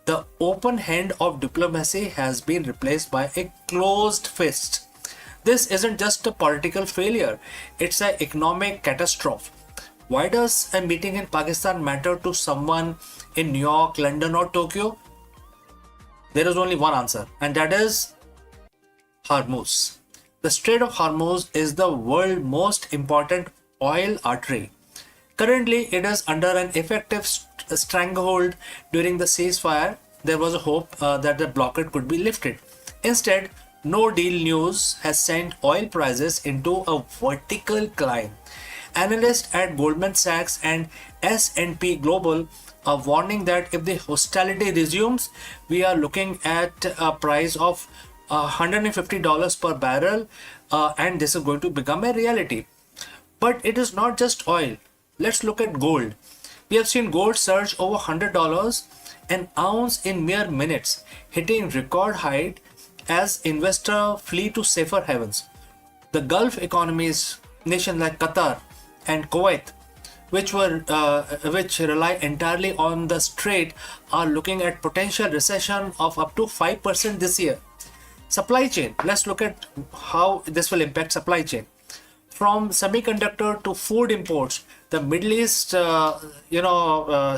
The open hand of diplomacy has been replaced by a closed fist. This isn't just a political failure, it's an economic catastrophe. Why does a meeting in Pakistan matter to someone in New York, London, or Tokyo? There is only one answer, and that is Hormuz. The Strait of Hormuz is the world's most important oil artery. Currently, it is under an effective stranglehold. During the ceasefire, there was a hope that the blockade could be lifted. Instead, no deal news has sent oil prices into a vertical climb. Analysts at Goldman Sachs and S&P Global are warning that if the hostility resumes, we are looking at a price of $150 per barrel, and this is going to become a reality. But it is not just oil. Let's look at gold. We have seen gold surge over $100 an ounce in mere minutes, hitting record height as investors flee to safer havens. The Gulf economies nations like Qatar and Kuwait, which rely entirely on the strait, are looking at potential recession of up to 5% this year. Supply chain. Let's look at how this will impact supply chain. From semiconductor to food imports, the Middle East,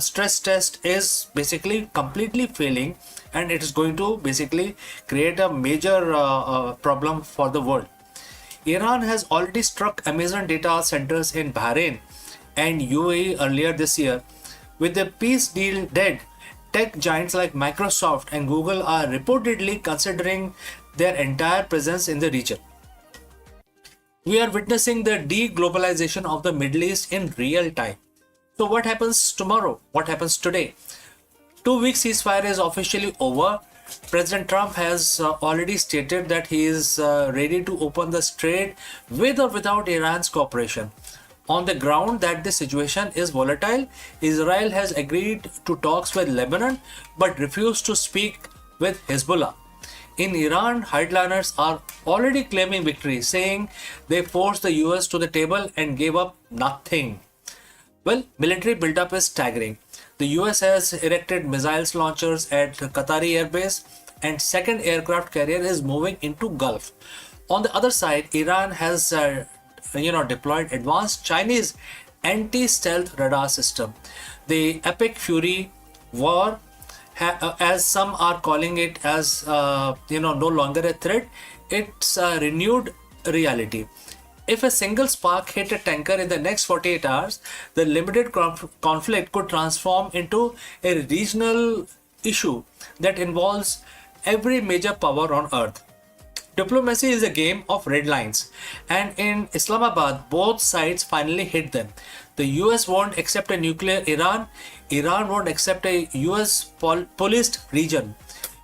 stress test is basically completely failing, and it is going to basically create a major problem for the world. Iran has already struck Amazon data centers in Bahrain and UAE earlier this year. With the peace deal dead, tech giants like Microsoft and Google are reportedly considering their entire presence in the region. We are witnessing the de-globalization of the Middle East in real time. So what happens tomorrow? What happens today? 2 week ceasefire is officially over. President Trump has already stated that he is ready to open the strait with or without Iran's cooperation. On the ground that the situation is volatile, Israel has agreed to talks with Lebanon but refused to speak with Hezbollah. In Iran, hardliners are already claiming victory, saying they forced the US to the table and gave up nothing. Well, military buildup is staggering. The US has erected missiles launchers at Qatari airbase, and second aircraft carrier is moving into Gulf. On the other side, Iran has deployed advanced Chinese anti-stealth radar system. The Epic Fury war, as some are calling it, as no longer a threat, it's a renewed reality. If a single spark hit a tanker in the next 48 hours, the limited conflict could transform into a regional issue that involves every major power on earth. Diplomacy is a game of red lines, and in Islamabad, both sides finally hit them. The US won't accept a nuclear Iran, Iran won't accept a US policed region.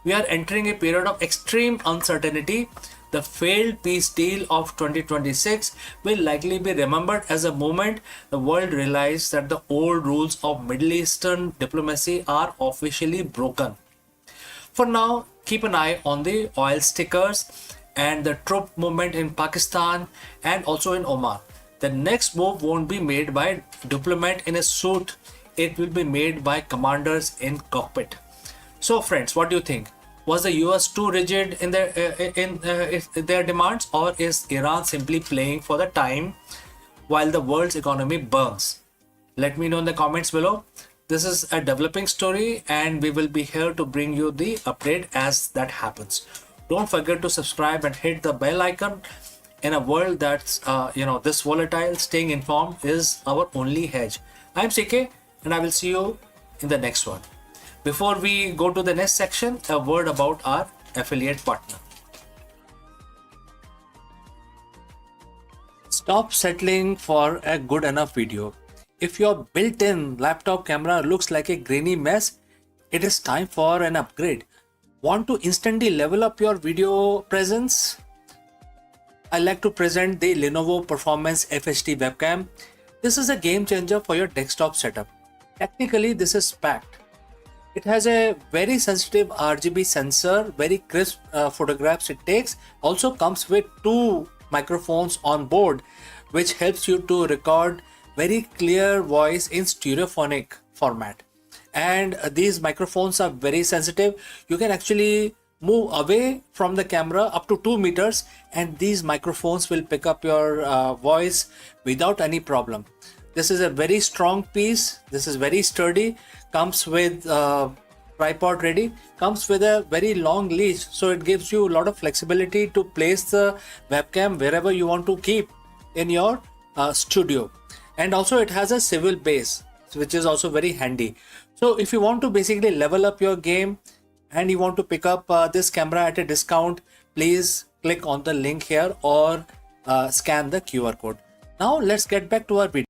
We are entering a period of extreme uncertainty. The failed peace deal of 2026 will likely be remembered as a moment the world realized that the old rules of Middle Eastern diplomacy are officially broken. For now, keep an eye on the oil stickers and the troop movement in Pakistan and also in Oman. The next move won't be made by diplomat in a suit, it will be made by commanders in cockpit. So friends, what do you think? Was the US too rigid in their demands, or is Iran simply playing for the time while the world's economy burns? Let me know in the comments below. This is a developing story, and we will be here to bring you the update as that happens. Don't forget to subscribe and hit the bell icon. In a world that's this volatile, staying informed is our only hedge. I'm CK, and I will see you in the next one. Before we go to the next section, a word about our affiliate partner. Stop settling for a good enough video. If your built-in laptop camera looks like a grainy mess, it is time for an upgrade. Want to instantly level up your video presence? I like to present the Lenovo Performance FHD webcam. This is a game changer for your desktop setup. Technically, this is packed. It has a very sensitive RGB sensor, very crisp photographs it takes. Also comes with 2 microphones on board, which helps you to record very clear voice in stereophonic format. And these microphones are very sensitive. You can actually move away from the camera up to 2 meters, and these microphones will pick up your voice without any problem. This is a very strong piece. This is very sturdy. Comes with tripod ready. Comes with a very long leash, so it gives you a lot of flexibility to place the webcam wherever you want to keep in your studio. And also it has a swivel base, which is also very handy. So if you want to basically level up your game and you want to pick up this camera at a discount, please click on the link here or scan the QR code. Now let's get back to our video.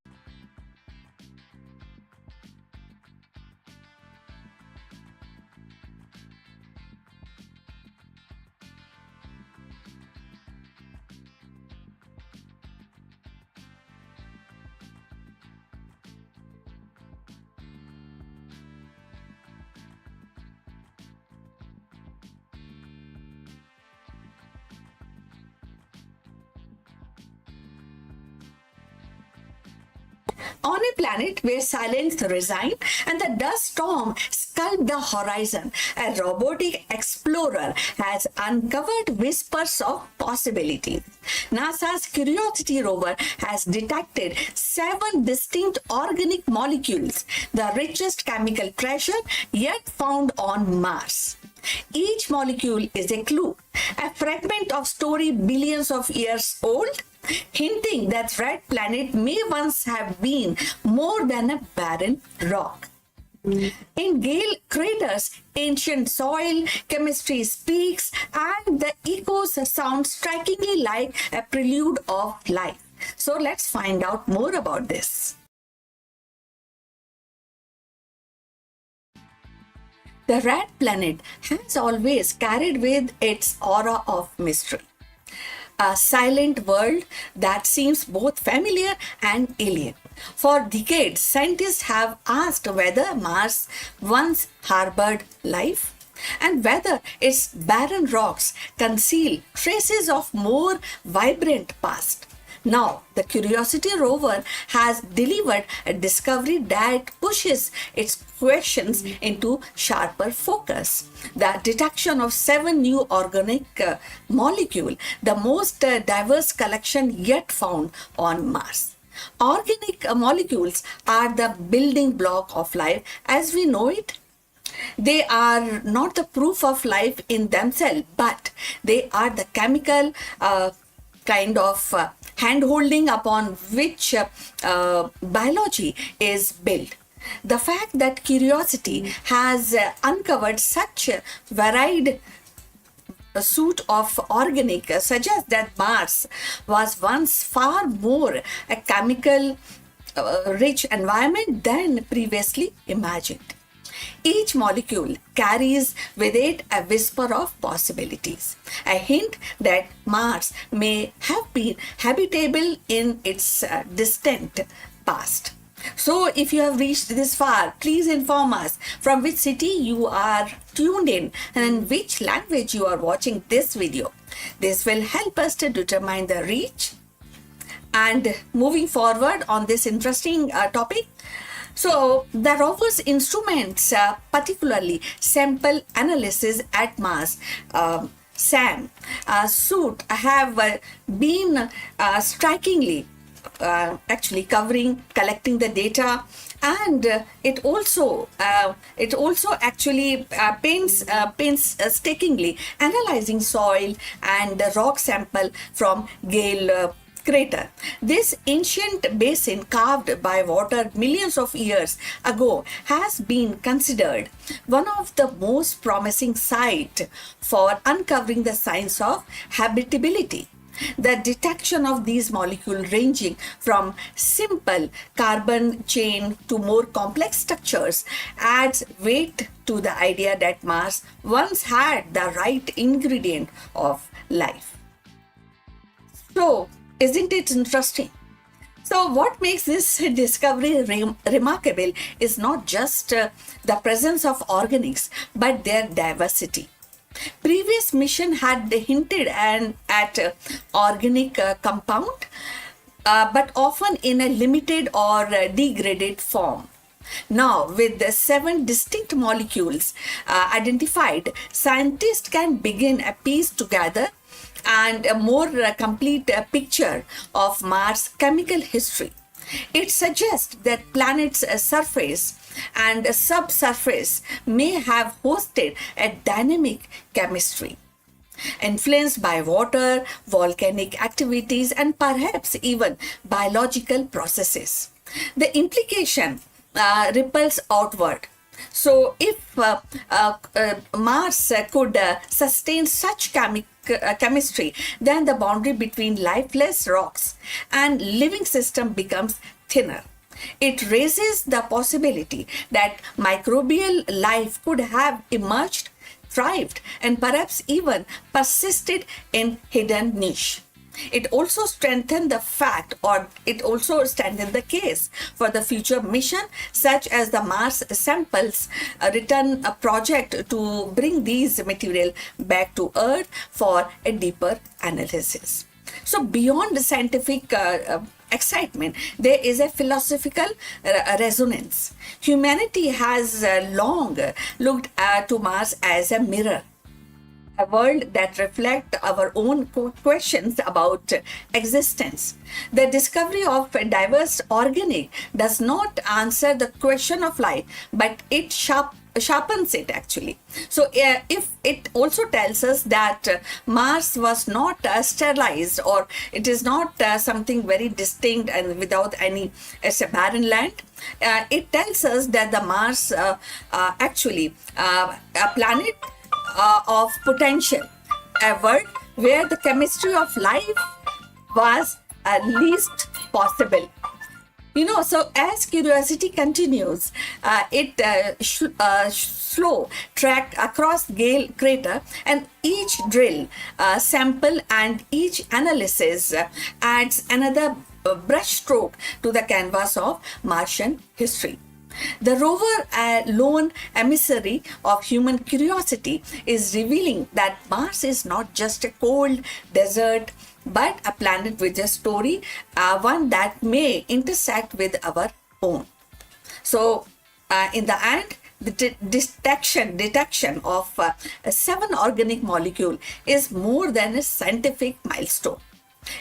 On a planet where silence resigned and the dust storm sculpted the horizon, a robotic explorer has uncovered whispers of possibilities. NASA's Curiosity rover has detected 7 distinct organic molecules, the richest chemical treasure yet found on Mars. Each molecule is a clue, a fragment of story billions of years old, hinting that Red Planet may once have been more than a barren rock. In Gale craters, ancient soil, chemistry speaks, and the echoes sound strikingly like a prelude of life. So let's find out more about this. The Red Planet has always carried with its aura of mystery. A silent world that seems both familiar and alien. For decades, scientists have asked whether Mars once harbored life and whether its barren rocks conceal traces of more vibrant past. Now, the Curiosity rover has delivered a discovery that pushes its questions into sharper focus. The detection of 7 new organic molecules, the most diverse collection yet found on Mars. Organic molecules are the building block of life as we know it. They are not the proof of life in themselves, but they are the chemical kind of hand-holding upon which biology is built. The fact that Curiosity has uncovered such a varied suite of organic suggests that Mars was once far more a chemical rich environment than previously imagined. Each molecule carries with it a whisper of possibilities, a hint that Mars may have been habitable in its distant past. So, if you have reached this far, please inform us from which city you are tuned in and in which language you are watching this video. This will help us to determine the reach. And moving forward on this interesting topic, so the rover's instruments, particularly sample analysis at Mars, SAM, suit have been strikingly actually collecting the data, and it also actually painstakingly analyzing soil and rock sample from Gale crater. This ancient basin carved by water millions of years ago has been considered one of the most promising sites for uncovering the signs of habitability. The detection of these molecules ranging from simple carbon chain to more complex structures adds weight to the idea that Mars once had the right ingredient of life. So, isn't it interesting? So, what makes this discovery remarkable is not just the presence of organics, but their diversity. Previous mission had hinted at organic compound, but often in a limited or degraded form. Now, with the 7 distinct molecules identified, scientists can begin a piece together and a more complete picture of Mars' chemical history. It suggests that planet's surface and subsurface may have hosted a dynamic chemistry, influenced by water, volcanic activities, and perhaps even biological processes. The implication ripples outward. So, if Mars could sustain such chemistry, then the boundary between lifeless rocks and living system becomes thinner. It raises the possibility that microbial life could have emerged, thrived, and perhaps even persisted in hidden niche. It also strengthened the case for the future mission, such as the Mars samples return project to bring these material back to Earth for a deeper analysis. So beyond the scientific excitement, there is a philosophical resonance. Humanity has long looked to Mars as a mirror, a world that reflects our own questions about existence. The discovery of a diverse organic does not answer the question of life, but it sharpens it actually. So if it also tells us that Mars was not sterilized, or it is not something very distinct and without any, it's a barren land. It tells us that the Mars actually a planet of potential, a world where the chemistry of life was least possible. So as curiosity continues, it slow track across Gale crater, and each drill, sample, and each analysis adds another brushstroke to the canvas of Martian history. The rover, a lone emissary of human curiosity, is revealing that Mars is not just a cold desert, but a planet with a story, one that may intersect with our own. So, in the end, the detection of a 7 organic molecule is more than a scientific milestone.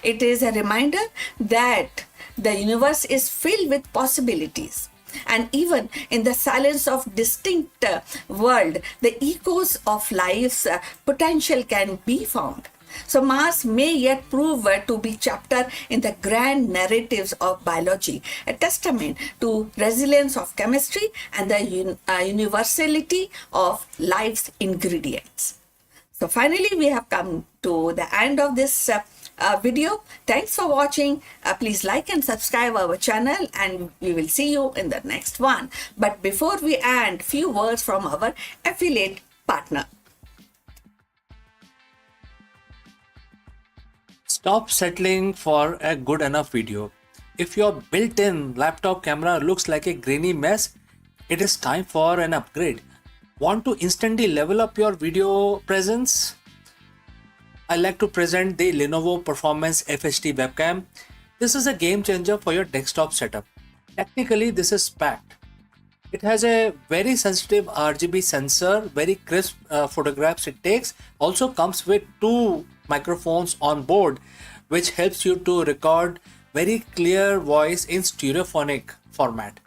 It is a reminder that the universe is filled with possibilities. And even in the silence of distinct world, the echoes of life's potential can be found. So Mars may yet prove to be chapter in the grand narratives of biology, a testament to resilience of chemistry and the universality of life's ingredients. So finally, we have come to the end of this video. Thanks for watching. Please like and subscribe our channel, and we will see you in the next one. But before we end, few words from our affiliate partner. Stop settling for a good enough video. If your built-in laptop camera looks like a grainy mess, it is time for an upgrade. Want to instantly level up your video presence? I like to present the Lenovo Performance FHD webcam. This is a game changer for your desktop setup. Technically, this is packed. It has a very sensitive RGB sensor, very crisp photographs it takes. Also comes with 2 microphones on board, which helps you to record very clear voice in stereophonic format.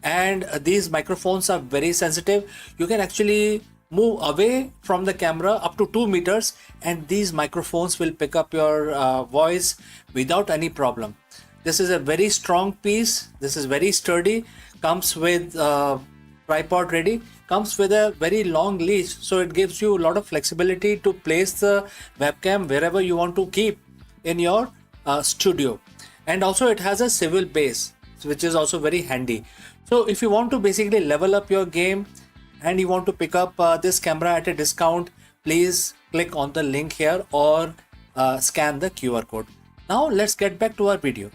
And these microphones are very sensitive. You can actually move away from the camera up to 2 meters, and these microphones will pick up your voice without any problem. This is a very strong piece. This is very sturdy. Comes with tripod ready. Comes with a very long leash, so it gives you a lot of flexibility to place the webcam wherever you want to keep in your studio. And also it has a swivel base, which is also very handy. So if you want to basically level up your game and you want to pick up this camera at a discount, please click on the link here or scan the QR code. Now let's get back to our video.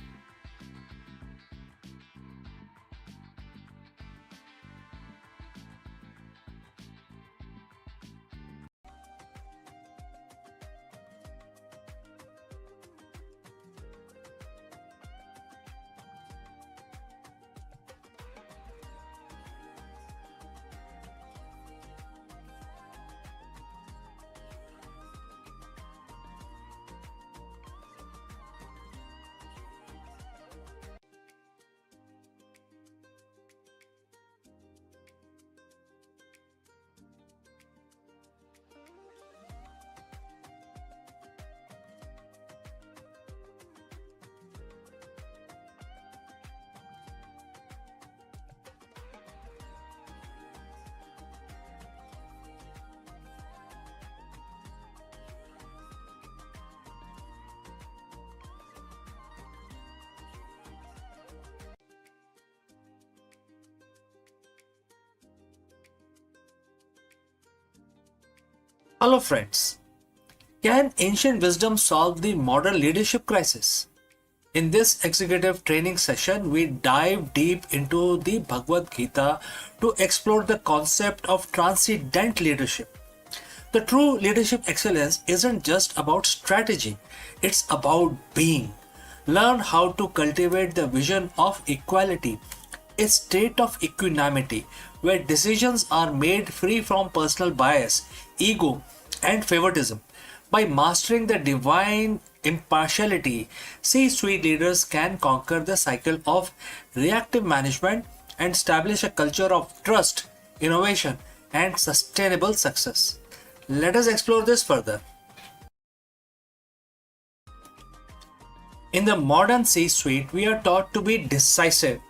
Hello friends. Can ancient wisdom solve the modern leadership crisis? In this executive training session, we dive deep into the Bhagavad Gita to explore the concept of transcendent leadership. The true leadership excellence isn't just about strategy, it's about being. Learn how to cultivate the vision of equality, a state of equanimity where decisions are made free from personal bias, ego, and favoritism. By mastering the divine impartiality, C suite leaders can conquer the cycle of reactive management and establish a culture of trust, innovation, and sustainable success. Let us explore this further. In the modern C suite, we are taught to be decisive,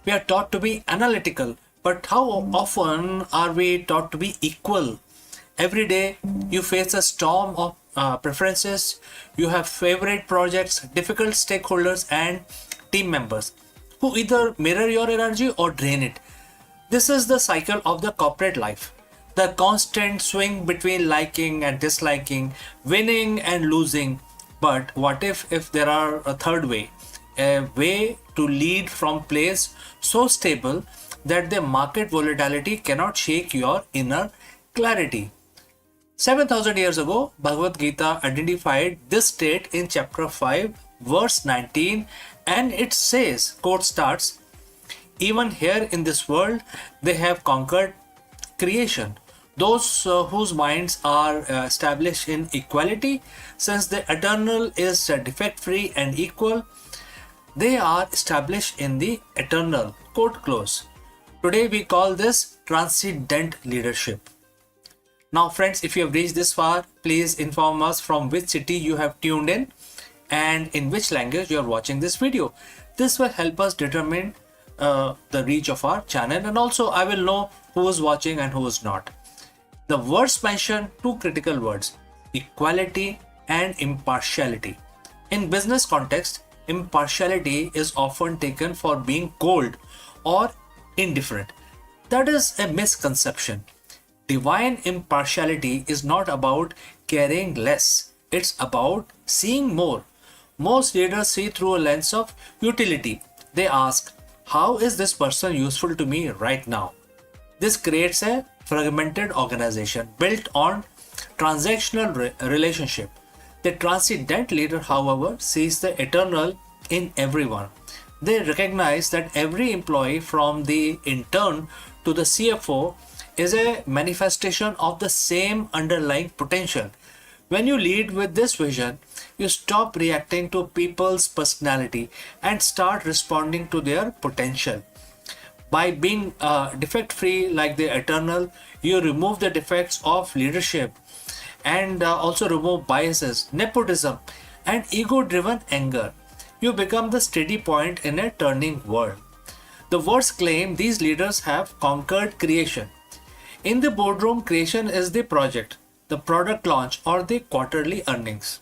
we are taught to be analytical, but how often are we taught to be equal? Every day, you face a storm of preferences, you have favorite projects, difficult stakeholders, and team members who either mirror your energy or drain it. This is the cycle of the corporate life. The constant swing between liking and disliking, winning and losing. But what if there are a third way? A way to lead from place so stable that the market volatility cannot shake your inner clarity. 7,000 years ago, Bhagavad Gita identified this state in chapter 5, verse 19, and it says, quote starts, even here in this world, they have conquered creation. Those whose minds are established in equality, since the eternal is defect free and equal, they are established in the eternal. Quote close. Today we call this transcendent leadership. Now, friends, if you have reached this far, please inform us from which city you have tuned in and in which language you are watching this video. This will help us determine the reach of our channel, and also I will know who is watching and who is not. The words mention two critical words, equality and impartiality. In business context, impartiality is often taken for being cold or indifferent. That is a misconception. Divine impartiality is not about caring less, it's about seeing more. Most leaders see through a lens of utility. They ask, how is this person useful to me right now? This creates a fragmented organization built on transactional relationship. The transcendent leader, however, sees the eternal in everyone. They recognize that every employee, from the intern to the CFO, is a manifestation of the same underlying potential. When you lead with this vision, you stop reacting to people's personality and start responding to their potential. By being defect free like the eternal, you remove the defects of leadership and also remove biases, nepotism, and ego driven anger. You become the steady point in a turning world. The words claim these leaders have conquered creation. In the boardroom, creation is the project, the product launch, or the quarterly earnings.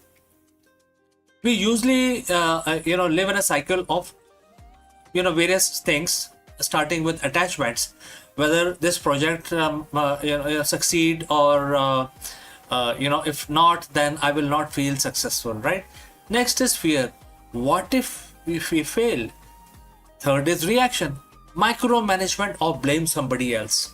We usually live in a cycle of various things, starting with attachments, whether this project succeed or if not, then I will not feel successful, right? Next is fear. What if we fail? Third is reaction, micromanagement, or blame somebody else.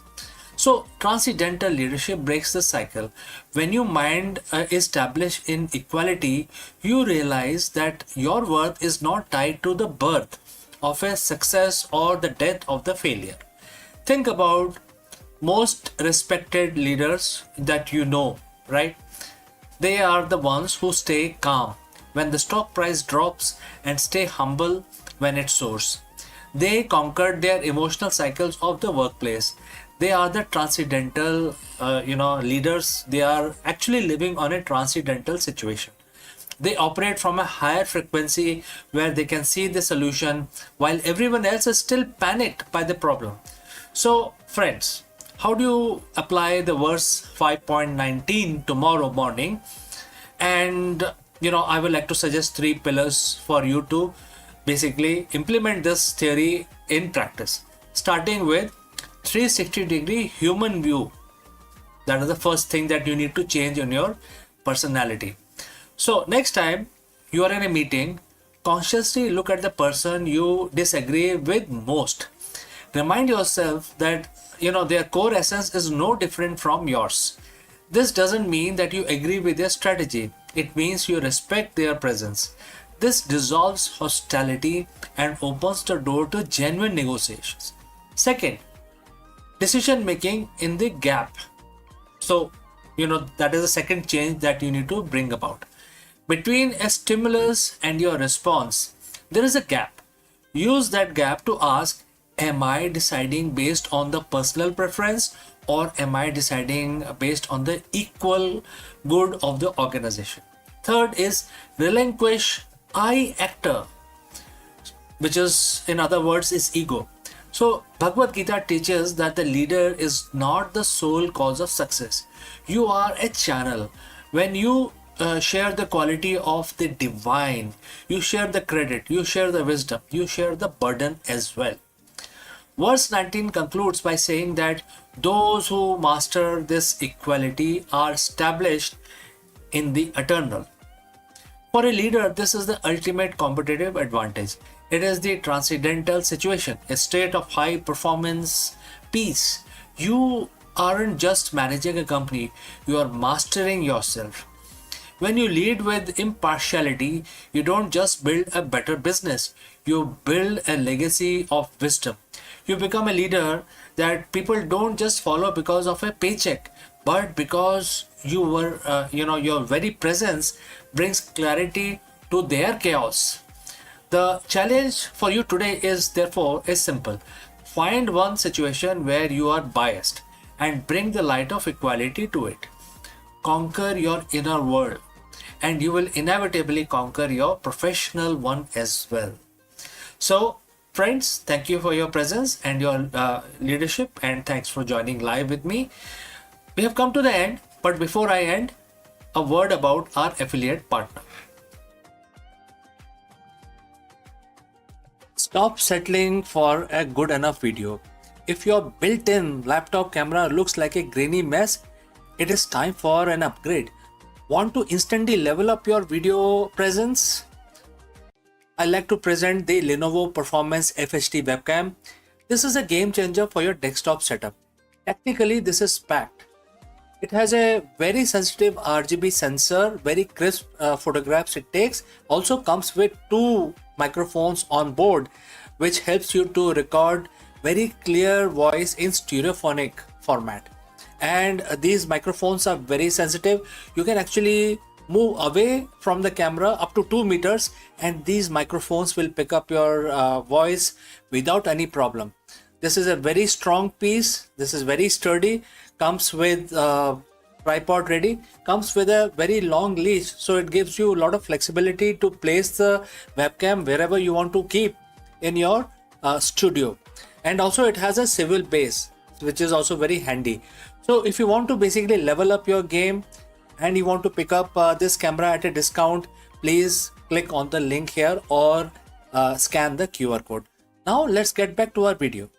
So transcendental leadership breaks the cycle. When your mind is established in equality, you realize that your worth is not tied to the birth of a success or the death of the failure. Think about most respected leaders that you know, right? They are the ones who stay calm when the stock price drops and stay humble when it soars. They conquered their emotional cycles of the workplace. They are the transcendental leaders. They are actually living on a transcendental situation. They operate from a higher frequency where they can see the solution while everyone else is still panicked by the problem. So friends, how do you apply the verse 5.19 tomorrow morning? And I would like to suggest 3 pillars for you to basically implement this theory in practice, starting with 360-degree human view. That is the first thing that you need to change in your personality. So next time you are in a meeting, consciously look at the person you disagree with most. Remind yourself that their core essence is no different from yours. This doesn't mean that you agree with their strategy. It means you respect their presence. This dissolves hostility and opens the door to genuine negotiations. Second, decision making in the gap. So, that is the second change that you need to bring about. Between a stimulus and your response, there is a gap. Use that gap to ask, am I deciding based on the personal preference, or am I deciding based on the equal good of the organization? Third is relinquish I actor, which is, in other words, is ego. So Bhagavad Gita teaches that the leader is not the sole cause of success. You are a channel. When you share the quality of the divine, you share the credit, you share the wisdom, you share the burden as well. Verse 19 concludes by saying that those who master this equality are established in the eternal. For a leader, this is the ultimate competitive advantage. It is the transcendental situation, a state of high performance peace. You aren't just managing a company, you are mastering yourself. When you lead with impartiality, you don't just build a better business, you build a legacy of wisdom. You become a leader that people don't just follow because of a paycheck, but because your very presence brings clarity to their chaos. The challenge for you today is therefore is simple. Find one situation where you are biased and bring the light of equality to it. Conquer your inner world, and you will inevitably conquer your professional one as well. So, friends, thank you for your presence and your leadership, and thanks for joining live with me. We have come to the end, but before I end, a word about our affiliate partner. Stop settling for a good enough video. If your built-in laptop camera looks like a grainy mess, it is time for an upgrade. Want to instantly level up your video presence? I like to present the Lenovo Performance FHD webcam. This is a game changer for your desktop setup. Technically, this is packed. It has a very sensitive RGB sensor, very crisp photographs it takes. Also comes with two microphones on board, which helps you to record very clear voice in stereophonic format. And these microphones are very sensitive. You can actually move away from the camera up to 2 meters, and these microphones will pick up your voice without any problem. This is a very strong piece. This is very sturdy. Comes with tripod ready. Comes with a very long leash, so it gives you a lot of flexibility to place the webcam wherever you want to keep in your studio. And also it has a swivel base, which is also very handy. So if you want to basically level up your game and you want to pick up this camera at a discount, please click on the link here or scan the QR code. Now let's get back to our video.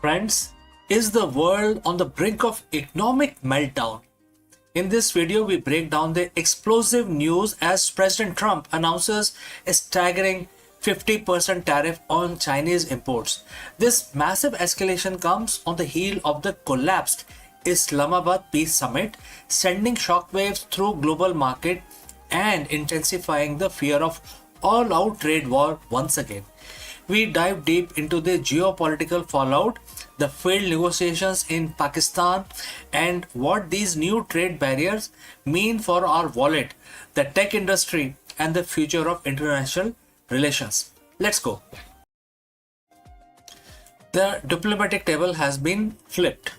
Friends, is the world on the brink of economic meltdown? In this video, we break down the explosive news as President Trump announces a staggering 50% tariff on Chinese imports. This massive escalation comes on the heel of the collapsed Islamabad Peace Summit, sending shockwaves through global market and intensifying the fear of all-out trade war once again. We dive deep into the geopolitical fallout, the failed negotiations in Pakistan, and what these new trade barriers mean for our wallet, the tech industry, and the future of international relations. Let's go. The diplomatic table has been flipped.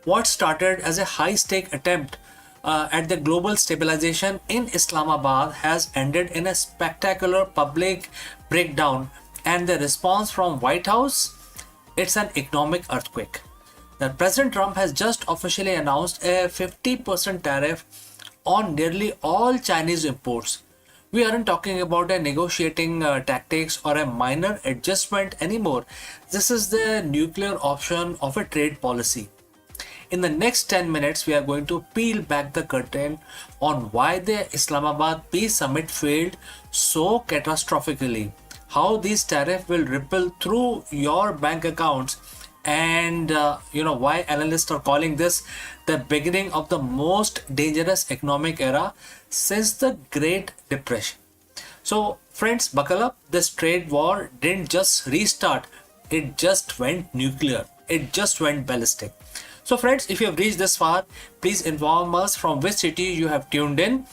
What started as a high stake attempt at the global stabilization in Islamabad has ended in a spectacular public breakdown, and the response from White House, it's an economic earthquake. Now, President Trump has just officially announced a 50% tariff on nearly all Chinese imports. We aren't talking about a negotiating tactics or a minor adjustment anymore. This is the nuclear option of a trade policy. In the next 10 minutes, we are going to peel back the curtain on why the Islamabad Peace Summit failed so catastrophically, how these tariffs will ripple through your bank accounts, and why analysts are calling this the beginning of the most dangerous economic era since the Great Depression. So friends, buckle up. This trade war didn't just restart, it just went nuclear, it just went ballistic. So friends, if you have reached this far, please inform us from which city you have tuned in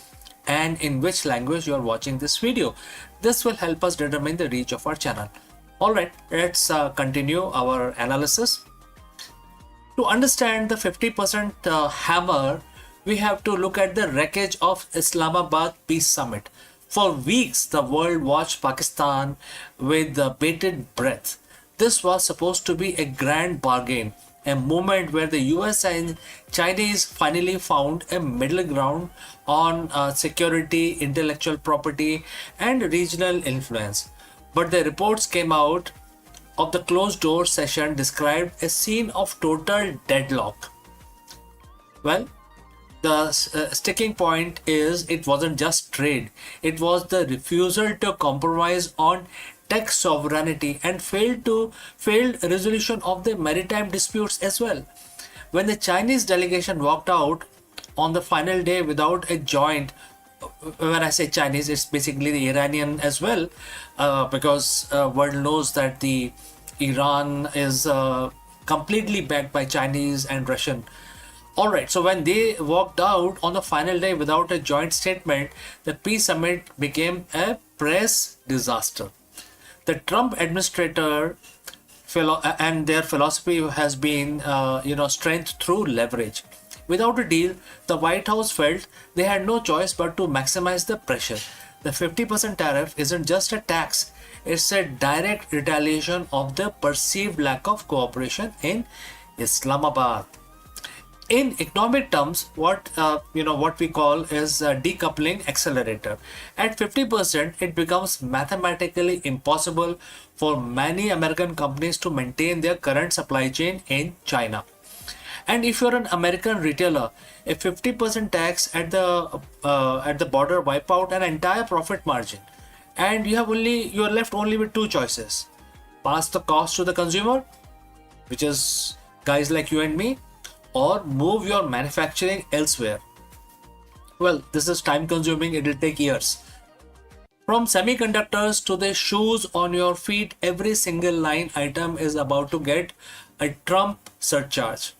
and in which language you are watching this video. This will help us determine the reach of our channel. Alright, let's continue our analysis. To understand the 50% hammer, we have to look at the wreckage of Islamabad Peace Summit. For weeks, the world watched Pakistan with bated breath. This was supposed to be a grand bargain, a moment where the US and Chinese finally found a middle ground on security, intellectual property, and regional influence. But the reports came out of the closed door session described a scene of total deadlock. Well, the sticking point is it wasn't just trade, it was the refusal to compromise on tech sovereignty and failed resolution of the maritime disputes as well. When the Chinese delegation walked out on the final day without a joint, when I say Chinese, it's basically the Iranian as well, because world knows that the Iran is completely backed by Chinese and Russian. Alright, so when they walked out on the final day without a joint statement, the peace summit became a press disaster. The Trump administrator and their philosophy has been, strength through leverage. Without a deal, the White House felt they had no choice but to maximize the pressure. The 50% tariff isn't just a tax, it's a direct retaliation of the perceived lack of cooperation in Islamabad. In economic terms, what we call is a decoupling accelerator. At 50%, it becomes mathematically impossible for many American companies to maintain their current supply chain in China. And if you're an American retailer, a 50% tax at the border wipe out an entire profit margin, and you're left only with two choices: pass the cost to the consumer, which is guys like you and me, or move your manufacturing elsewhere. Well, this is time consuming, it will take years. From semiconductors to the shoes on your feet, every single line item is about to get a Trump surcharge.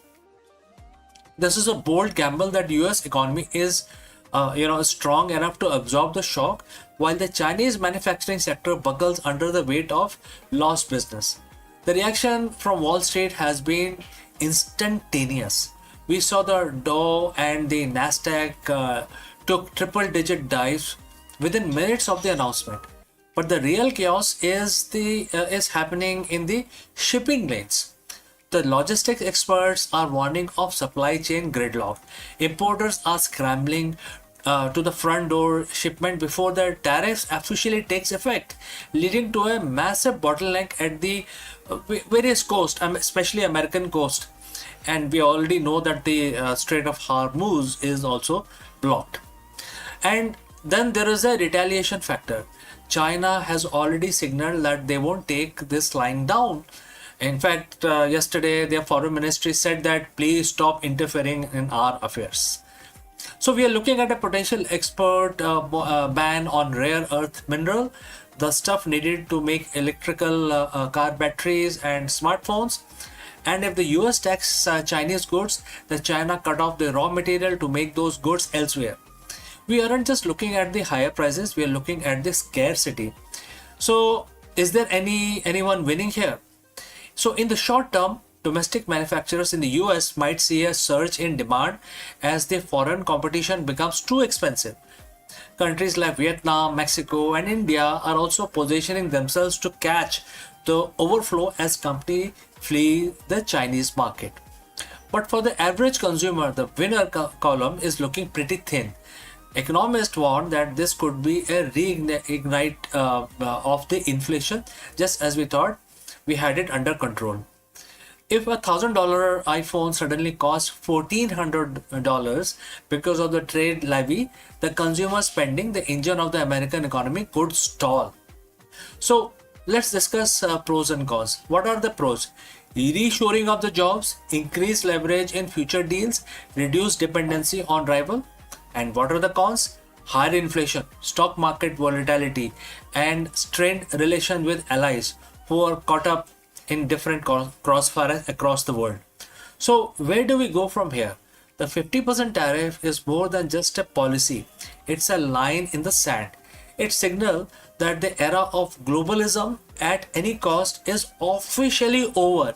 This is a bold gamble that US economy is strong enough to absorb the shock, while the Chinese manufacturing sector buckles under the weight of lost business. The reaction from Wall Street has been instantaneous. We saw the Dow and the Nasdaq took triple-digit dives within minutes of the announcement. But the real chaos is happening in the shipping lanes. The logistics experts are warning of supply chain gridlock. Importers are scrambling to the front door shipment before the tariffs officially takes effect, leading to a massive bottleneck at the various coast, especially American coast. And we already know that the Strait of Hormuz is also blocked. And then there is a retaliation factor. China has already signaled that they won't take this lying down. In fact, yesterday their foreign ministry said that please stop interfering in our affairs. So we are looking at a potential export ban on rare earth mineral, the stuff needed to make electrical car batteries and smartphones. And if the US tax Chinese goods, then China cut off the raw material to make those goods elsewhere. We aren't just looking at the higher prices, we are looking at the scarcity. So is there anyone winning here? So in the short term, domestic manufacturers in the US might see a surge in demand as the foreign competition becomes too expensive. Countries like Vietnam, Mexico and India are also positioning themselves to catch the overflow as companies flee the Chinese market. But for the average consumer, the winner column is looking pretty thin. Economists warn that this could be a reignite of the inflation, just as we thought we had it under control. If $1,000 iPhone suddenly costs $1,400 because of the trade levy, the consumer spending, the engine of the American economy, could stall. So let's discuss pros and cons. What are the pros? Reshoring of the jobs, increased leverage in future deals, reduced dependency on rival. And what are the cons? Higher inflation, stock market volatility, and strained relation with allies who are caught up in different crossfires across the world. So where do we go from here? The 50% tariff is more than just a policy. It's a line in the sand. It signals that the era of globalism at any cost is officially over.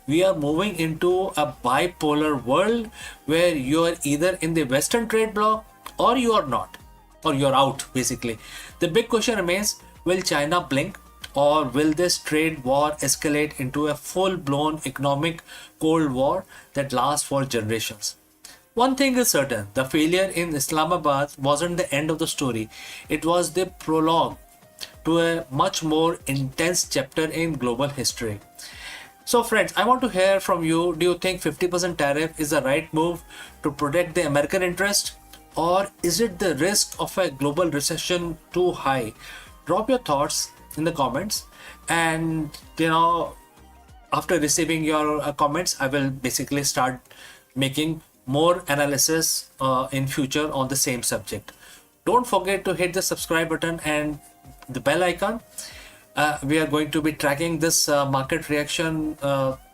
We are moving into a bipolar world where you are either in the Western trade bloc or you are not, or you're out basically. The big question remains, will China blink, or will this trade war escalate into a full-blown economic Cold War that lasts for generations? One thing is certain, the failure in Islamabad wasn't the end of the story. It was the prologue to a much more intense chapter in global history. So friends, I want to hear from you. Do you think 50% tariff is the right move to protect the American interest? Or is it the risk of a global recession too high? Drop your thoughts in the comments, and after receiving your comments, I will basically start making more analysis in future on the same subject. Don't forget to hit the subscribe button and the bell icon. We are going to be tracking this market reaction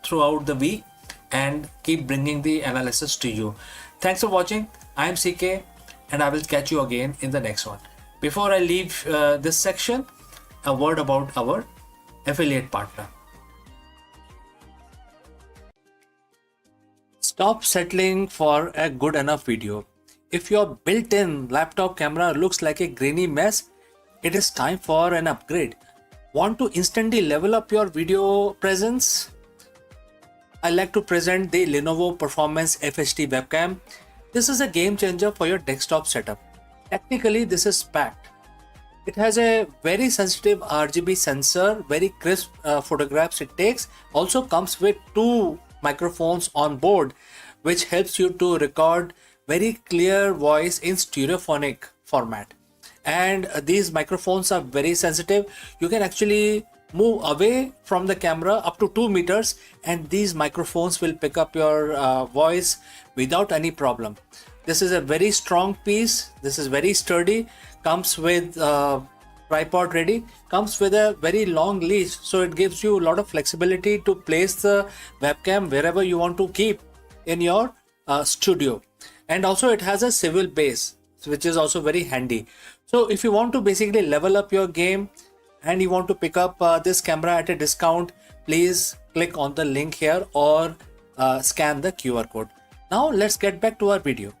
throughout the week and keep bringing the analysis to you. Thanks for watching. I am CK and I will catch you again in the next one. Before I leave this section, a word about our affiliate partner. Stop settling for a good enough video. If your built-in laptop camera looks like a grainy mess, it is time for an upgrade. Want to instantly level up your video presence? I like to present the Lenovo Performance FHD webcam. This is a game changer for your desktop setup. Technically, this is packed. It has a very sensitive RGB sensor, very crisp photographs it takes. Also comes with 2 microphones on board, which helps you to record very clear voice in stereophonic format. And these microphones are very sensitive. You can actually move away from the camera up to 2 meters and these microphones will pick up your voice without any problem. This is a very strong piece. This is very sturdy. Comes with tripod ready. Comes with a very long leash, so it gives you a lot of flexibility to place the webcam wherever you want to keep in your studio. And also it has a swivel base, which is also very handy. So if you want to basically level up your game and you want to pick up this camera at a discount, please click on the link here or scan the QR code. Now let's get back to our video.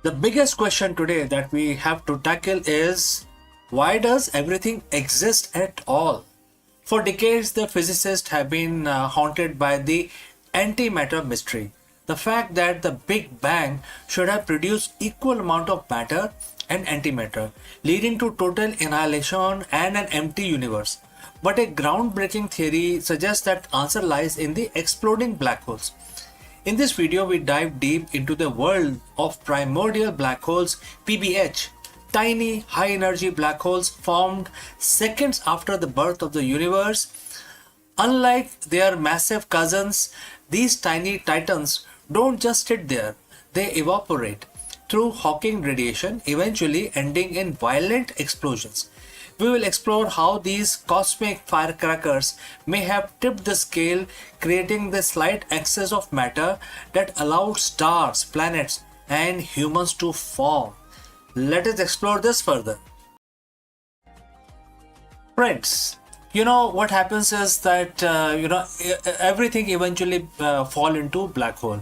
The biggest question today that we have to tackle is, why does everything exist at all? For decades, the physicists have been haunted by the antimatter mystery. The fact that the Big Bang should have produced equal amount of matter and antimatter, leading to total annihilation and an empty universe. But a groundbreaking theory suggests that answer lies in the exploding black holes. In this video, we dive deep into the world of primordial black holes, PBH, tiny high energy black holes formed seconds after the birth of the universe. Unlike their massive cousins, these tiny titans don't just sit there, they evaporate through Hawking radiation, eventually ending in violent explosions. We will explore how these cosmic firecrackers may have tipped the scale, creating the slight excess of matter that allowed stars, planets, and humans to form. Let us explore this further. Friends, what happens is that everything eventually fall into black hole.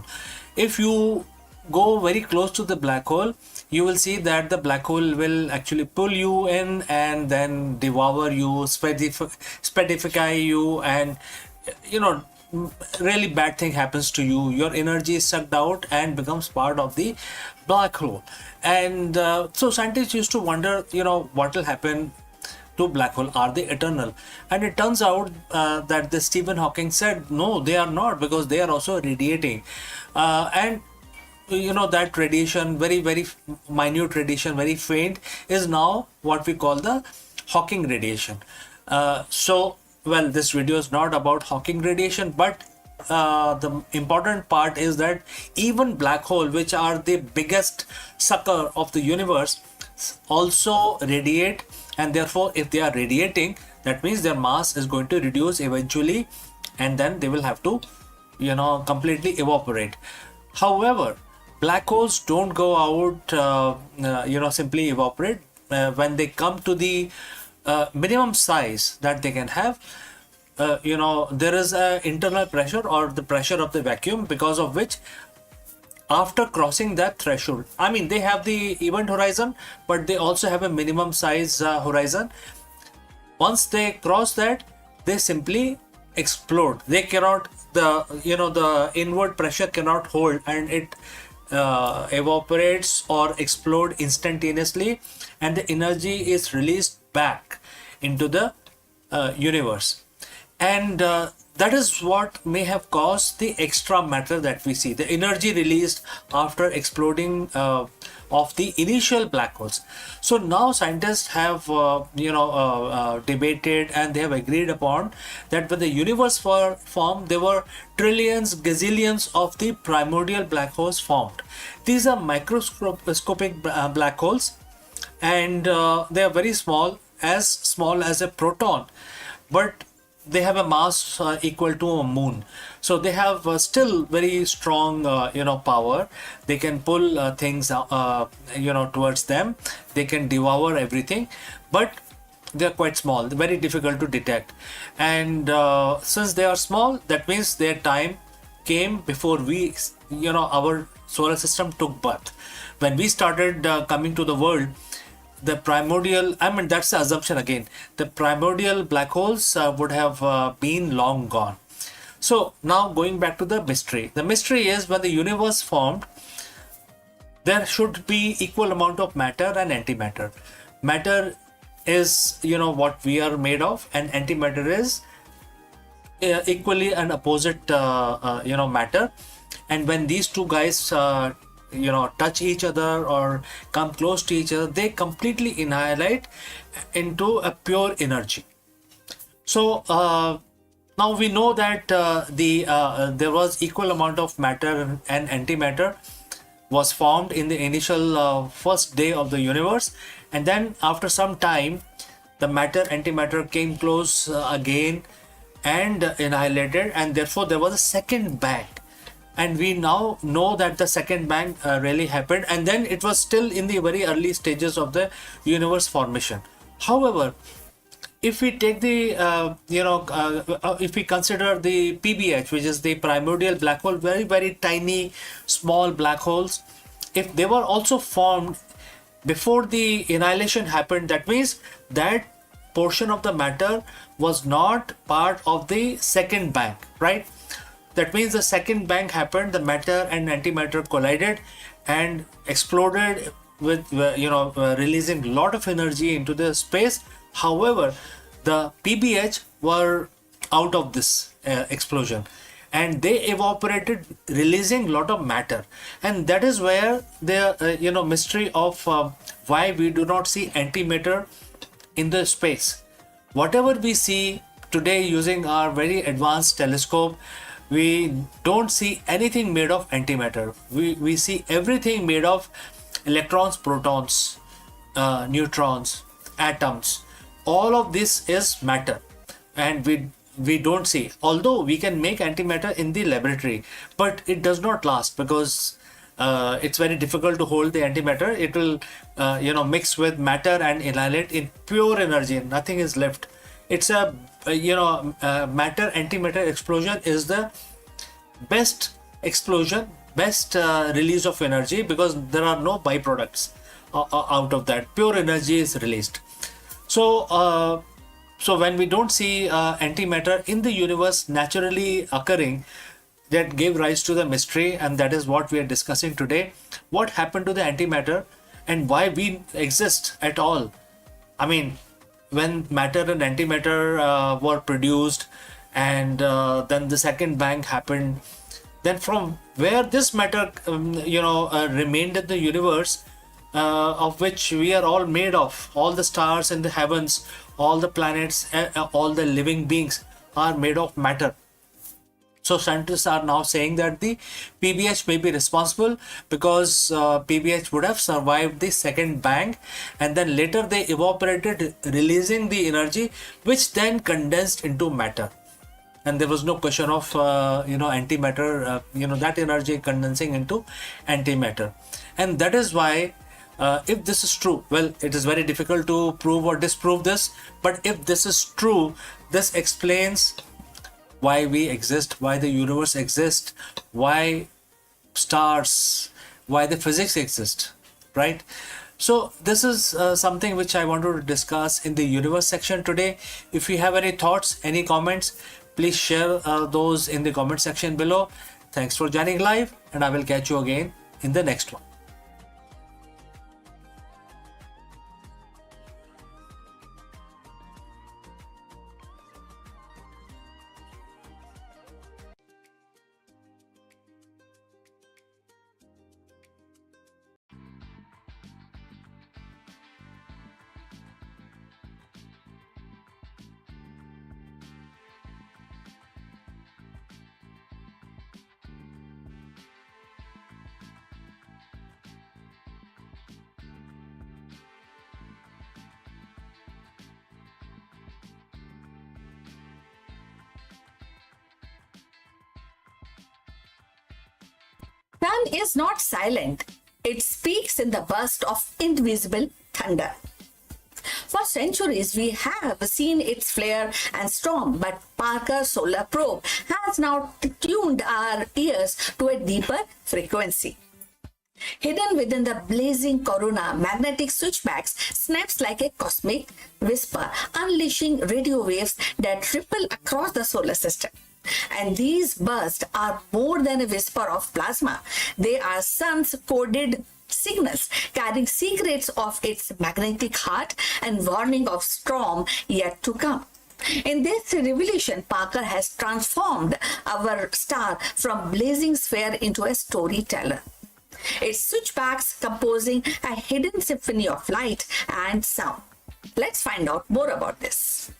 If you go very close to the black hole, you will see that the black hole will actually pull you in and then devour you, spedify you, and you know really bad thing happens to you. Your energy is sucked out and becomes part of the black hole. And so scientists used to wonder, what will happen to black hole. Are they eternal? And it turns out that the Stephen Hawking said no, they are not, because they are also radiating. And that radiation, very very minute radiation, very faint, is now what we call the Hawking radiation. Well, this video is not about Hawking radiation, but the important part is that even black hole, which are the biggest sucker of the universe, also radiate. And therefore, if they are radiating, that means their mass is going to reduce eventually, and then they will have to completely evaporate. However, black holes don't go out simply evaporate. When they come to the minimum size that they can have, there is a internal pressure, or the pressure of the vacuum, because of which, after crossing that threshold, I mean, they have the event horizon, but they also have a minimum size horizon. Once they cross that, they simply explode. They cannot, the inward pressure cannot hold, and it evaporates or explode instantaneously, and the energy is released back into the universe. And that is what may have caused the extra matter that we see, the energy released after exploding of the initial black holes. So now scientists have debated, and they have agreed upon that when the universe formed, there were trillions, gazillions of the primordial black holes formed. These are microscopic black holes, and they are very small as a proton, but they have a mass equal to a moon. So they have still very strong power. They can pull things towards them. They can devour everything, but they are quite small, very difficult to detect. And since they are small, that means their time came before our solar system took birth. When we started coming to the world, the primordial, I mean, that's the assumption again, the primordial black holes would have been long gone. So now going back to the mystery. The mystery is, when the universe formed, there should be equal amount of matter and antimatter. Matter is what we are made of, and antimatter is equally an opposite matter. And when these two guys touch each other or come close to each other, they completely annihilate into a pure energy. So now we know that there was equal amount of matter and antimatter was formed in the initial first day of the universe, and then after some time, the matter antimatter came close again and annihilated, and therefore there was a second bang. And we now know that the second bang really happened, and then it was still in the very early stages of the universe formation. However, if we take the if we consider the PBH, which is the primordial black hole, very very tiny small black holes, if they were also formed before the annihilation happened, that means that portion of the matter was not part of the second bang, right? That means the second bang happened, the matter and antimatter collided and exploded with releasing a lot of energy into the space. However, the PBH were out of this explosion, and they evaporated, releasing a lot of matter. And that is where the mystery of why we do not see antimatter in the space. Whatever we see today using our very advanced telescope, we don't see anything made of antimatter. We see everything made of electrons, protons, neutrons, atoms. All of this is matter, and we don't see. Although we can make antimatter in the laboratory, but it does not last because it's very difficult to hold the antimatter. It will mix with matter and annihilate in pure energy. Nothing is left. It's a matter antimatter explosion is the best explosion, best release of energy, because there are no byproducts out of that. Pure energy is released. So when we don't see antimatter in the universe naturally occurring, that gave rise to the mystery, and that is what we are discussing today. What happened to the antimatter and why we exist at all? I mean, when matter and antimatter were produced, and then the second bang happened, then from where this matter remained in the universe, of which we are all made of, all the stars in the heavens, all the planets, all the living beings are made of matter. So scientists are now saying that the PBH may be responsible, because PBH would have survived the second bang, and then later they evaporated, releasing the energy, which then condensed into matter. And there was no question of antimatter, that energy condensing into antimatter. And that is why, if this is true, well, it is very difficult to prove or disprove this, but if this is true, this explains why we exist, why the universe exists, why stars, why the physics exist, right? So this is something which I wanted to discuss in the universe section today. If you have any thoughts, any comments, please share those in the comment section below. Thanks for joining live, and I will catch you again in the next one. Sun is not silent. It speaks in the burst of invisible thunder. For centuries, we have seen its flare and storm, but Parker's solar probe has now tuned our ears to a deeper frequency. Hidden within the blazing corona, magnetic switchbacks snaps like a cosmic whisper, unleashing radio waves that ripple across the solar system. And these bursts are more than a whisper of plasma. They are sun's coded signals, carrying secrets of its magnetic heart and warning of storm yet to come. In this revelation, Parker has transformed our star from blazing sphere into a storyteller. Its switchbacks composing a hidden symphony of light and sound. Let's find out more about this.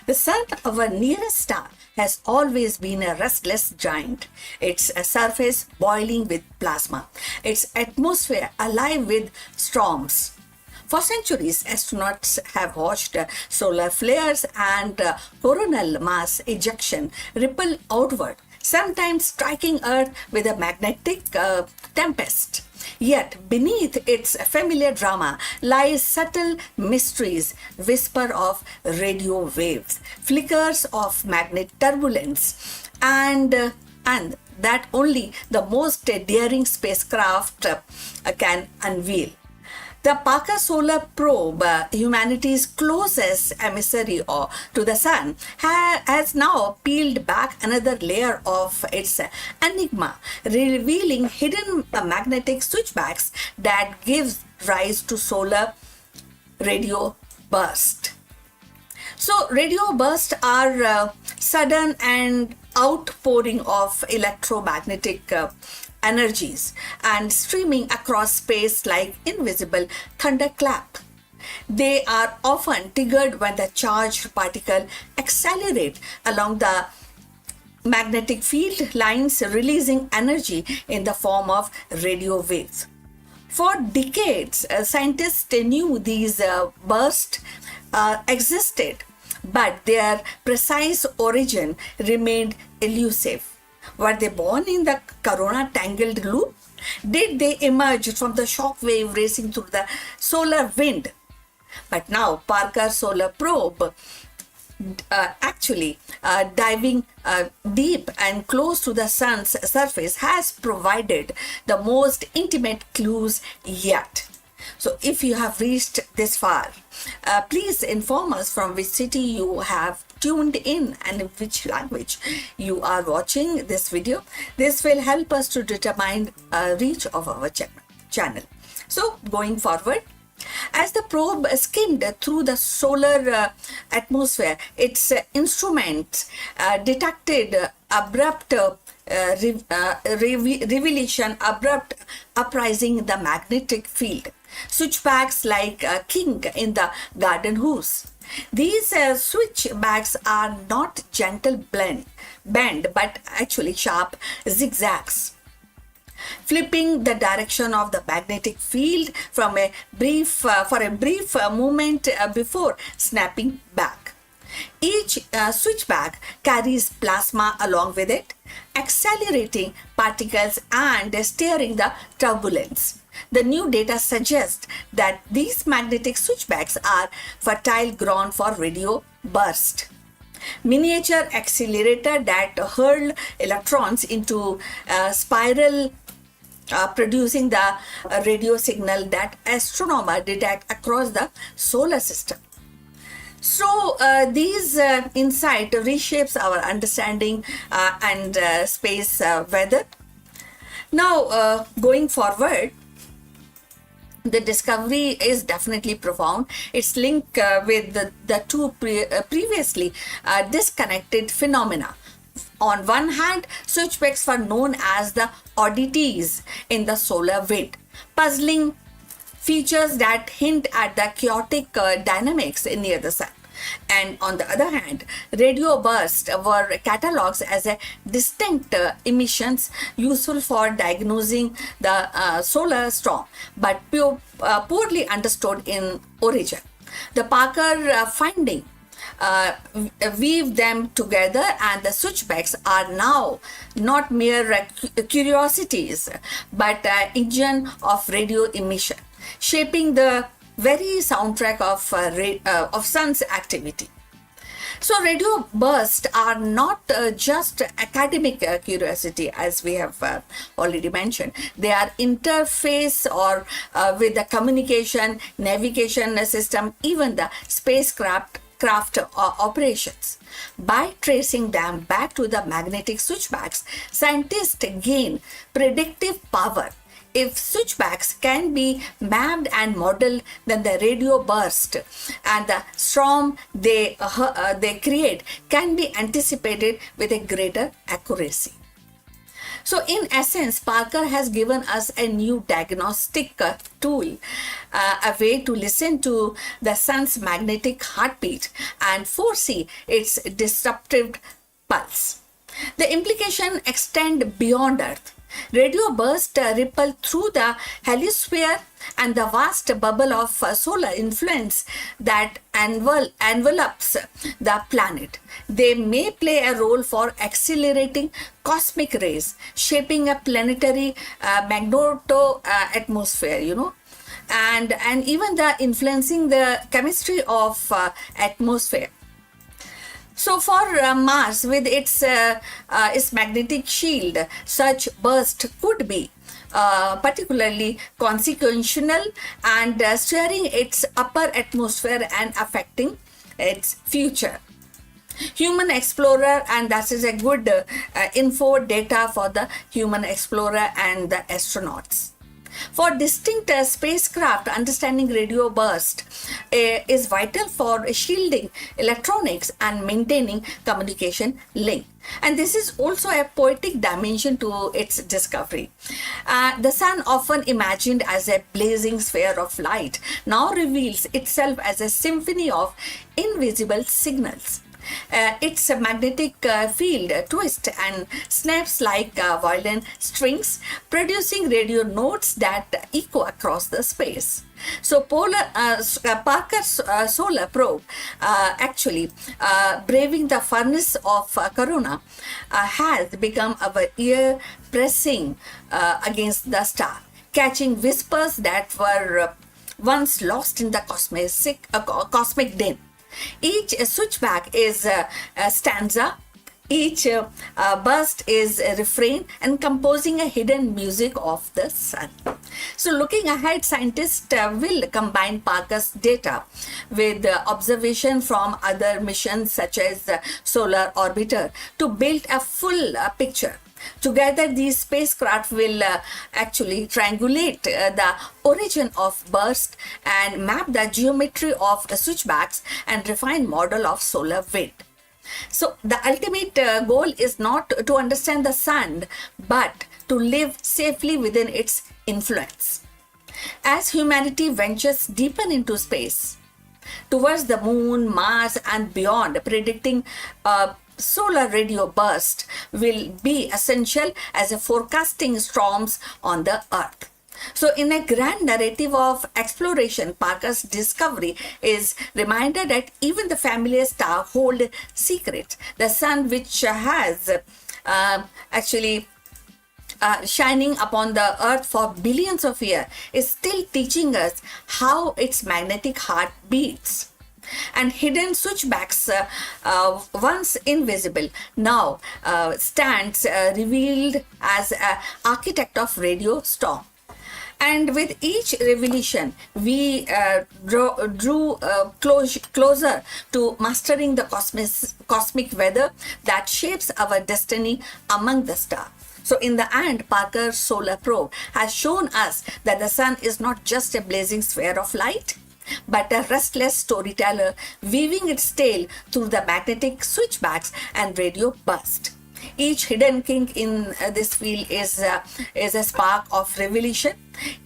The sun, our nearest star, has always been a restless giant. Its surface boiling with plasma, its atmosphere alive with storms. For centuries, astronauts have watched solar flares and coronal mass ejection ripple outward, sometimes striking Earth with a magnetic tempest. Yet beneath its familiar drama lies subtle mysteries, whisper of radio waves, flickers of magnet turbulence, and that only the most daring spacecraft can unveil. The Parker Solar Probe, humanity's closest emissary to the sun, has now peeled back another layer of its enigma, revealing hidden magnetic switchbacks that gives rise to solar radio burst. So, radio bursts are sudden and outpouring of electromagnetic energies and streaming across space like invisible thunderclap. They are often triggered when the charged particle accelerate along the magnetic field lines, releasing energy in the form of radio waves. For decades, scientists knew these bursts existed, but their precise origin remained elusive. Were they born in the corona tangled loop? Did they emerge from the shock wave racing through the solar wind? But now, Parker Solar Probe diving deep and close to the sun's surface has provided the most intimate clues yet. So if you have reached this far, please inform us from which city you have tuned in and in which language you are watching this video. This will help us to determine reach of our channel. So going forward, as the probe skimmed through the solar atmosphere, its instruments detected abrupt revelation, abrupt uprising in the magnetic field. Switchbacks like a king in the garden hose. These switchbacks are not gentle bend, but actually sharp zigzags, flipping the direction of the magnetic field from a brief moment before snapping back. Each switchback carries plasma along with it, accelerating particles and steering the turbulence. The new data suggests that these magnetic switchbacks are fertile ground for radio burst, miniature accelerator that hurl electrons into spiral, producing the radio signal that astronomers detect across the solar system. So these insight reshapes our understanding and space weather. Now going forward, the discovery is definitely profound. It's linked with the two previously disconnected phenomena. On one hand, switchbacks were known as the oddities in the solar wind, puzzling features that hint at the chaotic dynamics near the sun. And on the other hand, radio bursts were catalogued as a distinct emissions useful for diagnosing the solar storm, but poorly understood in origin. The Parker finding weave them together, and the switchbacks are now not mere curiosities, but engine of radio emission, shaping the very soundtrack of sun's activity. So radio bursts are not just academic curiosity, as we have already mentioned. They are interface or with the communication, navigation system, even the spacecraft operations. By tracing them back to the magnetic switchbacks, scientists gain predictive power. If switchbacks can be mapped and modeled, then the radio burst and the storm they create can be anticipated with a greater accuracy. So in essence, Parker has given us a new diagnostic tool, a way to listen to the sun's magnetic heartbeat and foresee its disruptive pulse. The implications extend beyond Earth. Radio bursts ripple through the heliosphere and the vast bubble of solar influence that envelops the planet. They may play a role for accelerating cosmic rays, shaping a planetary magneto atmosphere, and even the influencing the chemistry of atmosphere. So for Mars, with its magnetic shield, such burst could be particularly consequential and stirring its upper atmosphere and affecting its future. Human explorer, and that is a good info data for the human explorer and the astronauts. For distinct spacecraft, understanding radio burst is vital for shielding electronics and maintaining communication link. And this is also a poetic dimension to its discovery. The sun, often imagined as a blazing sphere of light, now reveals itself as a symphony of invisible signals. Its magnetic field twists and snaps like violin strings, producing radio notes that echo across the space. So, Parker's solar probe, actually braving the furnace of Corona, has become our ear pressing against the star, catching whispers that were once lost in the cosmic din. Each switchback is a stanza, each burst is a refrain, and composing a hidden music of the sun. So, looking ahead, scientists will combine Parker's data with observation from other missions such as the Solar Orbiter to build a full picture. Together, these spacecraft will actually triangulate the origin of burst and map the geometry of switchbacks and refine model of solar wind. So, the ultimate goal is not to understand the sun, but to live safely within its influence. As humanity ventures deeper into space, towards the moon, Mars, and beyond, predicting solar radio burst will be essential as a forecasting storms on the earth. So, in a grand narrative of exploration, Parker's discovery is reminder that even the familiar star hold secrets. The sun, which has actually shining upon the earth for billions of years, is still teaching us how its magnetic heart beats. And hidden switchbacks, once invisible, now stands revealed as an architect of radio storm. And with each revelation, we drew closer to mastering the cosmic weather that shapes our destiny among the stars. So, in the end, Parker's solar probe has shown us that the sun is not just a blazing sphere of light, but a restless storyteller weaving its tale through the magnetic switchbacks and radio burst. Each hidden kink in this field is a spark of revelation.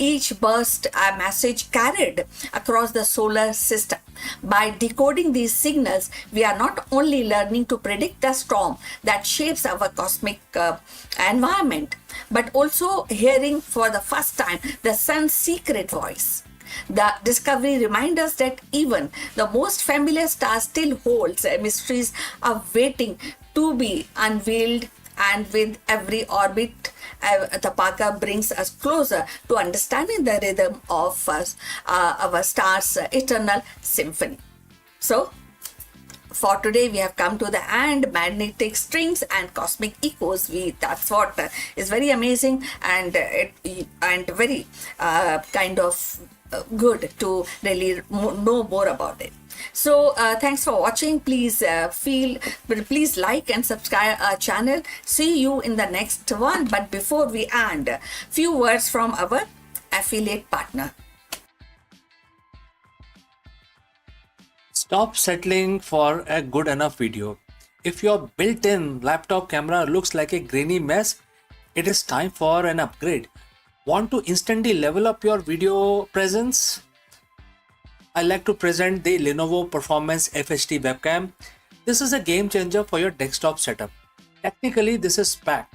Each burst a message carried across the solar system. By decoding these signals, we are not only learning to predict the storm that shapes our cosmic environment, but also hearing for the first time the sun's secret voice. The discovery reminds us that even the most familiar star still holds mysteries of waiting to be unveiled, and with every orbit, the Parker brings us closer to understanding the rhythm of our star's eternal symphony. So, for today, we have come to the end. Magnetic strings and cosmic echoes. That's what is very amazing and very kind of good to really know more about it. So thanks for watching. Please please like and subscribe our channel. See you in the next one. But before we end, few words from our affiliate partner. Stop settling for a good enough video. If your built-in laptop camera looks like a grainy mess, it is time for an upgrade. Want to instantly level up your video presence? I like to present the Lenovo Performance FHD webcam. This is a game changer for your desktop setup. Technically, this is packed.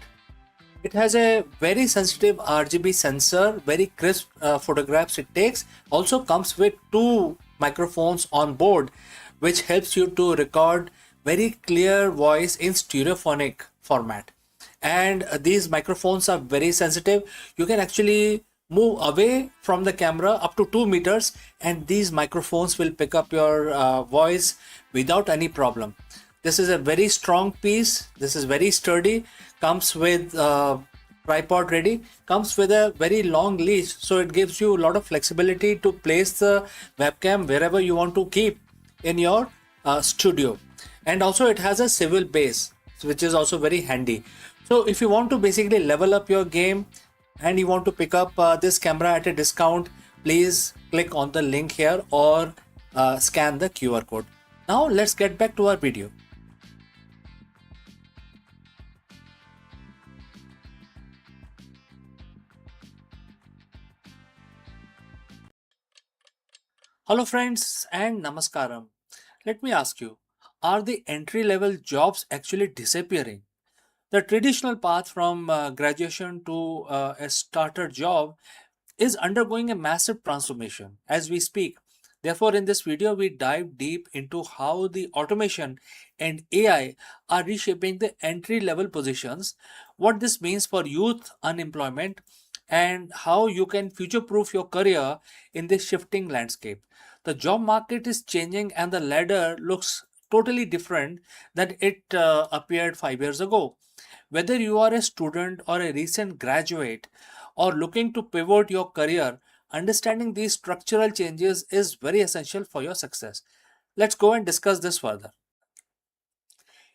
It has a very sensitive RGB sensor, very crisp photographs it takes. Also comes with 2 microphones on board, which helps you to record very clear voice in stereophonic format. And these microphones are very sensitive. You can actually move away from the camera up to 2 meters and these microphones will pick up your voice without any problem. This is a very strong piece. This is very sturdy. Comes with tripod ready. Comes with a very long leash, so it gives you a lot of flexibility to place the webcam wherever you want to keep in your studio. And also it has a swivel base, which is also very handy. So if you want to basically level up your game and you want to pick up this camera at a discount, please click on the link here or scan the QR code. Now let's get back to our video. Hello friends and namaskaram. Let me ask you, are the entry level jobs actually disappearing? The traditional path from graduation to a starter job is undergoing a massive transformation as we speak. Therefore, in this video, we dive deep into how the automation and AI are reshaping the entry level positions, what this means for youth unemployment, and how you can future proof your career in this shifting landscape. The job market is changing, and the ladder looks totally different than it appeared 5 years ago. Whether you are a student or a recent graduate or looking to pivot your career, understanding these structural changes is very essential for your success. Let's go and discuss this further.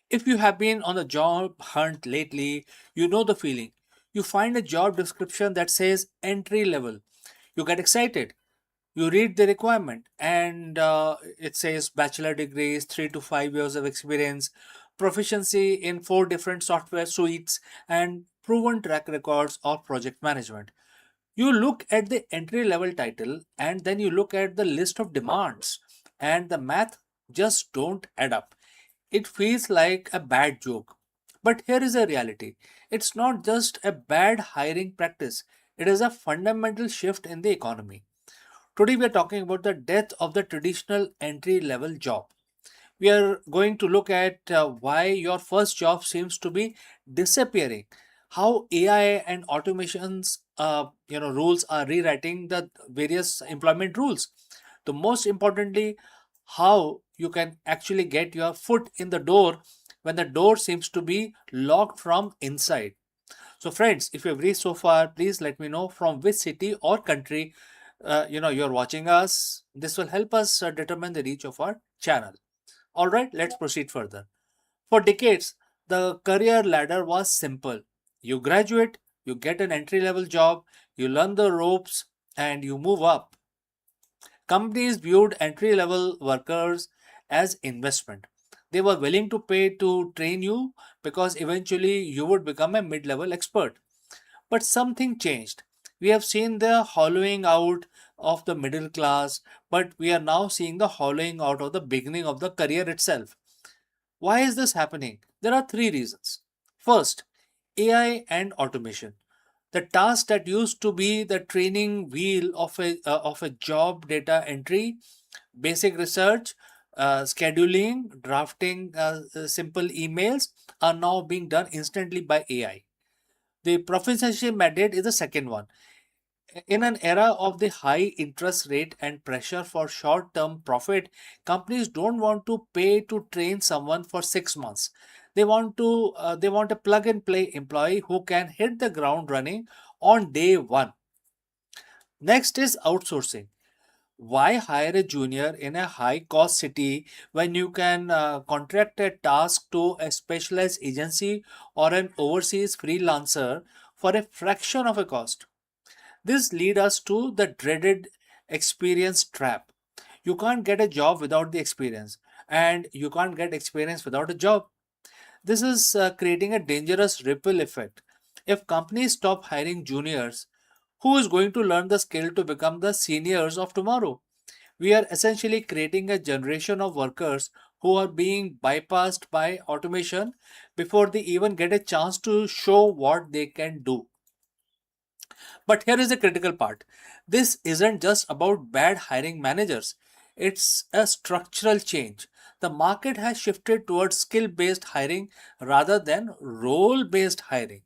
If you have been on a job hunt lately, you know the feeling. You find a job description that says entry level. You get excited. You read the requirement and it says bachelor degrees, 3 to 5 years of experience, proficiency in 4 different software suites, and proven track records of project management. You look at the entry level title and then you look at the list of demands, and the math just don't add up. It feels like a bad joke. But here is a reality, it's not just a bad hiring practice, it is a fundamental shift in the economy. Today, we are talking about the death of the traditional entry level job. We are going to look at why your first job seems to be disappearing, how AI and automations rules are rewriting the various employment rules. The most importantly, how you can actually get your foot in the door when the door seems to be locked from inside. So, friends, if you've reached so far, please let me know from which city or country you're watching us. This will help us determine the reach of our channel. All right, let's proceed further. For decades, the career ladder was simple. You graduate, you get an entry level job, you learn the ropes, and you move up. Companies viewed entry level workers as investment. They were willing to pay to train you because eventually you would become a mid level expert. But something changed. We have seen the hollowing out of the middle class, but we are now seeing the hollowing out of the beginning of the career itself. Why is this happening? There are three reasons. First, AI and automation. The task that used to be the training wheel of a job, data entry, basic research, scheduling, drafting simple emails, are now being done instantly by AI. The proficiency mandate is the second one. In an era of the high interest rate and pressure for short term profit, companies don't want to pay to train someone for 6 months. They want a plug and play employee who can hit the ground running on day one. Next is outsourcing. Why hire a junior in a high cost city when you can contract a task to a specialized agency or an overseas freelancer for a fraction of a cost? This leads us to the dreaded experience trap. You can't get a job without the experience, and you can't get experience without a job. This is creating a dangerous ripple effect. If companies stop hiring juniors, who is going to learn the skill to become the seniors of tomorrow? We are essentially creating a generation of workers who are being bypassed by automation before they even get a chance to show what they can do. But here is the critical part. This isn't just about bad hiring managers, it's a structural change. The market has shifted towards skill based hiring rather than role based hiring.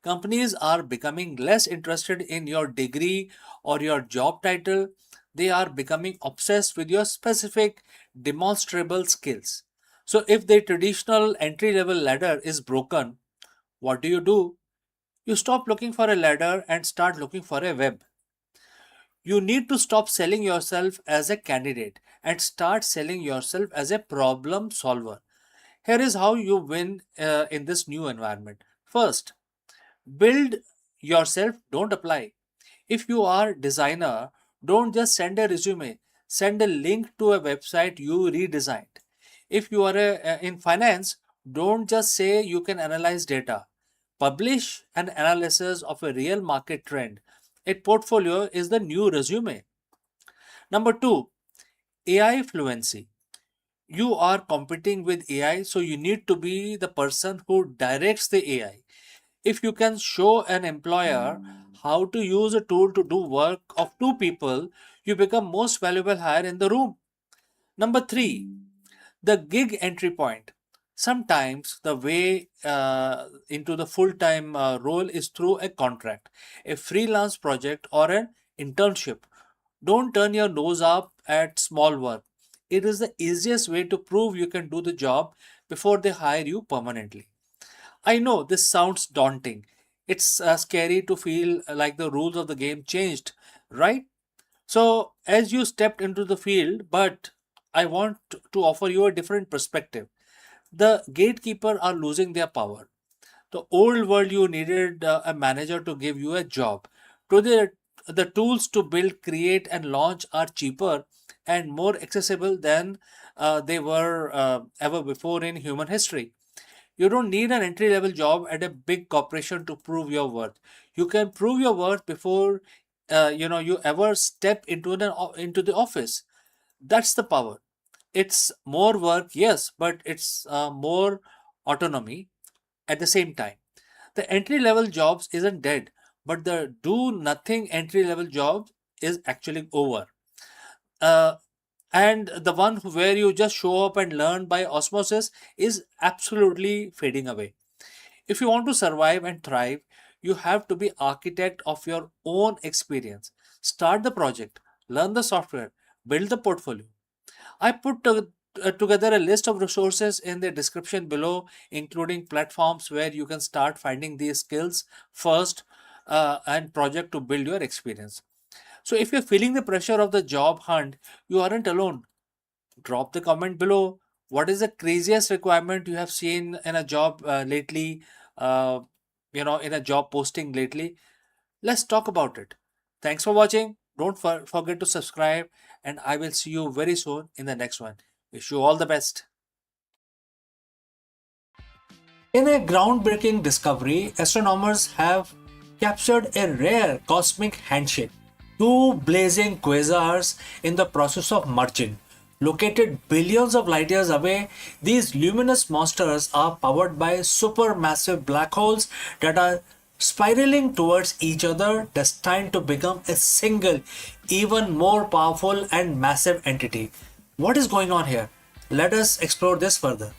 Companies are becoming less interested in your degree or your job title. They are becoming obsessed with your specific demonstrable skills. So if the traditional entry level ladder is broken, what do? You stop looking for a ladder and start looking for a web. You need to stop selling yourself as a candidate and start selling yourself as a problem solver. Here is how you win in this new environment. First, build yourself, don't apply. If you are designer, don't just send a resume, send a link to a website you redesigned. If you are in finance, don't just say you can analyze data. Publish an analysis of a real market trend. A portfolio is the new resume. Number 2, AI fluency. You are competing with AI, so you need to be the person who directs the AI. If you can show an employer how to use a tool to do work of two people, you become most valuable hire in the room. Number 3, the gig entry point. Sometimes the way into the full-time role is through a contract, a freelance project, or an internship. Don't turn your nose up at small work. It is the easiest way to prove you can do the job before they hire you permanently. I know this sounds daunting. It's scary to feel like the rules of the game changed, right? So, as you stepped into the field, but I want to offer you a different perspective. The gatekeeper are losing their power. The old world, you needed a manager to give you a job. Today, the tools to build, create, and launch are cheaper and more accessible than they were ever before in human history. You don't need an entry level job at a big corporation to prove your worth. You can prove your worth before you ever step into the office. That's the power. It's more work, yes, but it's more autonomy at the same time. The entry level jobs isn't dead, but the do nothing entry level job is actually over. Uh, and the one where you just show up and learn by osmosis is absolutely fading away. If you want to survive and thrive, you have to be architect of your own experience. Start the project, learn the software, build the portfolio. I put together a list of resources in the description below, including platforms where you can start finding these skills first and project to build your experience. So if you're feeling the pressure of the job hunt, you aren't alone. Drop the comment below. What is the craziest requirement you have seen in a job lately? Uh, in a job posting lately. Let's talk about it. Thanks for watching. Don't forget to subscribe, and I will see you very soon in the next one. Wish you all the best. In a groundbreaking discovery, astronomers have captured a rare cosmic handshake. Two blazing quasars in the process of merging. Located billions of light years away, these luminous monsters are powered by supermassive black holes that are spiraling towards each other, destined to become a single, even more powerful and massive entity. What is going on here? Let us explore this further.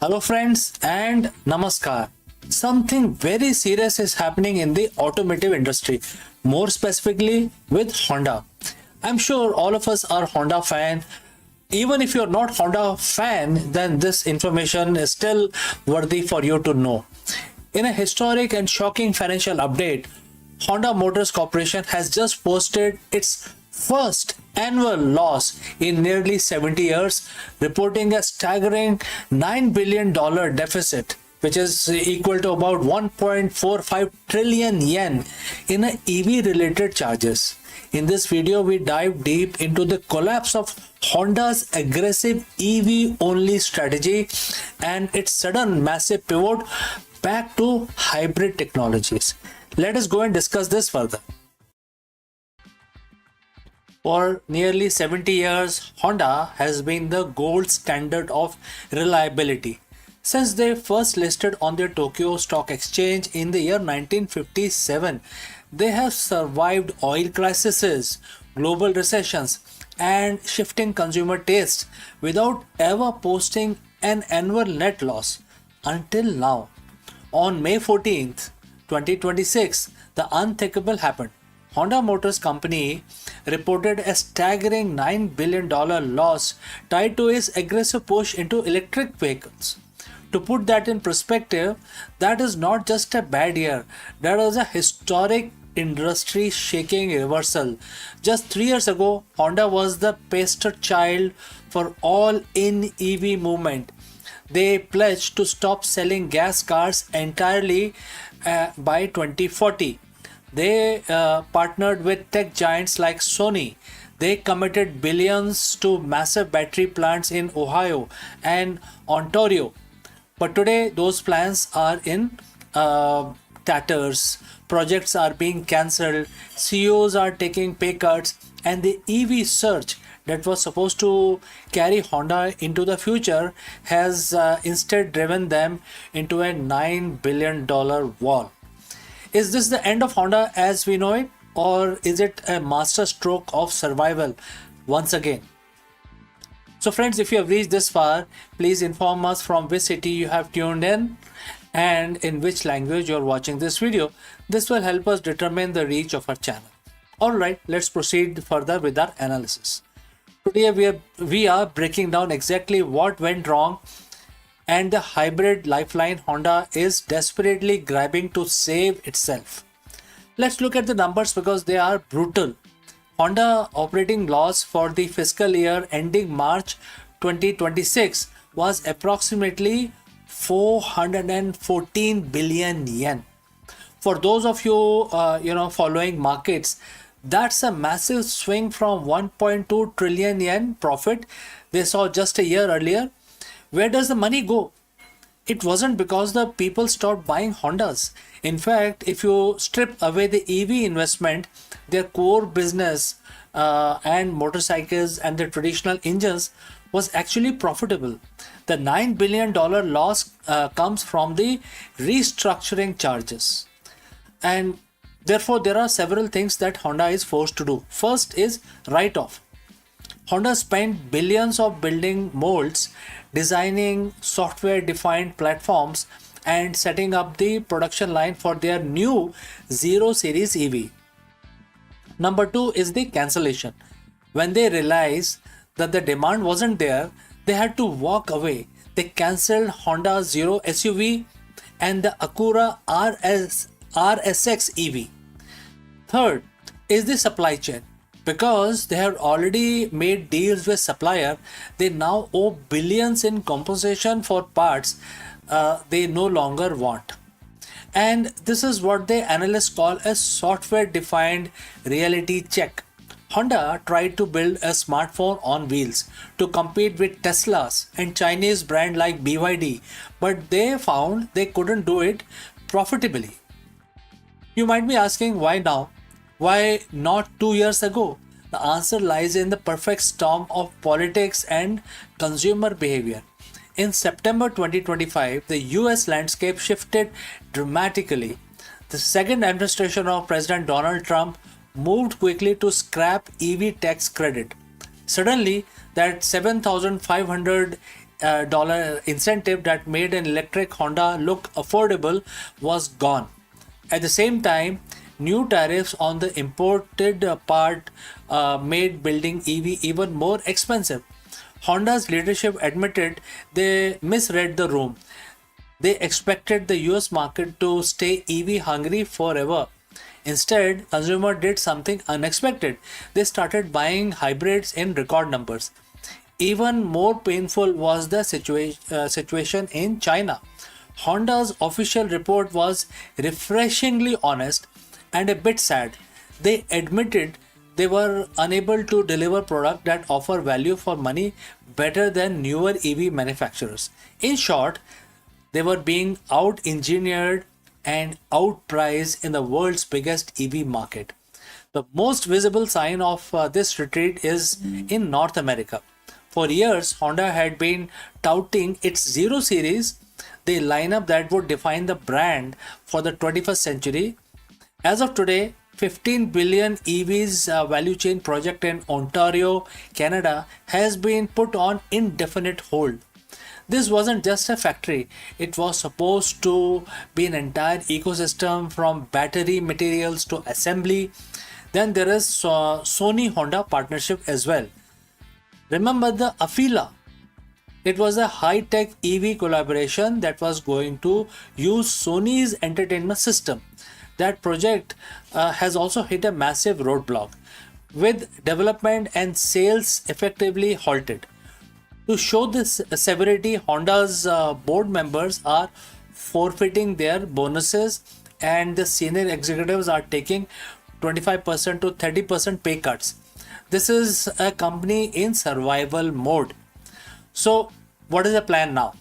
Hello, friends, and namaskar. Something very serious is happening in the automotive industry, more specifically with Honda. I'm sure all of us are Honda fan. Even if you're not Honda fan, then this information is still worthy for you to know. In a historic and shocking financial update, Honda Motors Corporation has just posted its first annual loss in nearly 70 years, reporting a staggering $9 billion deficit, which is equal to about 1.45 trillion yen in EV related charges. In this video, we dive deep into the collapse of Honda's aggressive EV only strategy and its sudden massive pivot back to hybrid technologies. Let us go and discuss this further. For nearly 70 years, Honda has been the gold standard of reliability. Since they first listed on the Tokyo Stock Exchange in the year 1957, they have survived oil crises, global recessions, and shifting consumer tastes without ever posting an annual net loss until now. On May 14th, 2026, the unthinkable happened. Honda Motors Company reported a staggering $9 billion loss tied to its aggressive push into electric vehicles. To put that in perspective, that is not just a bad year, that was a historic industry shaking reversal. Just 3 years ago, Honda was the poster child for all in EV movement. They pledged to stop selling gas cars entirely by 2040. They partnered with tech giants like Sony. They committed billions to massive battery plants in Ohio and Ontario. But today, those plans are in tatters. Projects are being cancelled. CEOs are taking pay cuts, and the EV surge that was supposed to carry Honda into the future has instead driven them into a $9 billion wall. Is this the end of Honda as we know it, or is it a master stroke of survival once again? So friends, if you have reached this far, please inform us from which city you have tuned in and in which language you are watching this video. This will help us determine the reach of our channel. Alright, let's proceed further with our analysis. Today we are breaking down exactly what went wrong and the hybrid lifeline Honda is desperately grabbing to save itself. Let's look at the numbers because they are brutal. Honda operating loss for the fiscal year ending March 2026 was approximately 414 billion yen. For those of you following markets, that's a massive swing from 1.2 trillion yen profit they saw just a year earlier. Where does the money go? It wasn't because the people stopped buying Hondas. In fact, if you strip away the EV investment, their core business and motorcycles and the traditional engines was actually profitable. The $9 billion loss comes from the restructuring charges. And therefore, there are several things that Honda is forced to do. First is write-off. Honda spent billions of building molds, designing software-defined platforms, and setting up the production line for their new 0 Series EV. Number two is the cancellation. When they realized that the demand wasn't there, they had to walk away. They cancelled Honda Zero SUV and the Acura RSX EV. Third is the supply chain. Because they had already made deals with supplier, they now owe billions in compensation for parts they no longer want. And this is what the analysts call a software-defined reality check. Honda tried to build a smartphone on wheels to compete with Teslas and Chinese brand like BYD, but they found they couldn't do it profitably. You might be asking why now? Why not 2 years ago? The answer lies in the perfect storm of politics and consumer behavior. In September 2025, the US landscape shifted dramatically. The second administration of President Donald Trump moved quickly to scrap EV tax credit. Suddenly, that $7,500 incentive that made an electric Honda look affordable was gone. At the same time, new tariffs on the imported part made building EV even more expensive. Honda's leadership admitted they misread the room. They expected the US market to stay EV hungry forever. Instead, consumers did something unexpected. They started buying hybrids in record numbers. Even more painful was the situation in China. Honda's official report was refreshingly honest and a bit sad. They admitted they were unable to deliver products that offer value for money better than newer EV manufacturers. In short, they were being out-engineered and outpriced in the world's biggest EV market. The most visible sign of this retreat is in North America. For years, Honda had been touting its 0 Series the lineup that would define the brand for the 21st century. As of today, 15 billion EVs value chain project in Ontario, Canada has been put on indefinite hold. This wasn't just a factory, it was supposed to be an entire ecosystem from battery materials to assembly. Then there is Sony Honda partnership as well. Remember the Afila? It was a high tech EV collaboration that was going to use Sony's entertainment system. That project has also hit a massive roadblock, with development and sales effectively halted. To show this severity, Honda's board members are forfeiting their bonuses, and the senior executives are taking 25% to 30% pay cuts. This is a company in survival mode. So, what is the plan now?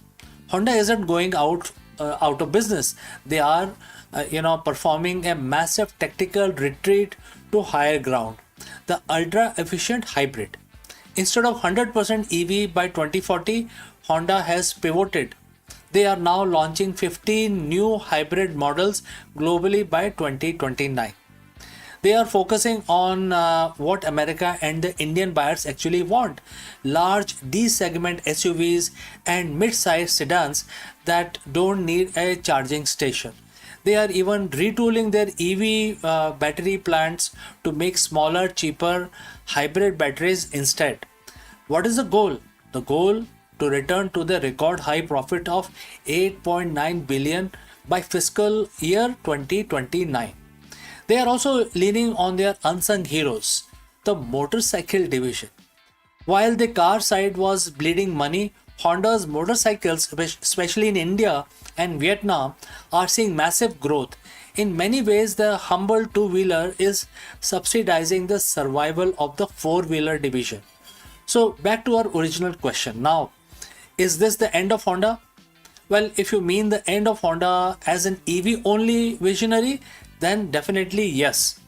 Honda isn't going out of business. They are, performing a massive tactical retreat to higher ground. The ultra efficient hybrid. Instead of 100% EV by 2040, Honda has pivoted. They are now launching 15 new hybrid models globally by 2029. They are focusing on what America and the Indian buyers actually want: large D segment SUVs and mid sized sedans that don't need a charging station. They are even retooling their EV battery plants to make smaller, cheaper hybrid batteries instead. What is the goal? The goal to return to the record high profit of 8.9 billion by fiscal year 2029. They are also leaning on their unsung heroes, the motorcycle division. While the car side was bleeding money, Honda's motorcycles, especially in India and Vietnam, are seeing massive growth. In many ways, the humble two wheeler is subsidizing the survival of the four wheeler division. So, back to our original question. Now, is this the end of Honda? Well, if you mean the end of Honda as an EV only visionary, then definitely yes.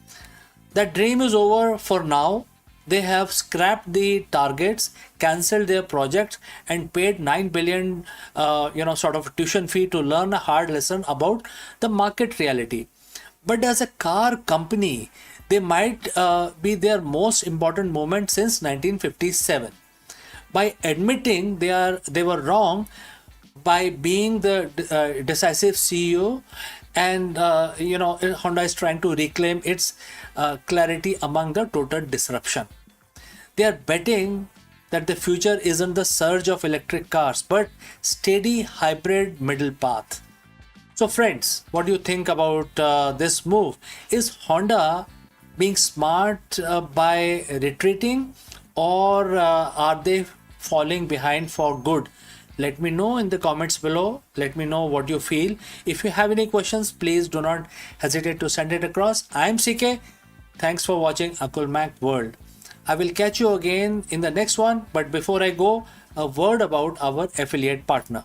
That dream is over for now. They have scrapped the targets, cancelled their projects, and paid 9 billion, sort of tuition fee to learn a hard lesson about the market reality. But as a car company, they might be their most important moment since 1957. By admitting they were wrong, by being the decisive CEO, and Honda is trying to reclaim its clarity among the total disruption. They are betting that the future isn't the surge of electric cars but steady hybrid middle path. So friends, what do you think about this move? Is Honda being smart by retreating, or are they falling behind for good? Let me know in the comments below. Let me know what you feel. If you have any questions, please do not hesitate to send it across. I am CK. Thanks for watching Akulmach World. I will catch you again in the next one. But before I go, a word about our affiliate partner.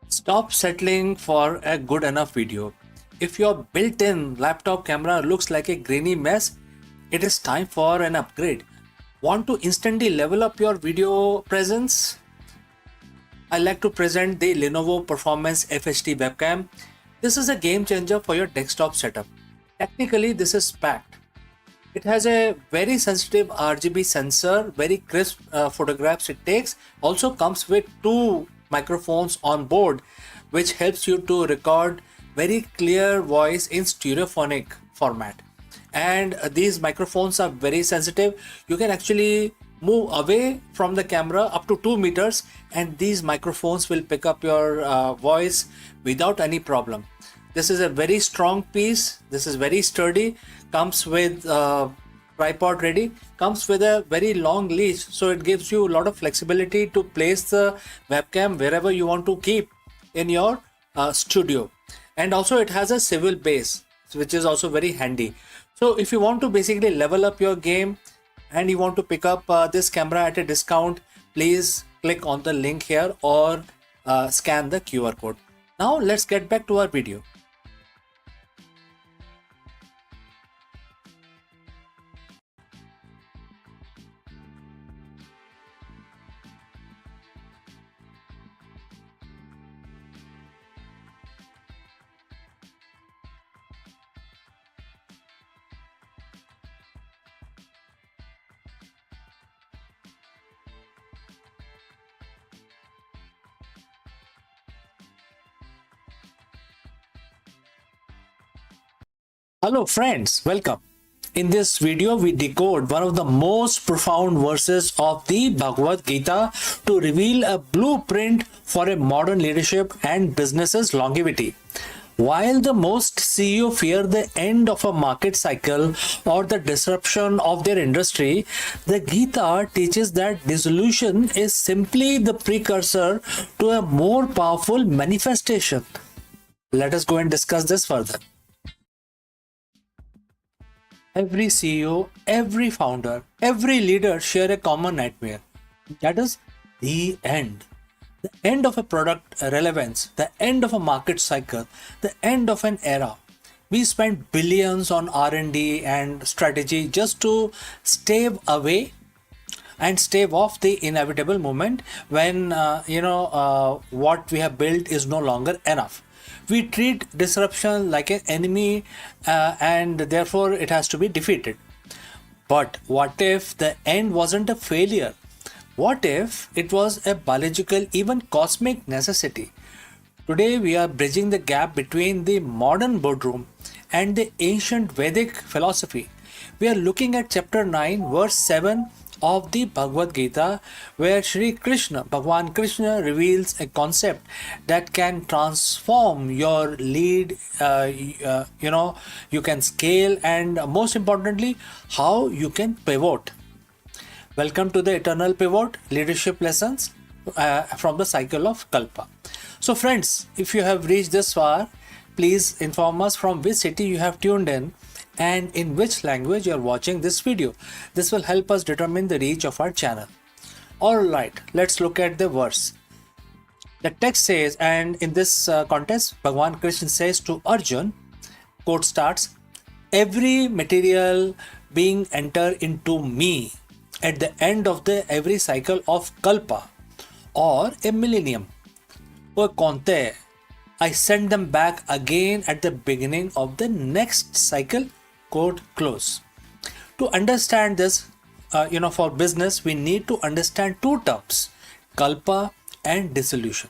Stop settling for a good enough video. If your built-in laptop camera looks like a grainy mess, it is time for an upgrade. Want to instantly level up your video presence? I like to present the Lenovo Performance FHD webcam. This is a game changer for your desktop setup. Technically, this is packed. It has a very sensitive RGB sensor, very crisp photographs it takes. Also comes with two microphones on board, which helps you to record very clear voice in stereophonic format. And these microphones are very sensitive. You can actually move away from the camera up to 2 meters, and these microphones will pick up your voice without any problem. This is a very strong piece. This is very sturdy. Comes with tripod ready. Comes with a very long leash, so it gives you a lot of flexibility to place the webcam wherever you want to keep in your studio. And also it has a swivel base, which is also very handy. So if you want to basically level up your game and you want to pick up this camera at a discount, please click on the link here or scan the QR code. Now let's get back to our video. Hello friends, welcome. In this video, we decode one of the most profound verses of the Bhagavad Gita to reveal a blueprint for a modern leadership and business's longevity. While the most CEO fear the end of a market cycle or the disruption of their industry, the Gita teaches that dissolution is simply the precursor to a more powerful manifestation. Let us go and discuss this further. Every CEO, every founder, every leader share a common nightmare. That is the end. The end of a product relevance, the end of a market cycle, the end of an era. We spend billions on R&D and strategy just to stave away and stave off the inevitable moment when what we have built is no longer enough. We treat disruption like an enemy, and therefore it has to be defeated. But what if the end wasn't a failure? What if it was a biological, even cosmic necessity? Today, we are bridging the gap between the modern boardroom and the ancient Vedic philosophy. We are looking at chapter 9, verse 7 of the Bhagavad Gita, where Sri Krishna, Bhagwan Krishna, reveals a concept that can transform your lead, you can scale, and most importantly, how you can pivot. Welcome to the Eternal Pivot Leadership Lessons from the Cycle of Kalpa. So friends, if you have reached this far, please inform us from which city you have tuned in and in which language you are watching this video. This will help us determine the reach of our channel. Alright, let's look at the verse. The text says, and in this context, Bhagwan Krishna says to Arjun, quote starts, every material being enter into me at the end of the every cycle of Kalpa or a millennium. O Konte, I send them back again at the beginning of the next cycle, quote close. To understand this, for business, we need to understand two terms, Kalpa and dissolution.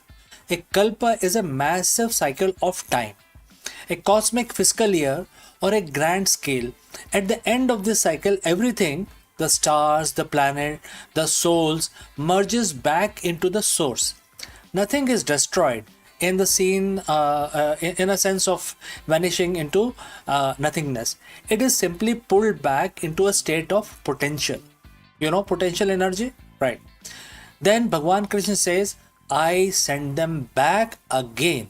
A Kalpa is a massive cycle of time, a cosmic fiscal year or a grand scale. At the end of this cycle, everything, the stars, the planet, the souls, merges back into the source. Nothing is destroyed in the scene, in a sense of vanishing into nothingness. It is simply pulled back into a state of potential. You know, potential energy? Right. Then Bhagwan Krishna says, I send them back again.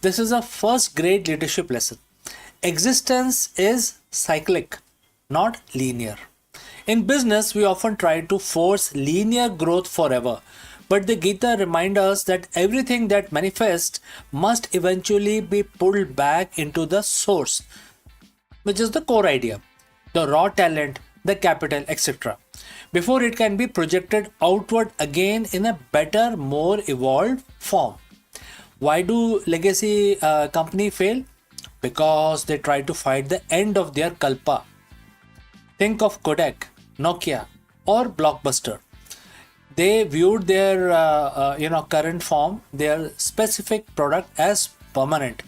This is a first grade leadership lesson. Existence is cyclic, not linear. In business, we often try to force linear growth forever. But the Gita reminds us that everything that manifests must eventually be pulled back into the source, which is the core idea, the raw talent, the capital, etc., before it can be projected outward again in a better, more evolved form. Why do legacy company fail? Because they try to fight the end of their kalpa. Think of Kodak, Nokia, or Blockbuster. They viewed their current form, their specific product as permanent.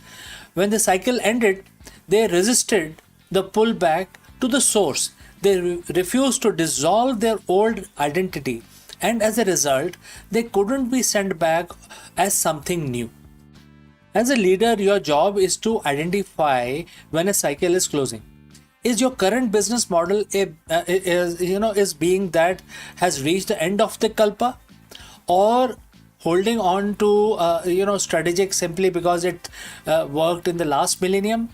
When the cycle ended, they resisted the pullback to the source. They refused to dissolve their old identity, and as a result, they couldn't be sent back as something new. As a leader, your job is to identify when a cycle is closing. Is your current business model is being that has reached the end of the kalpa, or holding on to strategic simply because it worked in the last millennium?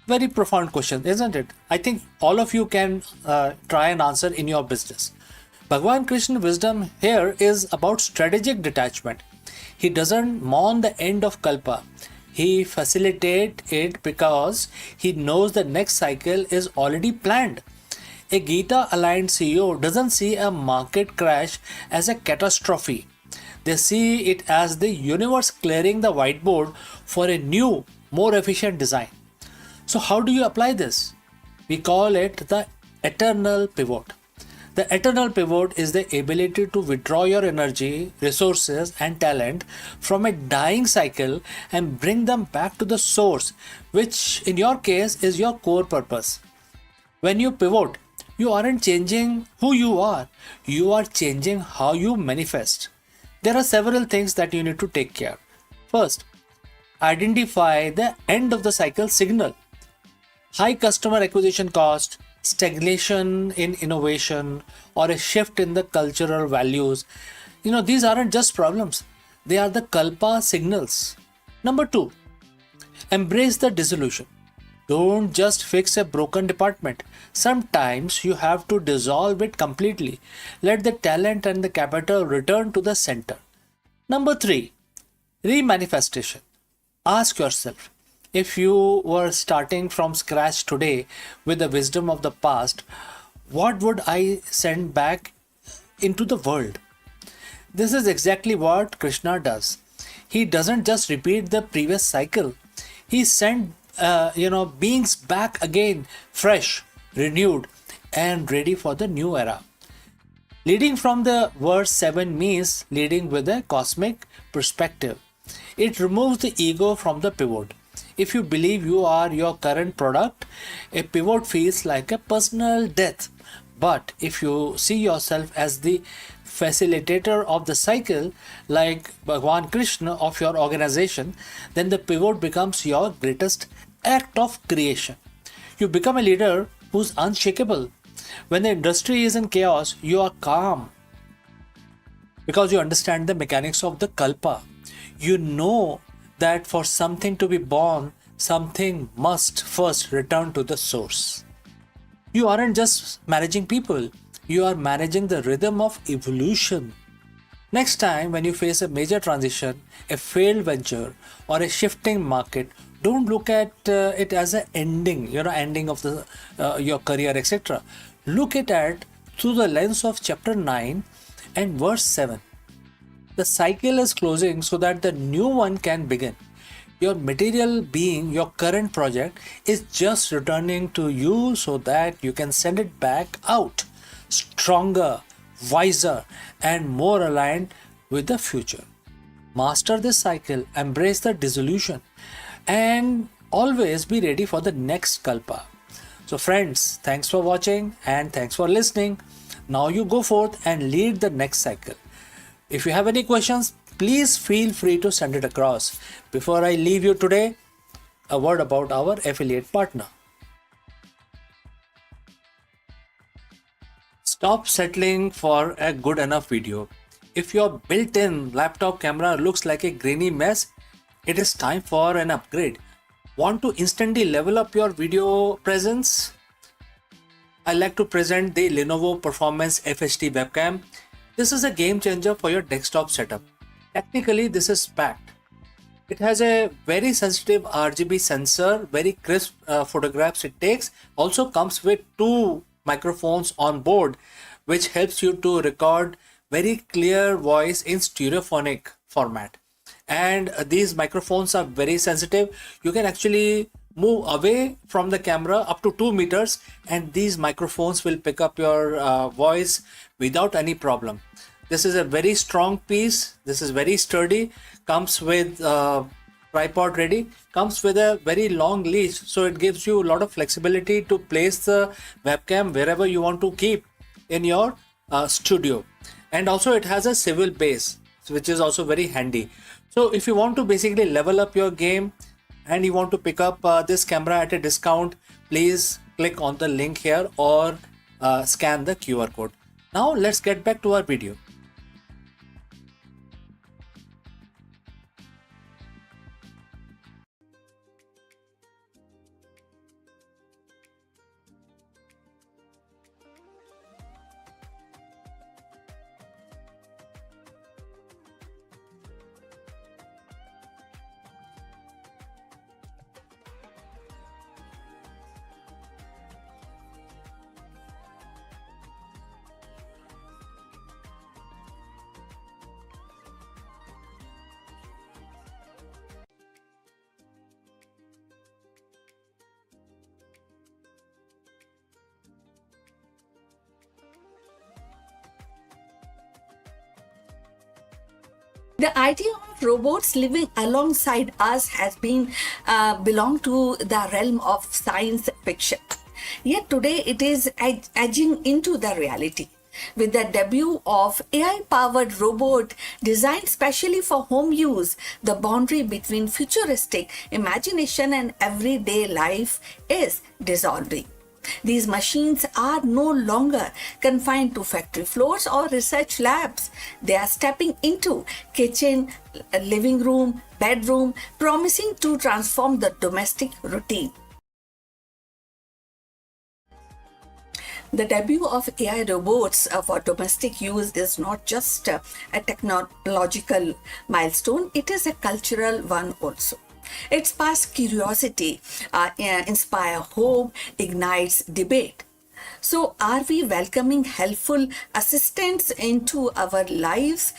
Very profound question, isn't it? I think all of you can try and answer in your business. Bhagwan Krishna wisdom here is about strategic detachment. He doesn't mourn the end of kalpa. He facilitates it because he knows the next cycle is already planned. A Gita aligned CEO doesn't see a market crash as a catastrophe. They see it as the universe clearing the whiteboard for a new, more efficient design. So, how do you apply this? We call it the eternal pivot. The eternal pivot is the ability to withdraw your energy, resources, and talent from a dying cycle and bring them back to the source, which in your case is your core purpose. When you pivot, you aren't changing who you are changing how you manifest. There are several things that you need to take care. First, identify the end of the cycle signal. High customer acquisition cost, stagnation in innovation, or a shift in the cultural values. These aren't just problems, they are the kalpa signals. Number two, embrace the dissolution. Don't just fix a broken department. Sometimes you have to dissolve it completely. Let the talent and the capital return to the center. Number three, remanifestation. Ask yourself, if you were starting from scratch today with the wisdom of the past, what would I send back into the world? This is exactly what Krishna does. He doesn't just repeat the previous cycle. He sent beings back again, fresh, renewed, and ready for the new era. Leading from the verse 7 means leading with a cosmic perspective. It removes the ego from the pivot. If you believe you are your current product, a pivot feels like a personal death. But if you see yourself as the facilitator of the cycle, like Bhagwan Krishna of your organization, then the pivot becomes your greatest act of creation. You become a leader who's unshakable. When the industry is in chaos, you are calm because you understand the mechanics of the kalpa. You know that for something to be born, something must first return to the source. You aren't just managing people, you are managing the rhythm of evolution. Next time, when you face a major transition, a failed venture, or a shifting market, don't look at it as an ending of the your career, etc. Look at it through the lens of chapter 9 and verse 7. The cycle is closing so that the new one can begin. Your material being, your current project, is just returning to you so that you can send it back out, stronger, wiser, and more aligned with the future. Master this cycle, embrace the dissolution, and always be ready for the next kalpa. So, friends, thanks for watching and thanks for listening. Now you go forth and lead the next cycle. If you have any questions, please feel free to send it across. Before I leave you today, a word about our affiliate partner. Stop settling for a good enough video. If your built-in laptop camera looks like a grainy mess, it is time for an upgrade. Want to instantly level up your video presence? I like to present the Lenovo Performance FHD webcam. This is a game changer for your desktop setup. Technically, this is packed. It has a very sensitive RGB sensor, very crisp photographs it takes. Also comes with two microphones on board, which helps you to record very clear voice in stereophonic format. And these microphones are very sensitive. You can actually move away from the camera up to 2 meters and these microphones will pick up your voice without any problem. This is a very strong piece. This is very sturdy. Comes with tripod ready. Comes with a very long leash, so it gives you a lot of flexibility to place the webcam wherever you want to keep in your studio. And also it has a swivel base, which is also very handy. So if you want to basically level up your game and you want to pick up this camera at a discount, please click on the link here or scan the QR code. Now let's get back to our video. The idea of robots living alongside us has been belonged to the realm of science fiction. Yet today it is edging into the reality. With the debut of AI-powered robot designed specially for home use, the boundary between futuristic imagination and everyday life is dissolving. These machines are no longer confined to factory floors or research labs. They are stepping into kitchen, living room, bedroom, promising to transform the domestic routine. The debut of AI robots for domestic use is not just a technological milestone, it is a cultural one also. It sparks curiosity, inspires hope, ignites debate. So, are we welcoming helpful assistants into our lives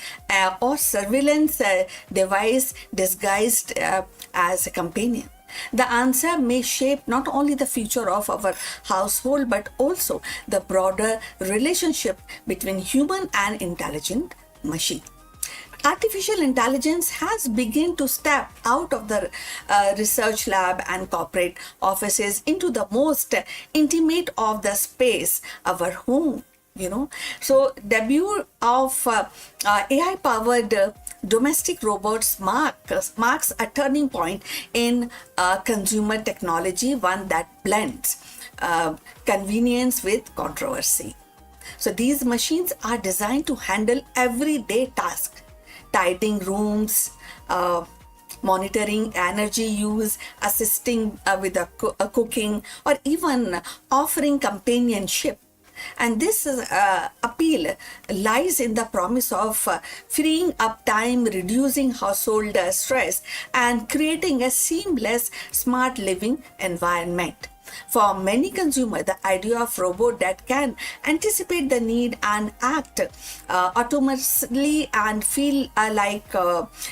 or surveillance device disguised as a companion? The answer may shape not only the future of our household but also the broader relationship between human and intelligent machine. Artificial intelligence has begun to step out of the research lab and corporate offices into the most intimate of the space, our home. So debut of AI powered domestic robots marks a turning point in consumer technology, one that blends convenience with controversy. So these machines are designed to handle everyday tasks, tidying rooms, monitoring energy use, assisting with cooking, or even offering companionship. And this appeal lies in the promise of freeing up time, reducing household stress, and creating a seamless, smart living environment. For many consumers, the idea of robot that can anticipate the need and act autonomously and feel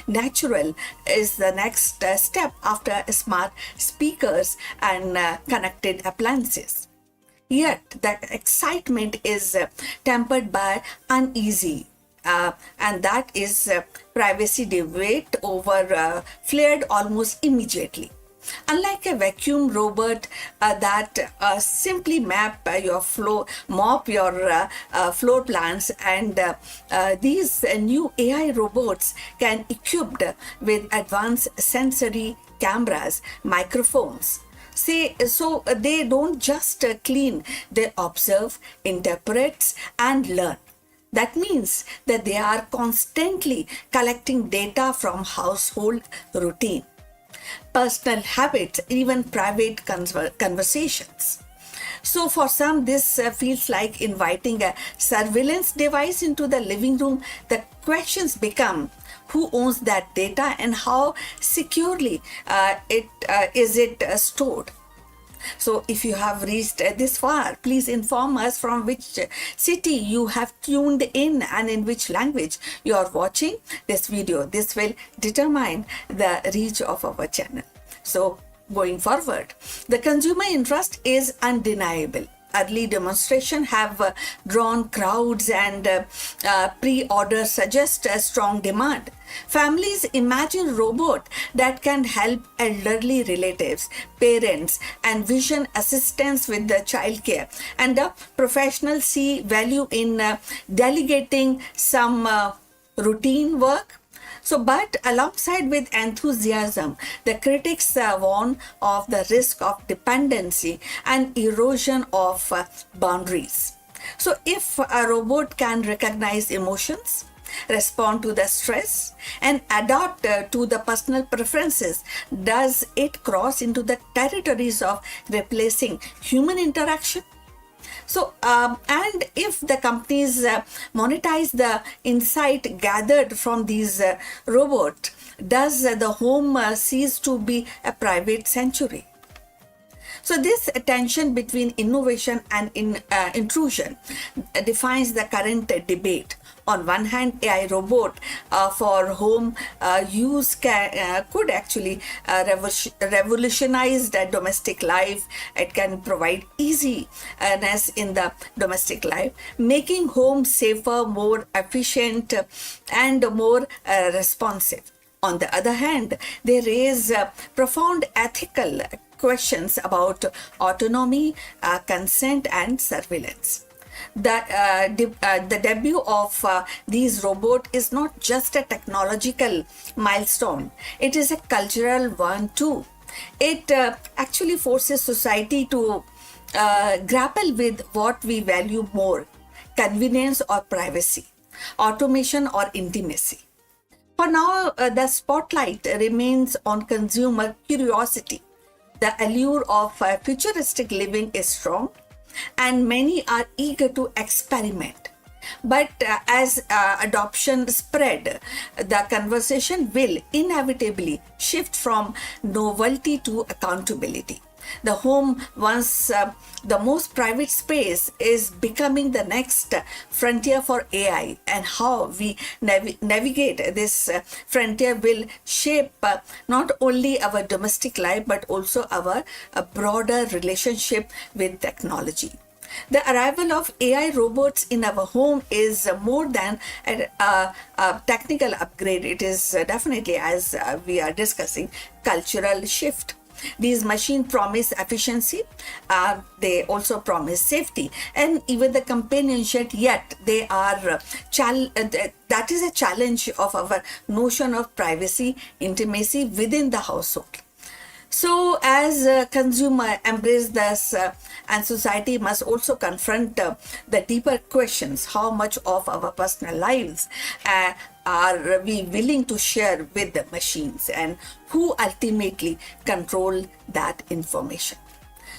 natural is the next step after smart speakers and connected appliances. Yet that excitement is tempered by uneasy, and that is privacy debate over flared almost immediately. Unlike a vacuum robot that simply mop your floor plans, and these new AI robots can equipped with advanced sensory cameras, microphones. So they don't just clean, they observe, interpret, and learn. That means that they are constantly collecting data from household routine, personal habits, even private conversations. So for some, this feels like inviting a surveillance device into the living room. The questions become: who owns that data and how securely is it stored? So if you have reached this far, please inform us from which city you have tuned in and in which language you are watching this video. This will determine the reach of our channel. So going forward, the consumer interest is undeniable. Early demonstrations have drawn crowds, and pre-orders suggest a strong demand. Families imagine robots that can help elderly relatives, parents, and vision assistants with the childcare. And the professionals see value in delegating some routine work. So, but alongside with enthusiasm, the critics warn of the risk of dependency and erosion of boundaries. So, if a robot can recognize emotions, respond to the stress, and adapt to the personal preferences, does it cross into the territories of replacing human interaction? So, and if the companies monetize the insight gathered from these robots, does the home cease to be a private sanctuary? So this tension between innovation and intrusion defines the current debate On one hand, AI robot for home use could actually revolutionize the domestic life. It can provide easiness in the domestic life, making home safer, more efficient, and more responsive. On the other hand, they raise profound ethical questions about autonomy, consent, and surveillance. The debut of these robots is not just a technological milestone, it is a cultural one too. It actually forces society to grapple with what we value more: convenience or privacy, automation or intimacy. For now, the spotlight remains on consumer curiosity. The allure of futuristic living is strong, and many are eager to experiment. But as adoption spread, the conversation will inevitably shift from novelty to accountability. The home, once the most private space, is becoming the next frontier for AI, and how we navigate this frontier will shape not only our domestic life but also our broader relationship with technology. The arrival of AI robots in our home is more than a technical upgrade. It is definitely, as we are discussing, cultural shift. These machines promise efficiency, they also promise safety, and even the companionship, yet they are that is a challenge of our notion of privacy, intimacy within the household. So, as consumer embrace this, and society must also confront the deeper questions: how much of our personal lives are we willing to share with the machines, and who ultimately control that information?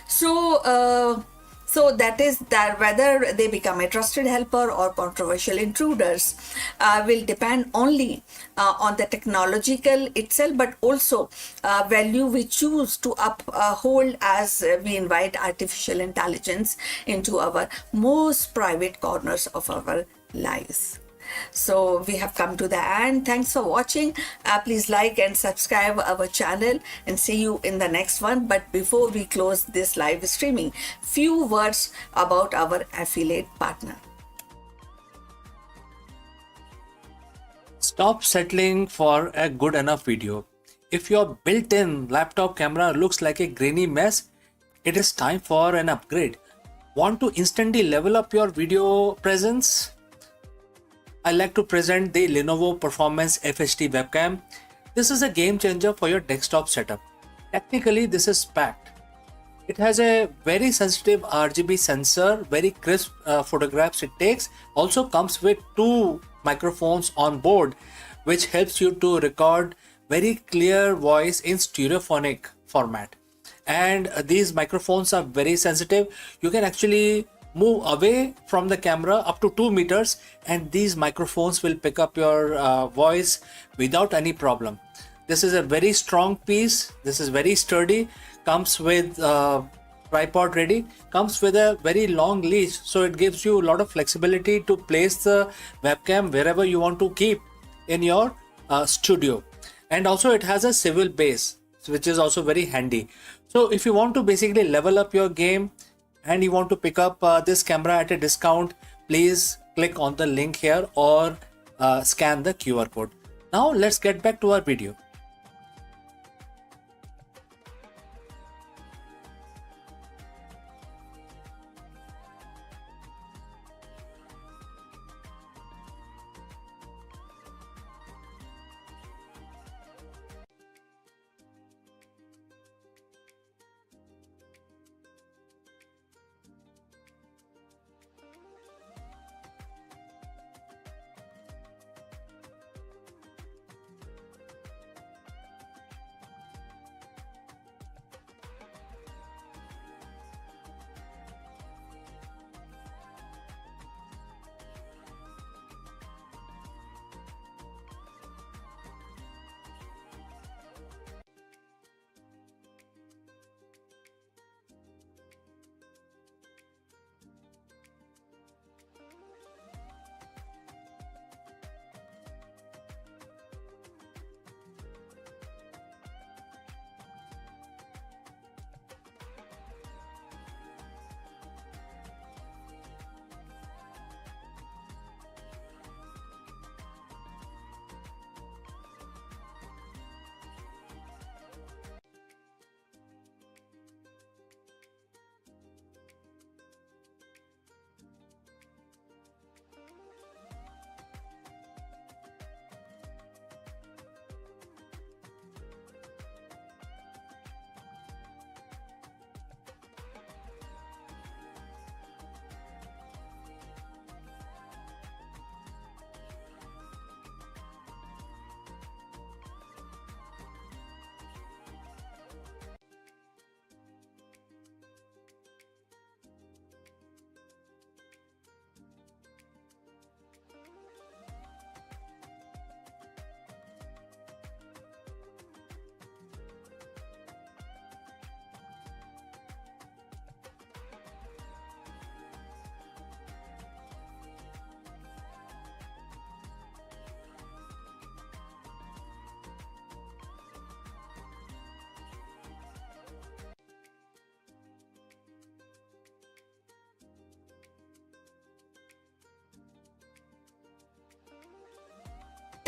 So that is that whether they become a trusted helper or controversial intruders will depend only on the technological itself, but also value we choose to uphold as we invite artificial intelligence into our most private corners of our lives. So we have come to the end. Thanks for watching. Please like and subscribe our channel, and see you in the next one. But before we close this live streaming, few words about our affiliate partner. Stop settling for a good enough video. If your built-in laptop camera looks like a grainy mess, it is time for an upgrade. Want to instantly level up your video presence? I like to present the Lenovo Performance FHD webcam. This is a game changer for your desktop setup. Technically, this is packed. It has a very sensitive RGB sensor, very crisp photographs it takes. Also comes with two microphones on board, which helps you to record very clear voice in stereophonic format. And these microphones are very sensitive. You can actually move away from the camera up to 2 meters, and these microphones will pick up your voice without any problem. This is a very strong piece. This is very sturdy. Comes with tripod ready. Comes with a very long leash, so it gives you a lot of flexibility to place the webcam wherever you want to keep in your studio. And also it has a swivel base, which is also very handy. So if you want to basically level up your game and you want to pick up this camera at a discount, please click on the link here or scan the QR code. Now let's get back to our video.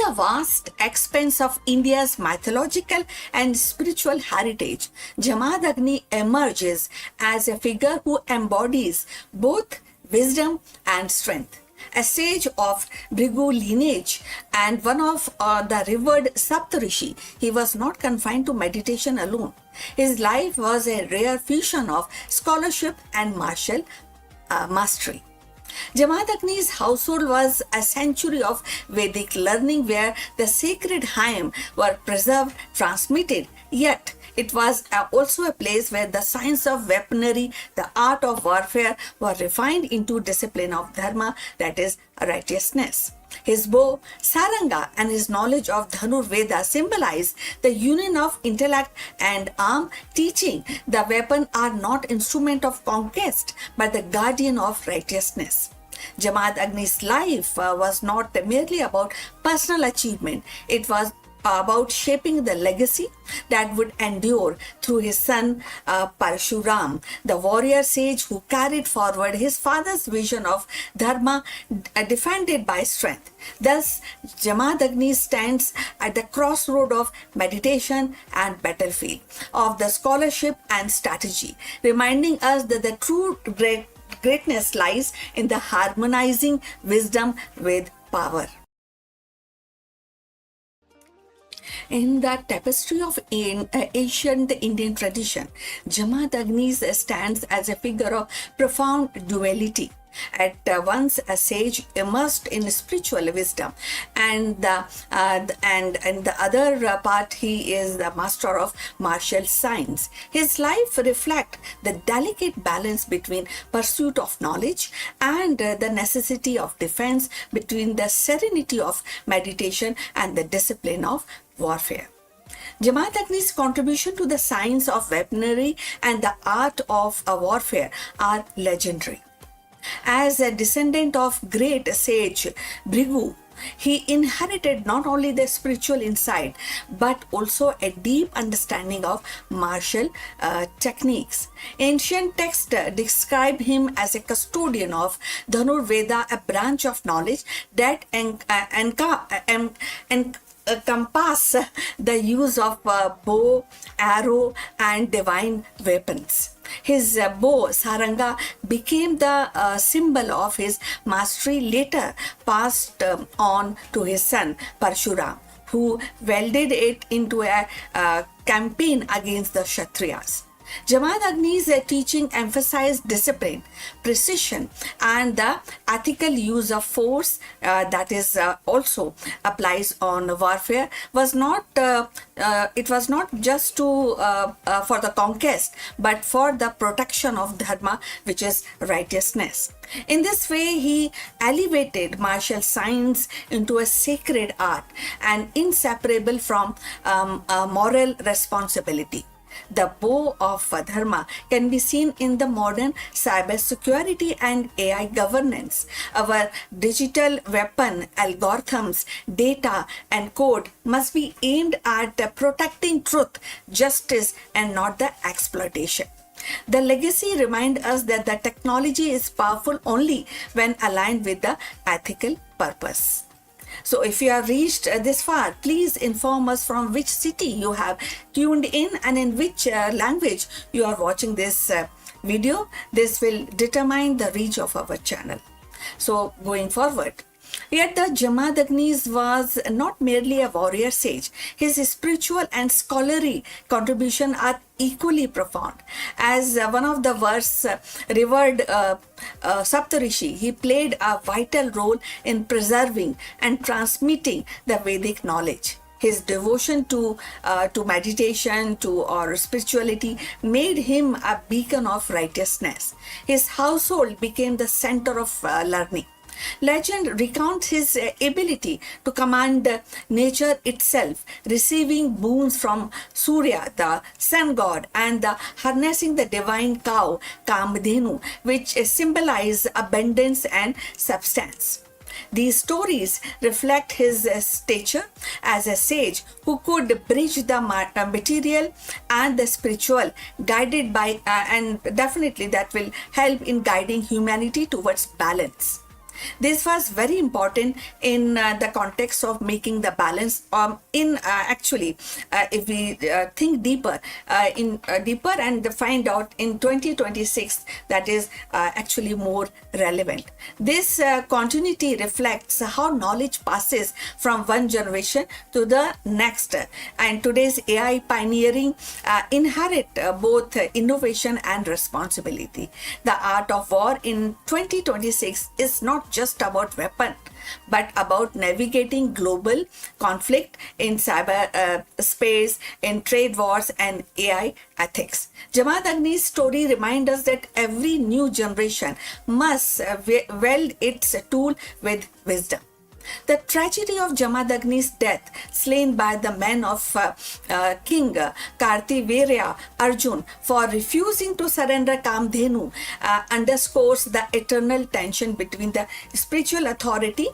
the vast expanse of India's mythological and spiritual heritage, Jamadagni emerges as a figure who embodies both wisdom and strength. A sage of Bhrigu lineage and one of the revered Saptarishi, he was not confined to meditation alone. His life was a rare fusion of scholarship and martial mastery. Jamadagni's household was a sanctuary of Vedic learning where the sacred hymns were preserved, transmitted, yet it was also a place where the science of weaponry, the art of warfare were refined into discipline of dharma, that is righteousness. His bow, saranga, and his knowledge of Dhanur Veda symbolize the union of intellect and arm, teaching the weapon are not instrument of conquest but the guardian of righteousness. Jamadagni's life was not merely about personal achievement, it was about shaping the legacy that would endure through his son Parshuram, the warrior sage who carried forward his father's vision of dharma defended by strength. Thus, Jamadagni stands at the crossroad of meditation and battlefield, of the scholarship and strategy, reminding us that the true greatness lies in the harmonizing wisdom with power. In the tapestry of ancient Indian tradition, Jamadagni stands as a figure of profound duality. At once a sage immersed in spiritual wisdom, and the other part he is the master of martial science. His life reflects the delicate balance between pursuit of knowledge and the necessity of defense, between the serenity of meditation and the discipline of warfare. Jamadagni's contribution to the science of weaponry and the art of warfare are legendary. As a descendant of great sage Bhrigu, he inherited not only the spiritual insight but also a deep understanding of martial techniques. Ancient texts describe him as a custodian of Dhanur Veda, a branch of knowledge that encompass the use of bow, arrow, and divine weapons. His bow, saranga, became the symbol of his mastery, later passed on to his son Parshuram, who wielded it into a campaign against the Kshatriyas. Jamadagni's teaching emphasized discipline, precision, and the ethical use of force that is also applies on warfare. It was not just for the conquest, but for the protection of dharma, which is righteousness. In this way, he elevated martial science into a sacred art and inseparable from moral responsibility. The bow of dharma can be seen in the modern cybersecurity and AI governance. Our digital weapon, algorithms, data, and code must be aimed at protecting truth, justice, and not the exploitation. The legacy reminds us that the technology is powerful only when aligned with the ethical purpose. So if you have reached this far, please inform us from which city you have tuned in and in which language you are watching this video. This will determine the reach of our channel. So going forward, yet the Jamadagni was not merely a warrior sage. His spiritual and scholarly contribution are equally profound. As one of the world's revered Saptarishi, he played a vital role in preserving and transmitting the Vedic knowledge. His devotion to meditation, or spirituality made him a beacon of righteousness. His household became the center of learning. Legend recounts his ability to command nature itself, receiving boons from Surya, the sun god, and harnessing the divine cow, Kamadhenu, which symbolize abundance and substance. These stories reflect his stature as a sage who could bridge the material and the spiritual, guided by, and definitely that will help in guiding humanity towards balance. This was very important in the context of making the balance. If we think deeper and find out in 2026, that is actually more relevant. This continuity reflects how knowledge passes from one generation to the next, and today's AI pioneering inherit both innovation and responsibility. The art of war in 2026 is not just about weapon, but about navigating global conflict in cyber space, in trade wars, and AI ethics. Jamaat Agni's story reminds us that every new generation must weld its tool with wisdom. The tragedy of Jamadagni's death, slain by the men of King Kartivirya Arjun for refusing to surrender Kamdhenu, underscores the eternal tension between the spiritual authority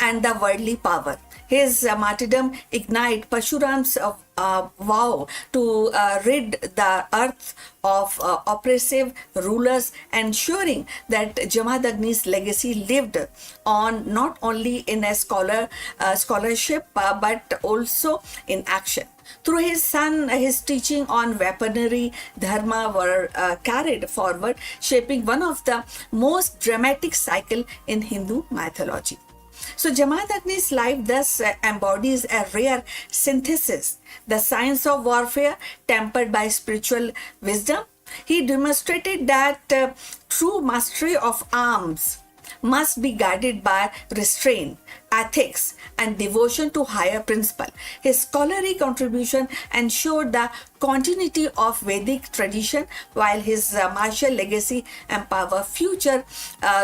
and the worldly power. His martyrdom ignited Parshuram's vow to rid the earth of oppressive rulers, ensuring that Jamadagni's legacy lived on not only in a scholarship but also in action. Through his son, his teaching on weaponry, dharma were carried forward, shaping one of the most dramatic cycles in Hindu mythology. So Jamaat Agni's life thus embodies a rare synthesis, the science of warfare tempered by spiritual wisdom. He demonstrated that true mastery of arms must be guided by restraint, ethics, and devotion to higher principle. His scholarly contribution ensured the continuity of Vedic tradition, while his martial legacy empowered future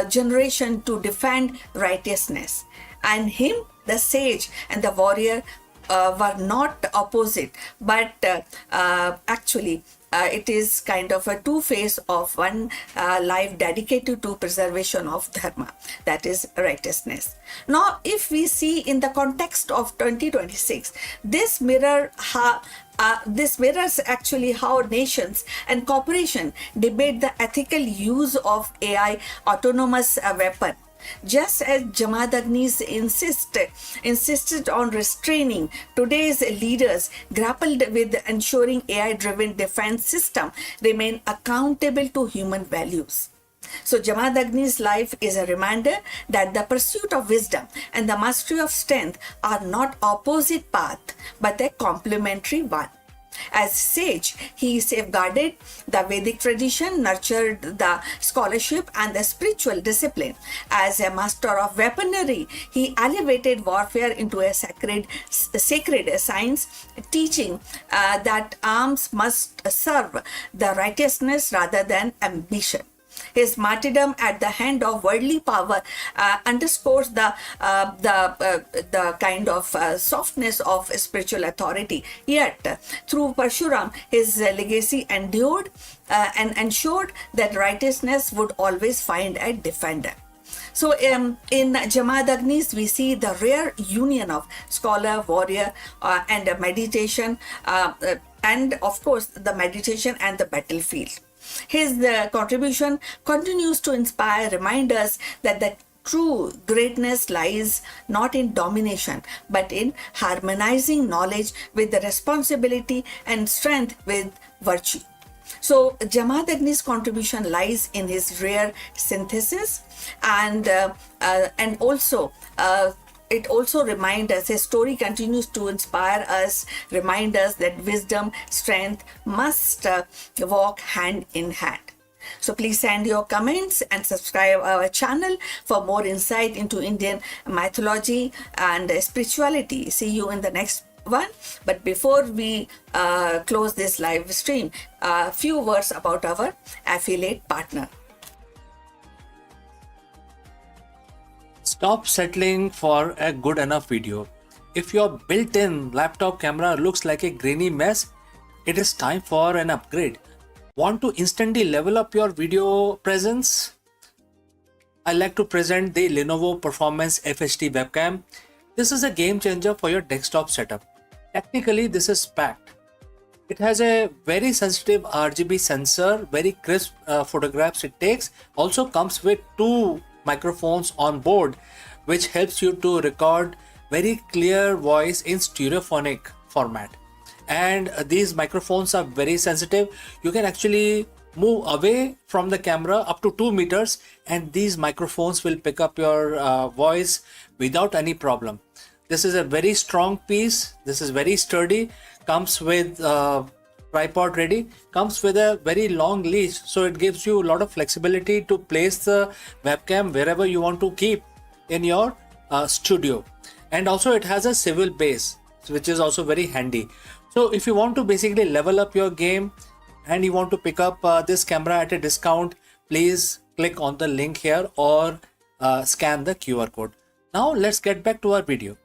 generation to defend righteousness. And him, the sage and the warrior, were not opposite, but it is kind of a two face of one life dedicated to preservation of dharma, that is righteousness. Now, if we see in the context of 2026, this mirrors actually how nations and corporations debate the ethical use of AI autonomous weapon. Just as Jamadagnis insisted on restraining, today's leaders grappled with ensuring AI-driven defense system remain accountable to human values. So Jamadagni's life is a reminder that the pursuit of wisdom and the mastery of strength are not opposite paths, but a complementary one. As sage, he safeguarded the Vedic tradition, nurtured the scholarship and the spiritual discipline. As a master of weaponry, he elevated warfare into a sacred science, teaching that arms must serve the righteousness rather than ambition. His martyrdom at the hand of worldly power underscores the kind of softness of spiritual authority. Yet, through Parshuram, his legacy endured and ensured that righteousness would always find a defender. So in Jamadagnis, we see the rare union of scholar, warrior, and meditation, and of course the meditation and the battlefield. His contribution continues to inspire reminders that the true greatness lies not in domination, but in harmonizing knowledge with the responsibility and strength with virtue. So Jamadagni's contribution lies in his rare synthesis, and also it also reminds us, his story continues to inspire us, remind us that wisdom, strength must walk hand in hand. So please send your comments and subscribe our channel for more insight into Indian mythology and spirituality. See you in the next one. But before we close this live stream, a few words about our affiliate partner. Stop settling for a good enough video. If your built-in laptop camera looks like a grainy mess, it is time for an upgrade. Want to instantly level up your video presence? I like to present the Lenovo Performance FHD webcam. This is a game changer for your desktop setup. Technically, this is packed. It has a very sensitive RGB sensor, very crisp photographs it takes. Also comes with two microphones on board, which helps you to record very clear voice in stereophonic format. And these microphones are very sensitive. You can actually move away from the camera up to 2 meters, and these microphones will pick up your voice without any problem. This is a very strong piece. This is very sturdy. Comes with tripod ready. Comes with a very long leash, so it gives you a lot of flexibility to place the webcam wherever you want to keep in your studio. And also it has a swivel base, which is also very handy. So if you want to basically level up your game and you want to pick up this camera at a discount, please click on the link here or scan the QR code. Now let's get back to our video.